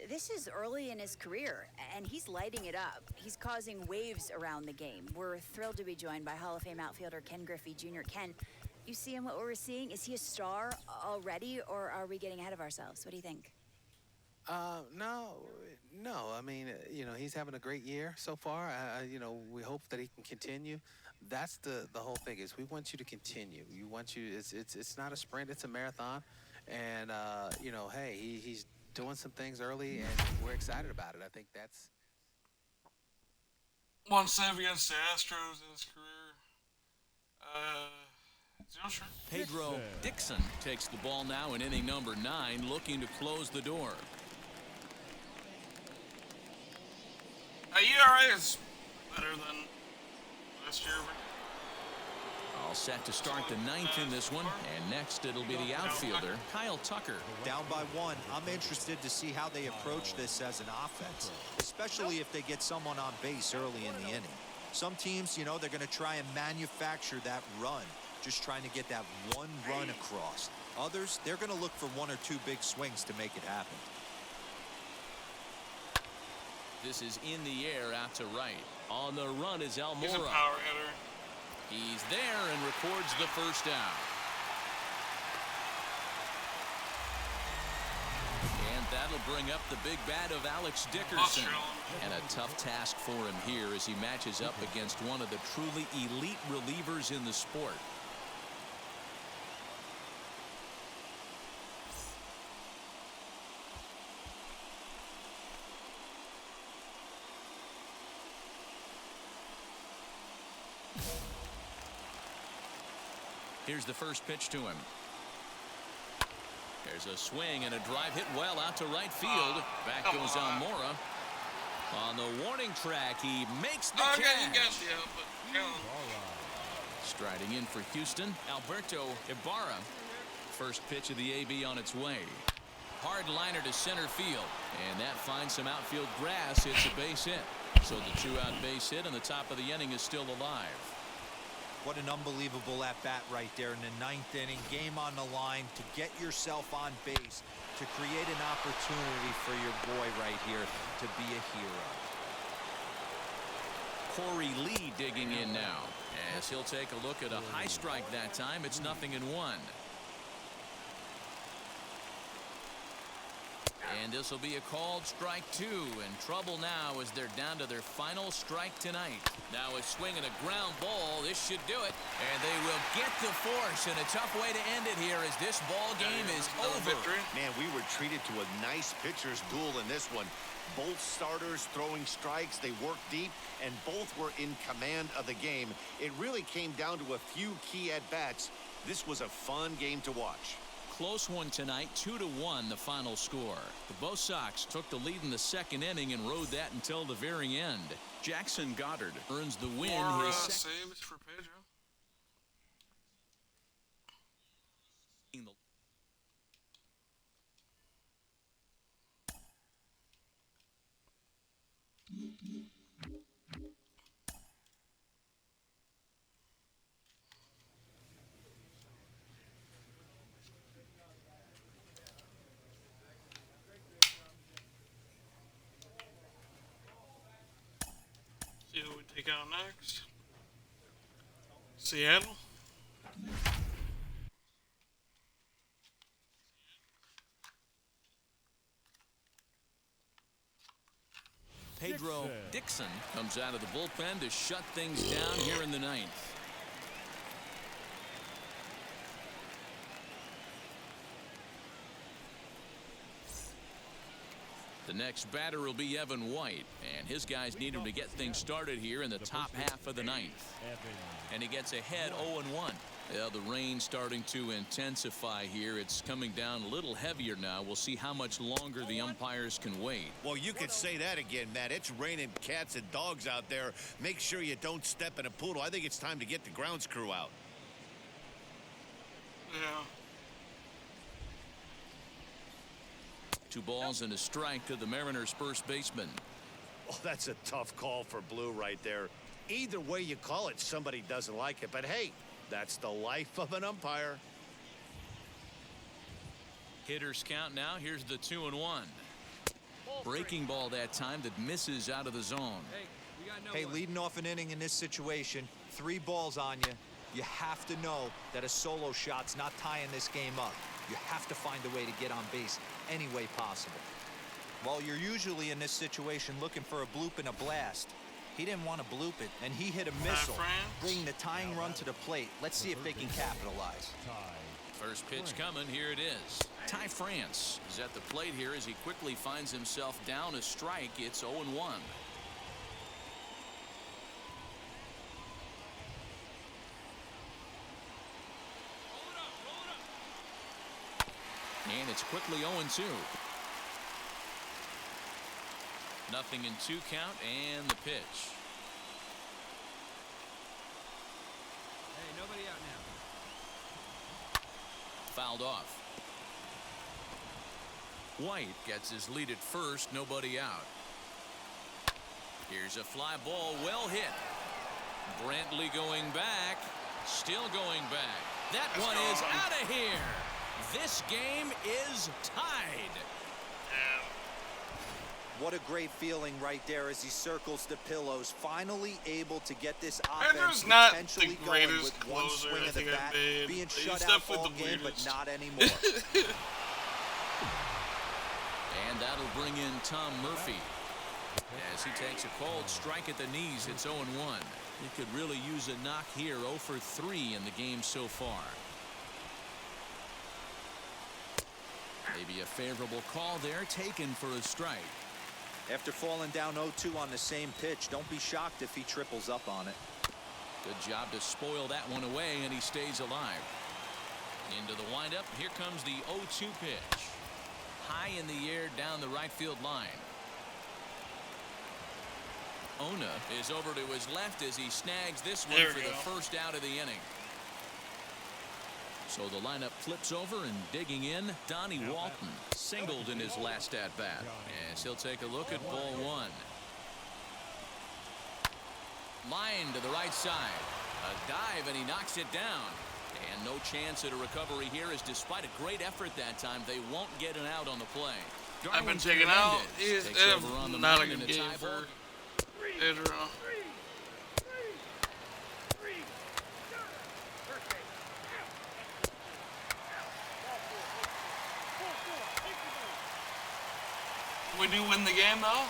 This is early in his career, and he's lighting it up. He's causing waves around the game. We're thrilled to be joined by Hall of Fame outfielder Ken Griffey Jr. Ken, you see him what we're seeing? Is he a star already, or are we getting ahead of ourselves? What do you think? No. I mean, he's having a great year so far. We hope that he can continue. That's the whole thing is we want you to continue. You want you. It's not a sprint. It's a marathon. And hey, he's doing some things early, and we're excited about it. I think that's one save against the Astros in his career. 0 sure. Pedro Dixon takes the ball now in inning number 9, looking to close the door. ERA is better than last year. All set to start the ninth in this one. And next it'll be the outfielder, Kyle Tucker. Down by 1. I'm interested to see how they approach this as an offense, especially if they get someone on base early in the inning. Some teams, you know, they're going to try and manufacture that run, just trying to get that one run across. Others, they're going to look for 1 or 2 big swings to make it happen. This is in the air out to right. On the run is Almora. He's a power hitter. He's there and records the first out. And that'll bring up the big bat of Alex Dickerson. And a tough task for him here as he matches up against one of the truly elite relievers in the sport. Here's the first pitch to him. There's a swing and a drive hit well out to right field. Back goes Almora. On the warning track, he makes the catch. You got the out, but Striding in for Houston, Alberto Ibarra. First pitch of the AB on its way. Hard liner to center field. And that finds some outfield grass. It's a base hit. So the 2-out base hit and the top of the inning is still alive. What an unbelievable at-bat right there in the 9th inning. Game on the line to get yourself on base, to create an opportunity for your boy right here to be a hero. Corey Lee digging in now as he'll take a look at a high strike that time. It's 0-1. And this will be a called strike 2. In trouble now as they're down to their final strike tonight. Now a swing and a ground ball. This should do it. And they will get the force. And a tough way to end it here as this ball game is over. Man, we were treated to a nice pitcher's duel in this one. Both starters throwing strikes. They worked deep, and both were in command of the game. It really came down to a few key at-bats. This was a fun game to watch. Close one tonight, 2-1 the final score. The Bo Sox took the lead in the second inning and rode that until the very end. Jackson Goddard earns the win. More his saves for Pedro. See who we take out next. Seattle. Pedro Dixon comes out of the bullpen to shut things down here in the ninth. The next batter will be Evan White, and his guys need him to get things started here in the top half of the ninth. And he gets ahead 0-1. Yeah, the rain starting to intensify here. It's coming down a little heavier now. We'll see how much longer the umpires can wait. Well, you could say that again, Matt. It's raining cats and dogs out there. Make sure you don't step in a poodle. I think it's time to get the grounds crew out. Yeah. 2 balls and a strike to the Mariners' first baseman. Oh, that's a tough call for Blue right there. Either way you call it, somebody doesn't like it. But hey, that's the life of an umpire. Hitters count now. Here's the 2-1. Breaking ball that time that misses out of the zone. Hey, leading off an inning in this situation, 3 balls on you. You have to know that a solo shot's not tying this game up. You have to find a way to get on base any way possible. Well, you're usually in this situation looking for a bloop and a blast. He didn't want to bloop it, and he hit a missile, bringing the tying run to the plate. Let's see if they can capitalize. First pitch coming. Here it is. Ty France is at the plate here as he quickly finds himself down a strike. It's 0-1. And it's quickly 0-2. Nothing in 2 count and the pitch. Hey, nobody out now. Fouled off. White gets his lead at first, nobody out. Here's a fly ball, well hit. Brantley going back, still going back. That one is out of here. This game is tied. What a great feeling right there as he circles the pillows, finally able to get this offense Pedro's not the potentially going greatest with one closer swing I of the think I've bat, made. being He's shut out definitely all the game, but weirdest. not anymore. And that'll bring in Tom Murphy. As he takes a cold strike at the knees, it's 0-1. He could really use a knock here. 0 for 3 in the game so far. Maybe a favorable call there, taken for a strike. After falling down 0-2 on the same pitch, don't be shocked if he triples up on it. Good job to spoil that one away, and he stays alive. Into the windup. Here comes the 0-2 pitch. High in the air down the right field line. Ona is over to his left as he snags this one for the first out of the inning. So the lineup flips over, and digging in, Donnie Walton singled in his last at-bat. As he'll take a look at ball 1. Line to the right side. A dive, and he knocks it down. And no chance at a recovery here, as despite a great effort that time, they won't get an out on the play. I've been Darwin taken out. Hernandez He's takes over on the not a mound in good a game tie for ball. Pedro. We do win the game, though.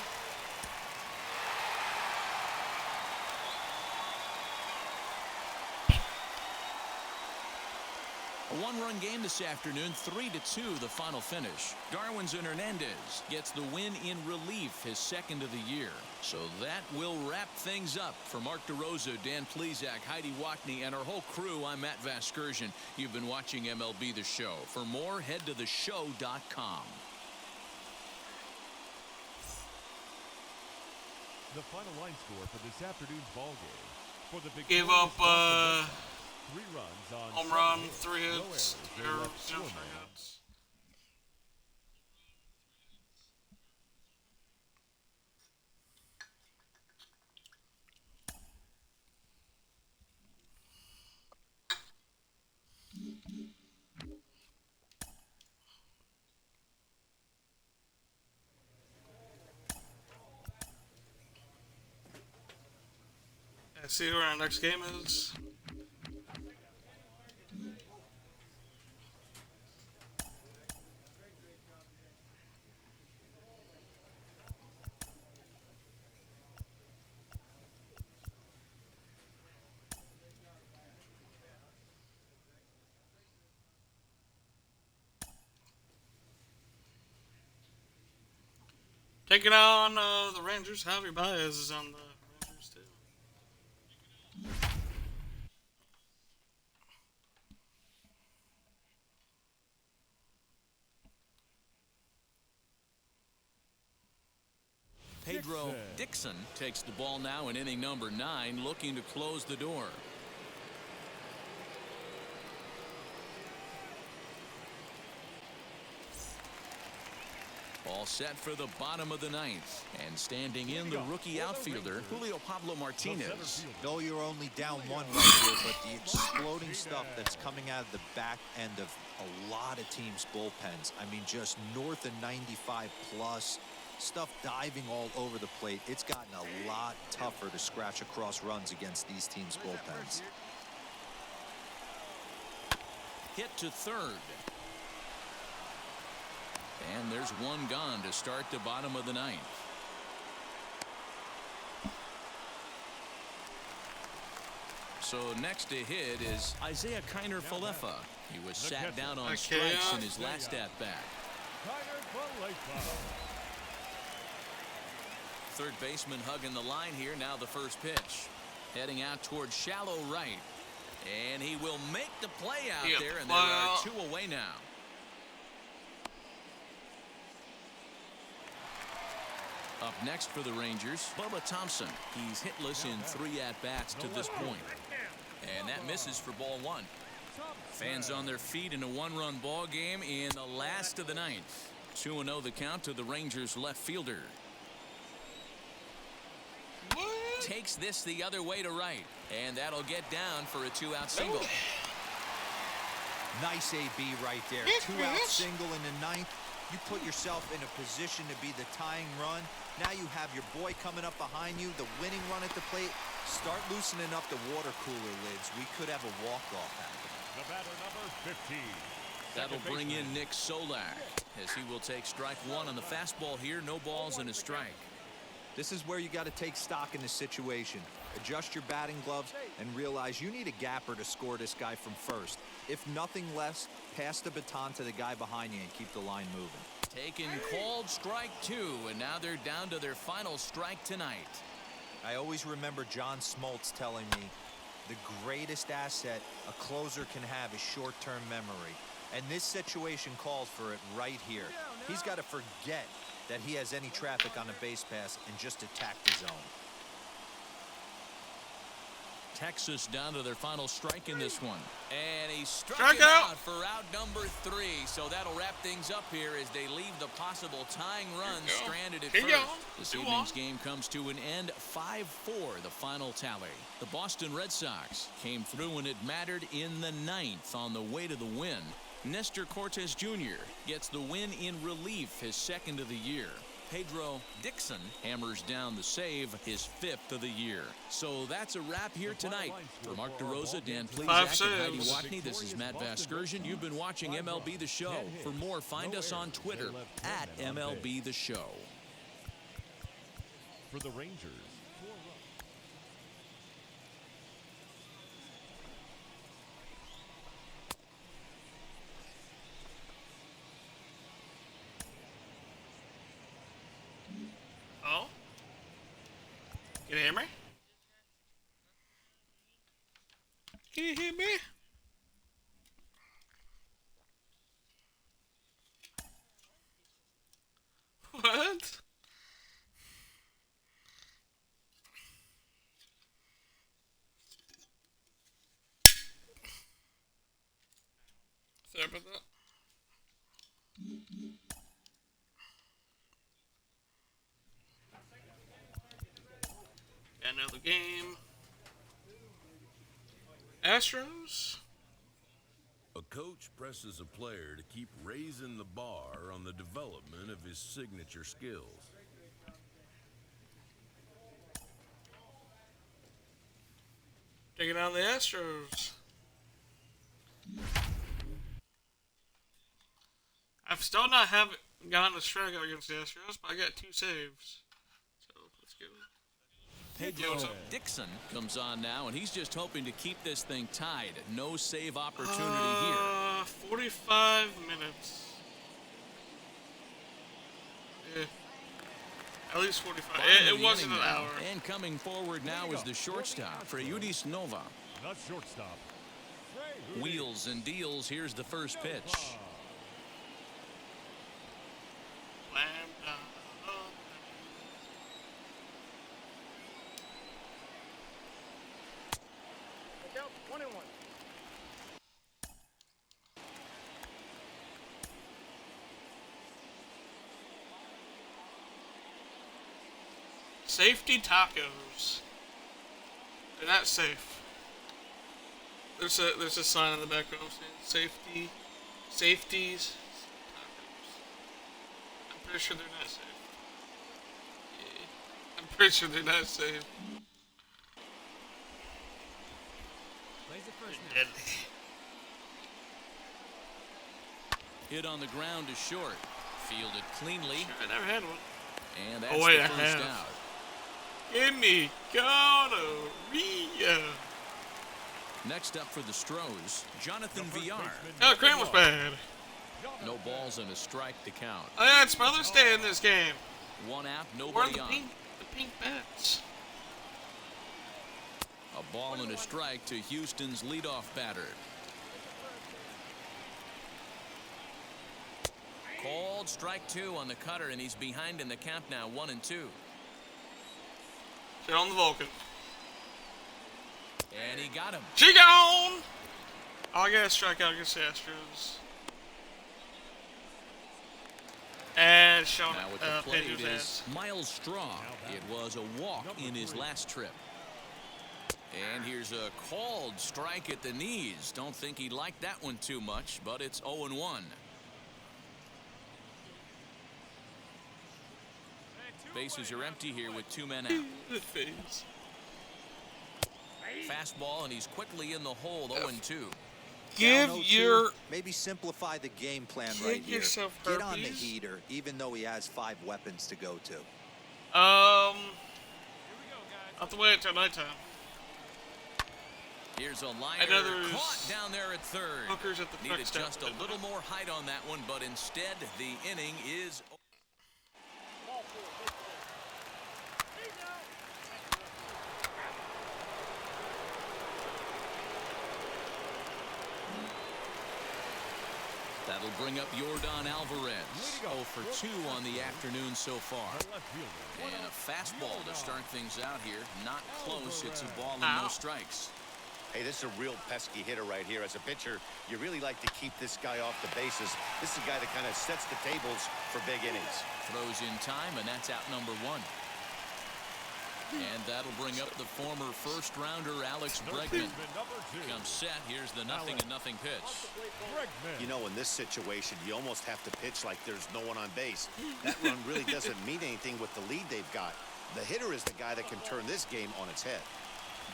A 1-run game this afternoon, 3-2 the final finish. Darwinzon Hernandez gets the win in relief, his second of the year. So that will wrap things up. For Mark DeRosa, Dan Plesac, Heidi Watney, and our whole crew, I'm Matt Vasgersian. You've been watching MLB The Show. For more, head to theshow.com. The final line score for this afternoon's ball game. For the Gave up 3 runs on home 7 run, hits, 3 no hits, errors. They zero left 4 free men hits. See where our next game is. Taking on the Rangers. Javi Baez is on the Rangers too. Pedro Dixon takes the ball now in inning number 9, looking to close the door. All set for the bottom of the 9th. And standing in, the rookie outfielder, Julio Pablo Martinez. No, you're only down 1 right here, but the exploding stuff that's coming out of the back end of a lot of teams' bullpens. I mean, just north of 95 plus. Stuff diving all over the plate. It's gotten a lot tougher to scratch across runs against these teams' bullpens. Hit to third. And there's one gone to start the bottom of the 9th. So next to hit is Isaiah Kiner-Falefa. He was sat down on strikes in his last at-bat. Third baseman hugging the line here. Now the first pitch. Heading out towards shallow right. And he will make the play out there, and there are 2 away now. Up next for the Rangers, Bubba Thompson. He's hitless in 3 at-bats to this point. And that misses for ball 1. Fans on their feet in a 1-run ball game in the last of the 9th. 2-0 the count to the Rangers left fielder. What? Takes this the other way to right. And that'll get down for a 2-out single. Nice AB right there. 2-out single in the 9th. You put yourself in a position to be the tying run. Now you have your boy coming up behind you, the winning run at the plate. Start loosening up the water cooler lids. We could have a walk-off happening. The batter, number 15. That'll bring in Nick Solak, as he will take strike 1 on the fastball here. No balls and a strike. This is where you got to take stock in the situation. Adjust your batting gloves and realize you need a gapper to score this guy from first. If nothing less, pass the baton to the guy behind you and keep the line moving. Taken called strike 2, and now they're down to their final strike tonight. I always remember John Smoltz telling me the greatest asset a closer can have is short-term memory. And this situation calls for it right here. He's got to forget that he has any traffic on a base pass and just attack the zone. Texas down to their final strike in this one. And he struck Strike him out. out for out number 3. So that'll wrap things up here as they leave the possible tying run stranded at Here you first. go. This Go evening's on. game comes to an end 5-4, the final tally. The Boston Red Sox came through when it mattered in the 9th on the way to the win. Nestor Cortes Jr. gets the win in relief, his 2nd of the year. Pedro Dixon hammers down the save, his 5th of the year. So that's a wrap here tonight. For Mark DeRosa, Dan 5 Plezak, and Heidi saves. Watney, this is Matt Vasgersian. You've been watching MLB The Show. For more, find us on Twitter at MLB The Show. For the Rangers, 4 runs. Oh? Can you hear me? Can you hear me? What? Sorry about that. Got another game. Astros. A coach presses a player to keep raising the bar on the development of his signature skills. Taking on the Astros. I've still not haven't gotten a strikeout against the Astros, but I got 2 saves. So let's go. Pedro Dixon comes on now, and he's just hoping to keep this thing tied. No save opportunity here. 45 minutes. Yeah. At least 45. It wasn't an hour. And coming forward now is the shortstop, Freyudis Nova. Not shortstop. Wheels and deals. Here's the first pitch. Safety tacos. They're not safe. There's a sign in the background saying safeties tacos. I'm pretty sure they're not safe. Yeah, I'm pretty sure they're not safe. Plays it first now. Deadly. Hit on the ground to short. Fielded cleanly. Sure, I never had one. And that's Oh wait, the I first have. out. Gimme gonorrhea. Next up for the Stros, Jonathan Villar. Oh, Grant was bad. No balls and a strike to count. Oh yeah, it's Mother's Day in this game. 1 out, Where are nobody the on. pink bats? A ball and a strike to Houston's leadoff batter. Called strike 2 on the cutter, and he's behind in the count now, 1-2. Sit on the Vulcan. And he got him. She gone! Oh, I got a strikeout against the Astros. And showing Now with the plate Pedro's is ass. Miles Straw. It was a walk in his last trip. And here's a called strike at the knees. Don't think he liked that one too much, but it's 0-1. Bases are empty here with 2 men out. The face. Fastball, and he's quickly in the hole, 0-2. Give Down 0-2, your... maybe simplify the game plan Give right here. yourself Get on the herpes. heater, even though he has 5 weapons to go to. I'll have to wait until nighttime. Here's a liner Another caught down there at third. Hookers at the truck Needed stop. just a little more height on that one, but instead the inning is... That'll bring up Yordan Alvarez. 0 for 2 on the afternoon so far. And a fastball to start things out here. Not close. It's a ball and no strikes. Hey, this is a real pesky hitter right here. As a pitcher, you really like to keep this guy off the bases. This is a guy that kind of sets the tables for big innings. Throws in time, and that's out number 1. And that'll bring up the former first-rounder Alex Bregman. Comes set. Here's the 0-0 pitch. You know, in this situation, you almost have to pitch like there's no one on base. That run really doesn't mean anything with the lead they've got. The hitter is the guy that can turn this game on its head.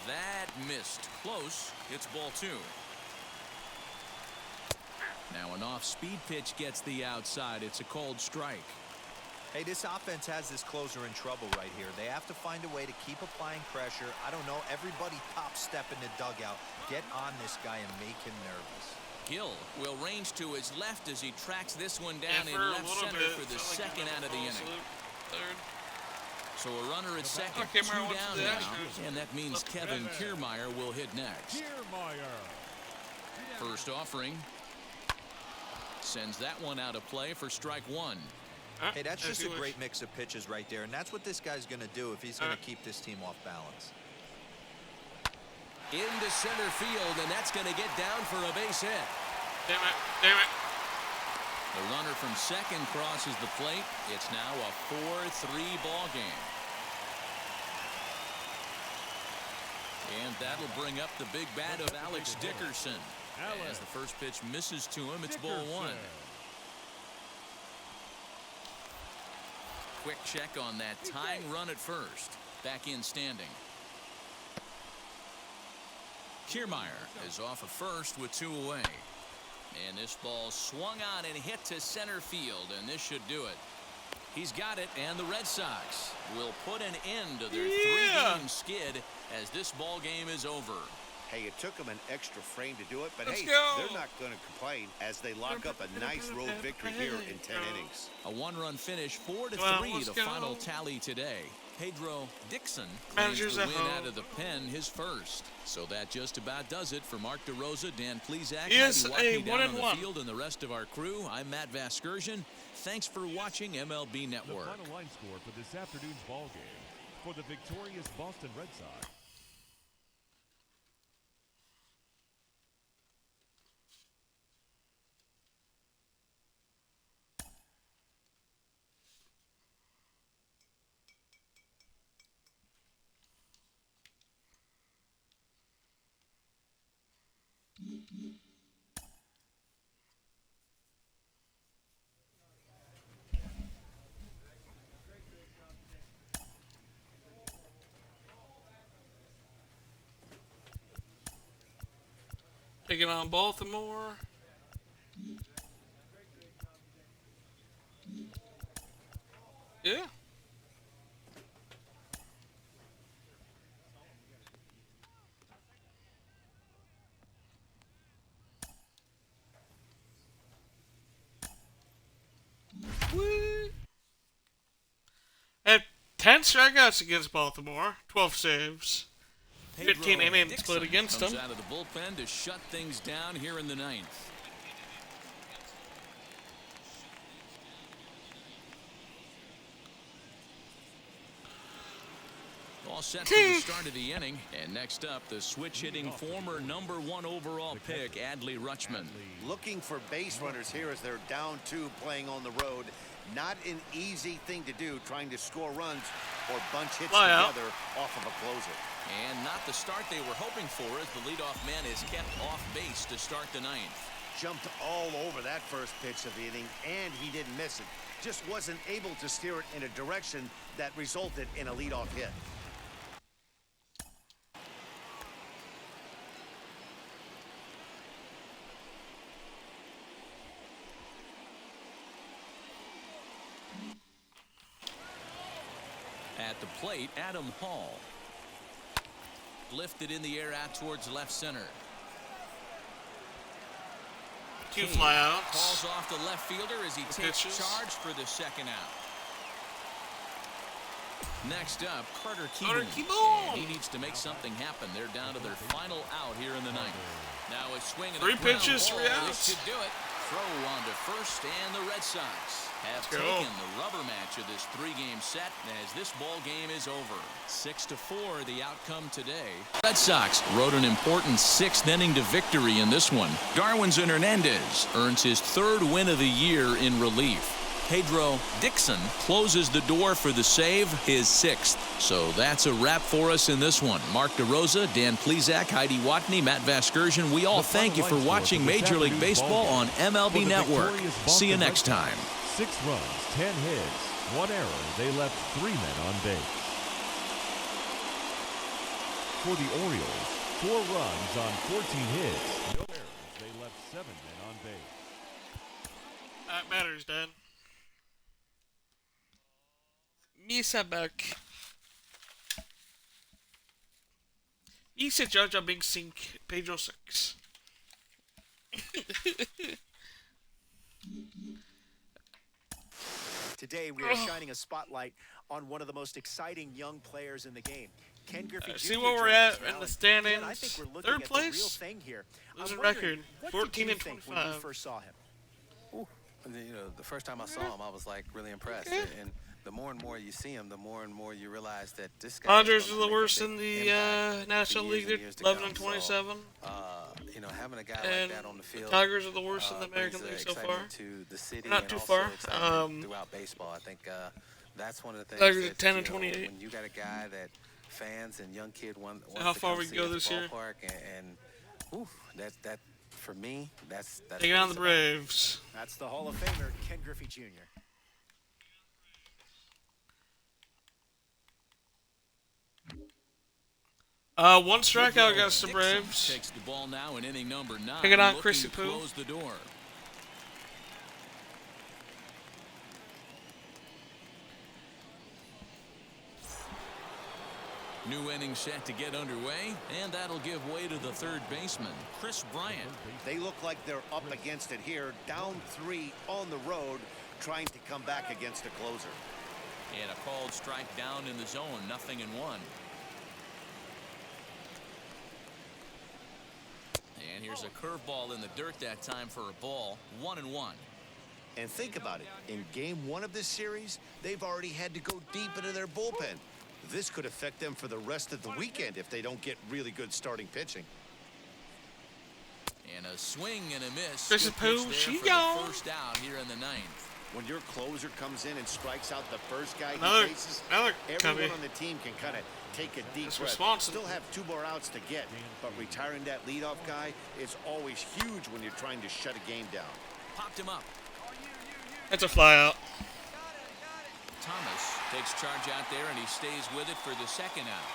That missed. Close. It's ball 2. Now an off-speed pitch gets the outside. It's a called strike. Hey, this offense has this closer in trouble right here. They have to find a way to keep applying pressure. I don't know. Everybody top step in the dugout. Get on this guy and make him nervous. Gill will range to his left as he tracks this one down Yeah, in left center bit, for the felt like second he out of the was inning. third. So a runner at second, Okay, 2 Myra, what's down the now, Astros? and that means Kevin Kiermaier will hit next. First offering. Sends that one out of play for strike 1. Hey, that's just a great mix of pitches right there, and that's what this guy's going to do if he's going to keep this team off balance. Into center field, and that's going to get down for a base hit. Damn it. Damn it. The runner from second crosses the plate. It's now a 4-3 ball game. And that'll bring up the big bat of Alex Dickerson. As the first pitch misses to him, it's ball 1. Quick check on that tying run at first. Back in standing. Kiermaier is off of first with 2 away. And this ball swung on and hit to center field, and this should do it. He's got it, and the Red Sox will put an end to their 3-game skid as this ball game is over. Hey, it took them an extra frame to do it, but Let's hey, go. they're not going to complain as they lock up a nice road victory here in 10 innings. A 1-run finish, 4-3, let's the go. final tally today. Pedro Dixon Managers claims the at win home. out of the pen, his first. So that just about does it for Mark DeRosa, Dan Plesac, Yes, Heidi a Watney down on the 1-1. field, and the rest of our crew. I'm Matt Vasgersian. Thanks for watching MLB Network. The final line score for this afternoon's ball game for the victorious Boston Red Sox. Taking on Baltimore. Yeah. Woo. At 10 strikeouts against Baltimore, 12 saves. 15 innings split against comes them. out of the bullpen to shut things down here in the 9th. set for the start of the inning. And next up, the switch-hitting former #1 overall pick, Adley Rutschman. Looking for base runners here as they're down 2 playing on the road. Not an easy thing to do, trying to score runs or bunch hits together off of a closer. And not the start they were hoping for, as the leadoff man is kept off base to start the 9th. Jumped all over that first pitch of the inning, and he didn't miss it. Just wasn't able to steer it in a direction that resulted in a leadoff hit. At the plate, Adam Hall. Lifted in the air out towards left center. 2 flyouts. Calls off the left fielder as he takes charge for the second out. Next up, Carter Keeble. And he needs to make something happen. They're down to their final out here in the 9th. Now a swing and 3 pitches, 3 outs. This should do it. Throw on to first, and the Red Sox have taken the rubber match of this 3-game set as this ball game is over. 6-4 the outcome today. Red Sox rode an important 6th inning to victory in this one. Darwinzon Hernandez earns his 3rd win of the year in relief. Pedro Dixon closes the door for the save, his 6th. So that's a wrap for us in this one. Mark DeRosa, Dan Plesac, Heidi Watney, Matt Vasgersian, we all thank you for watching Major League Baseball on MLB Network. See you next time. 6 runs, 10 hits, 1 error. They left 3 men on base. For the Orioles, 4 runs on 14 hits, no errors. They left 7 men on base. That matters, Dad. Misabek. Isa Jaja Big Sink Pedro 6. Today we are shining a spotlight on one of the most exciting young players in the game. Ken Griffey Jr. See where we're at in the standings. I think we're looking 3rd at place. the real thing here. Losing record. 14 and 25. When you first saw him? Ooh, you know, the first time I saw him, I was like really impressed. And the more and more you see him, the more and more you realize that this guy. Dodgers are the worst in the National League. They're 11 and 27. You know, having a guy and like that on the field. The Tigers are the worst in the American League so far. To the city not too far. Throughout baseball, I think that's one of the things. Tigers are 10 and you know, 28. when you got a guy that fans and young kid want how to far come we see go at the this year? ballpark, and that for me, that's taking on the Braves. That's the Hall of Famer Ken Griffey Jr. One strikeout against the Braves. Takes the ball now in inning number 9. Pick it on Chrissy Poo. Close the door. New inning set to get underway, and that'll give way to the 3rd baseman, Chris Bryant. They look like they're up against it here, down 3 on the road, trying to come back against a closer. And a called strike down in the zone, 0-1. And here's a curveball in the dirt that time for a ball, 1-1. And think about it. In game 1 of this series, they've already had to go deep into their bullpen. This could affect them for the rest of the weekend if they don't get really good starting pitching. And a swing and a miss. Chris Poo, she gone. First out here in the 9th. When your closer comes in and strikes out the first guy Another he faces, cubby. everyone on the team can kind of take a deep That's breath. responsible. Still have 2 more outs to get, but retiring that leadoff guy is always huge when you're trying to shut a game down. Popped him up. That's a flyout. Thomas takes charge out there, and he stays with it for the second out.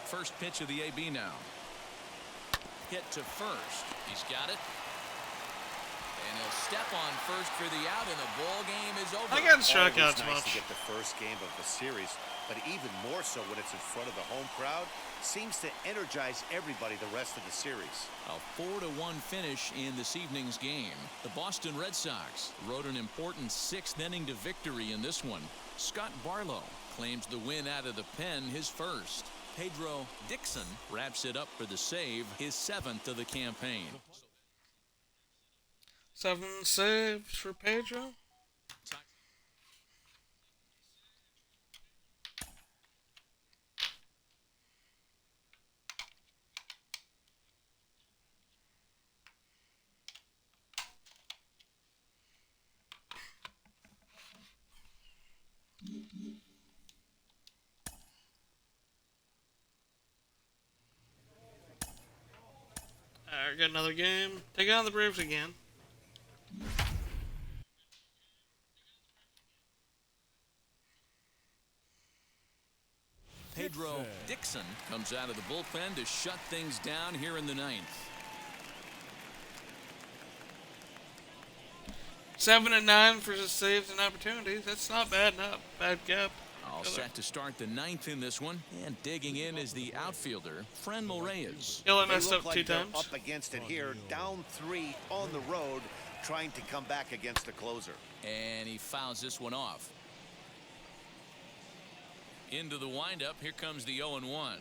First pitch of the AB now. Hit to first. He's got it. And he'll step on first for the out, and the ball game is over. I got Always strikeouts nice much. to get the first game of the series, but even more so when it's in front of the home crowd. Seems to energize everybody the rest of the series. A 4-1 finish in this evening's game. The Boston Red Sox rode an important 6th inning to victory in this one. Scott Barlow claims the win out of the pen, his first. Pedro Dixon wraps it up for the save, his 7th of the campaign. 7 saves for Pedro. Alright, got another game. Take on the Braves again. Pedro Dixon comes out of the bullpen to shut things down here in the 9th. 7 and 9 for the saves and opportunities. That's not bad. Not bad gap. All set to start the 9th in this one, and digging in is the outfielder, Franmil Reyes. He'll They messed look up like 2 they're times. up against it here, down 3 on the road, trying to come back against the closer. And he fouls this one off. Into the windup, here comes the 0-1.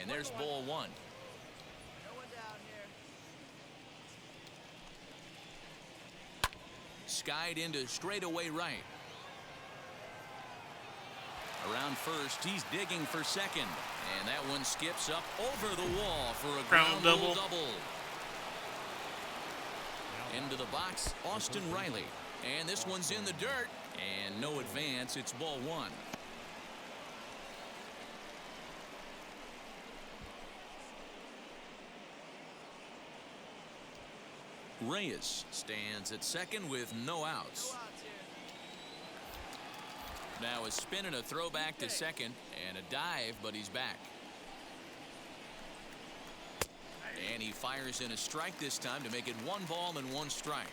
And there's ball 1. Skied into straightaway right. Around first, he's digging for second. And that one skips up over the wall for a ground rule double. Into the box, Austin Riley. And this one's in the dirt. And no advance, it's ball 1. Reyes stands at second with no outs. Now a spin and a throw back to second, and a dive, but he's back. And he fires in a strike this time to make it 1 ball and 1 strike.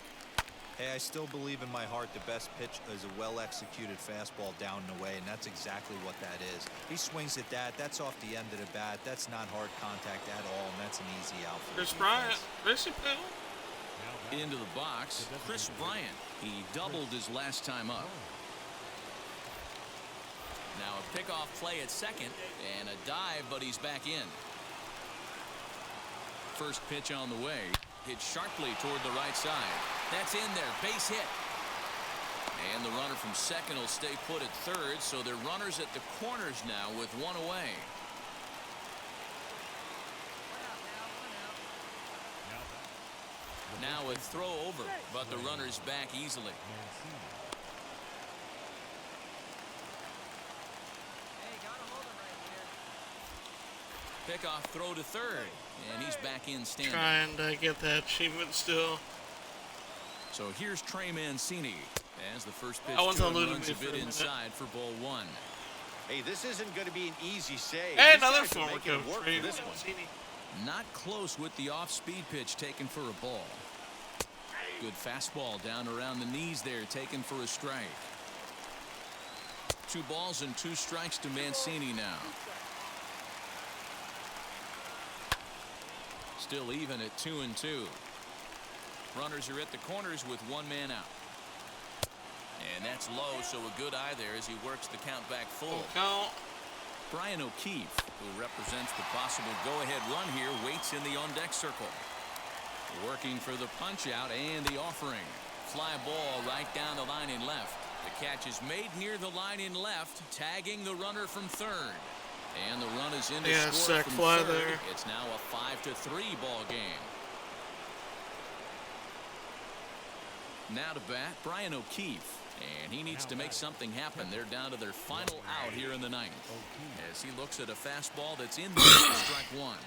Hey, I still believe in my heart the best pitch is a well-executed fastball down and away, and that's exactly what that is. He swings at that. That's off the end of the bat. That's not hard contact at all, and that's an easy out for Chris Bryant. Into the box, Chris Bryant. He doubled his last time up. Now a pickoff play at second, and a dive, but he's back in. First pitch on the way. Hit sharply toward the right side. That's in there. Base hit. And the runner from second will stay put at third, so they're runners at the corners now with 1 away. Now a throw over, but the runner's back easily. Pickoff throw to third, and he's back in standing. Trying to get that achievement still. So here's Trey Mancini as the first pitch That one's to him eluding runs me a for bit a minute. inside for ball 1. Hey, this isn't going to be an easy save. Hey, These another guys are former making it coach. work Trey for this one. Mancini. Not close with the off-speed pitch taken for a ball. Good fastball down around the knees there, taken for a strike. 2 balls and 2 strikes to Mancini now. Still even at 2-2. Runners are at the corners with 1 man out. And that's low, so a good eye there as he works the count back full. Count. Brian O'Keefe, who represents the possible go-ahead run here, waits in the on-deck circle. Working for the punch-out and the offering. Fly ball right down the line in left. The catch is made near the line in left, tagging the runner from third. And the run is in to score sack from fly third. there. It's now a 5-3 ball game. Now to bat, Brian O'Keefe. And he needs to make something happen. They're down to their final out here in the 9th. As he looks at a fastball that's in there for strike 1.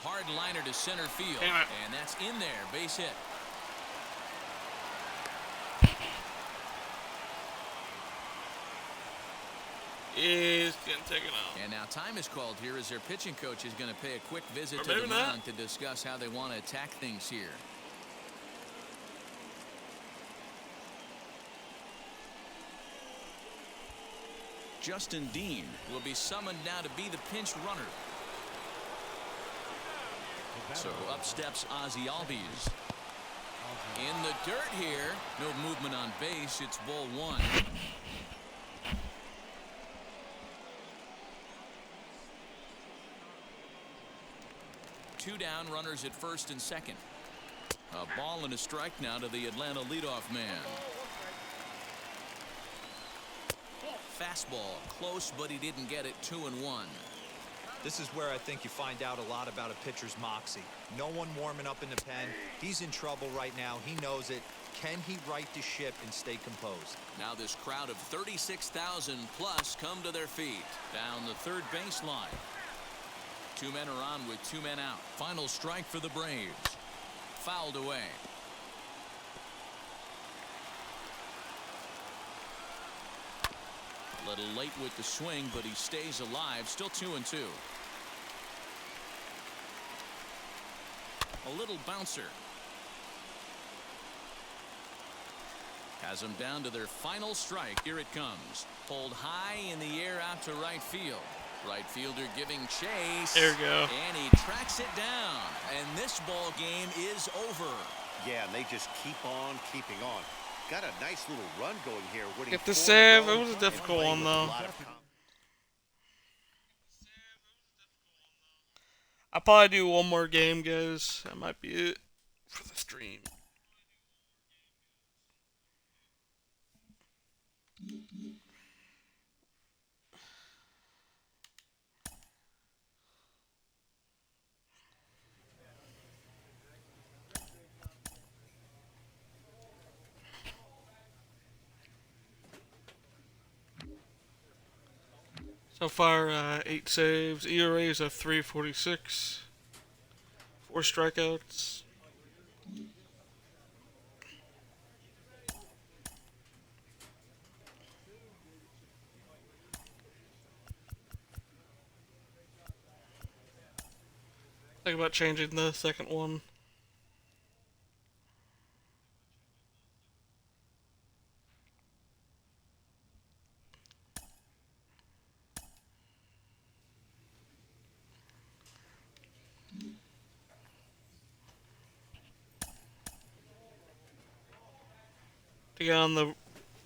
Hard liner to center field. And that's in there. Base hit. He's getting taken out. And now time is called here as their pitching coach is going to pay a quick visit Or to the maybe not. mound to discuss how they want to attack things here. Justin Dean will be summoned now to be the pinch runner. So up steps Ozzie Albies. In the dirt here. No movement on base. It's ball one. Two down, runners at first and second. A ball and a strike now to the Atlanta leadoff man. Fastball close, but he didn't get it. 2-1. This is where I think you find out a lot about a pitcher's moxie. No one warming up in the pen. He's in trouble right now. He knows it. Can he right the ship and stay composed? Now this crowd of 36,000 plus come to their feet. Down the third baseline. Two men are on with two men out. Final strike for the Braves. Fouled away. A little late with the swing, but he stays alive. Still 2-2. A little bouncer. Has them down to their final strike. Here it comes. Pulled high in the air out to right field. Right fielder giving chase. There we go. And he tracks it down. And this ball game is over. Yeah, and they just keep on keeping on. Got a nice little run going here. Get the save. It was a difficult one, though. I'll probably do one more game, guys. That might be it for the stream. So far, 8 saves. ERAs of 3.46. 4 strikeouts. Think about changing the second one.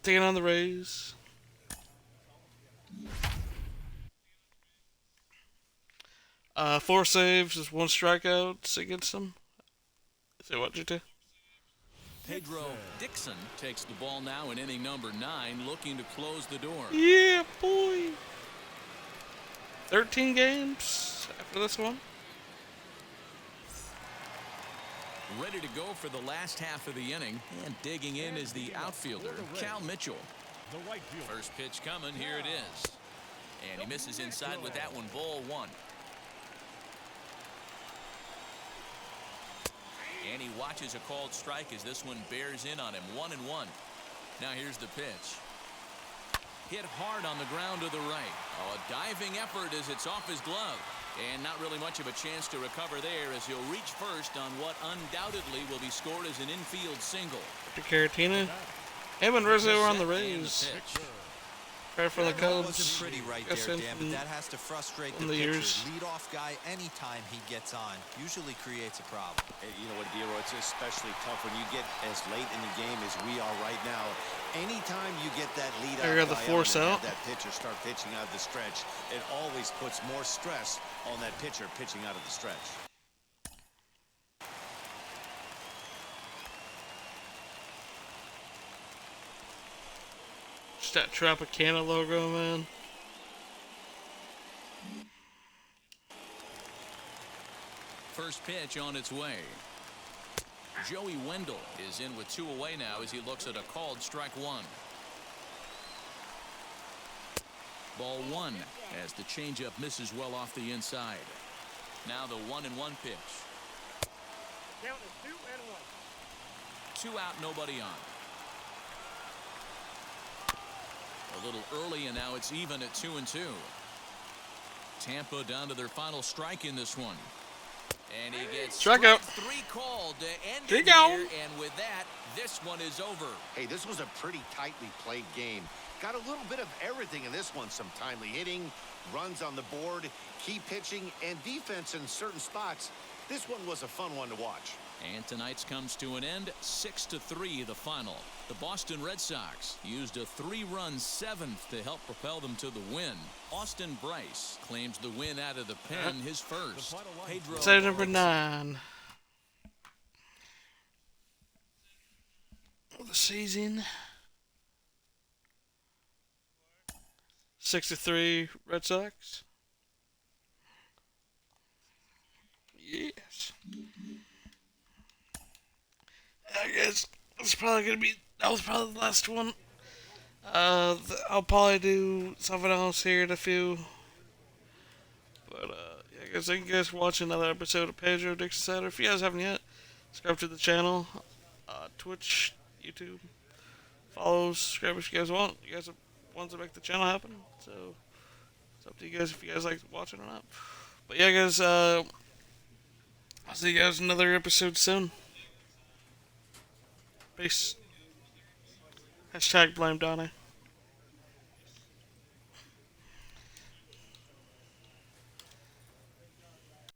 Taking on the Rays. Four saves, just 1 strikeout against them. Say what, GT? Pedro Dixon takes the ball now in inning number 9, looking to close the door. Yeah, boy. 13 games after this one. Ready to go for the last half of the inning, and digging in is the outfielder, Cal Mitchell. First pitch coming, here it is. And he misses inside with that one, ball 1. And he watches a called strike as this one bears in on him. 1-1. Now here's the pitch. Hit hard on the ground to the right. Oh, a diving effort as it's off his glove. And not really much of a chance to recover there as he'll reach first on what undoubtedly will be scored as an infield single. Caratina. Him and Rizzo are on the Rays. Right for the Cubs. Wasn't pretty right there, Dan, but that has to frustrate the pitcher. Leadoff guy, anytime he gets on, usually creates a problem. You know what, Dero, it's especially tough when you get as late in the game as we are right now. Anytime you get that lead out the force out. That pitcher start pitching out of the stretch, it always puts more stress on that pitcher pitching out of the stretch. Just that Tropicana logo, man. First pitch on its way. Joey Wendell is in with 2 away now as he looks at a called strike 1. Ball 1 as the changeup misses well off the inside. Now the 1-1 pitch. Count is 2 and 1. 2 out, nobody on. A little early, and now it's even at 2-2. Tampa down to their final strike in this one. And he gets Strike out. 3 called to end Keep it going. here, and with that, this one is over. Hey, this was a pretty tightly played game. Got a little bit of everything in this one. Some timely hitting, runs on the board, key pitching, and defense in certain spots. This one was a fun one to watch. And tonight's comes to an end, 6-3 the final. The Boston Red Sox used a 3-run seventh to help propel them to the win. Austin Bryce claims the win out of the pen, his first. Pedro Save number 9 of the season. 6-3 Red Sox. Yes. I guess that was probably the last one. I'll probably do something else here in a few. But yeah, I guess thank you guys for watching another episode of Pedro Dixon-Cider. If you guys haven't yet, subscribe to the channel, Twitch, YouTube. Follow, subscribe if you guys want. You guys are ones that make the channel happen. So it's up to you guys if you guys like watching or not. But yeah, guys, I'll see you guys in another episode soon. Peace. # blame Donnie.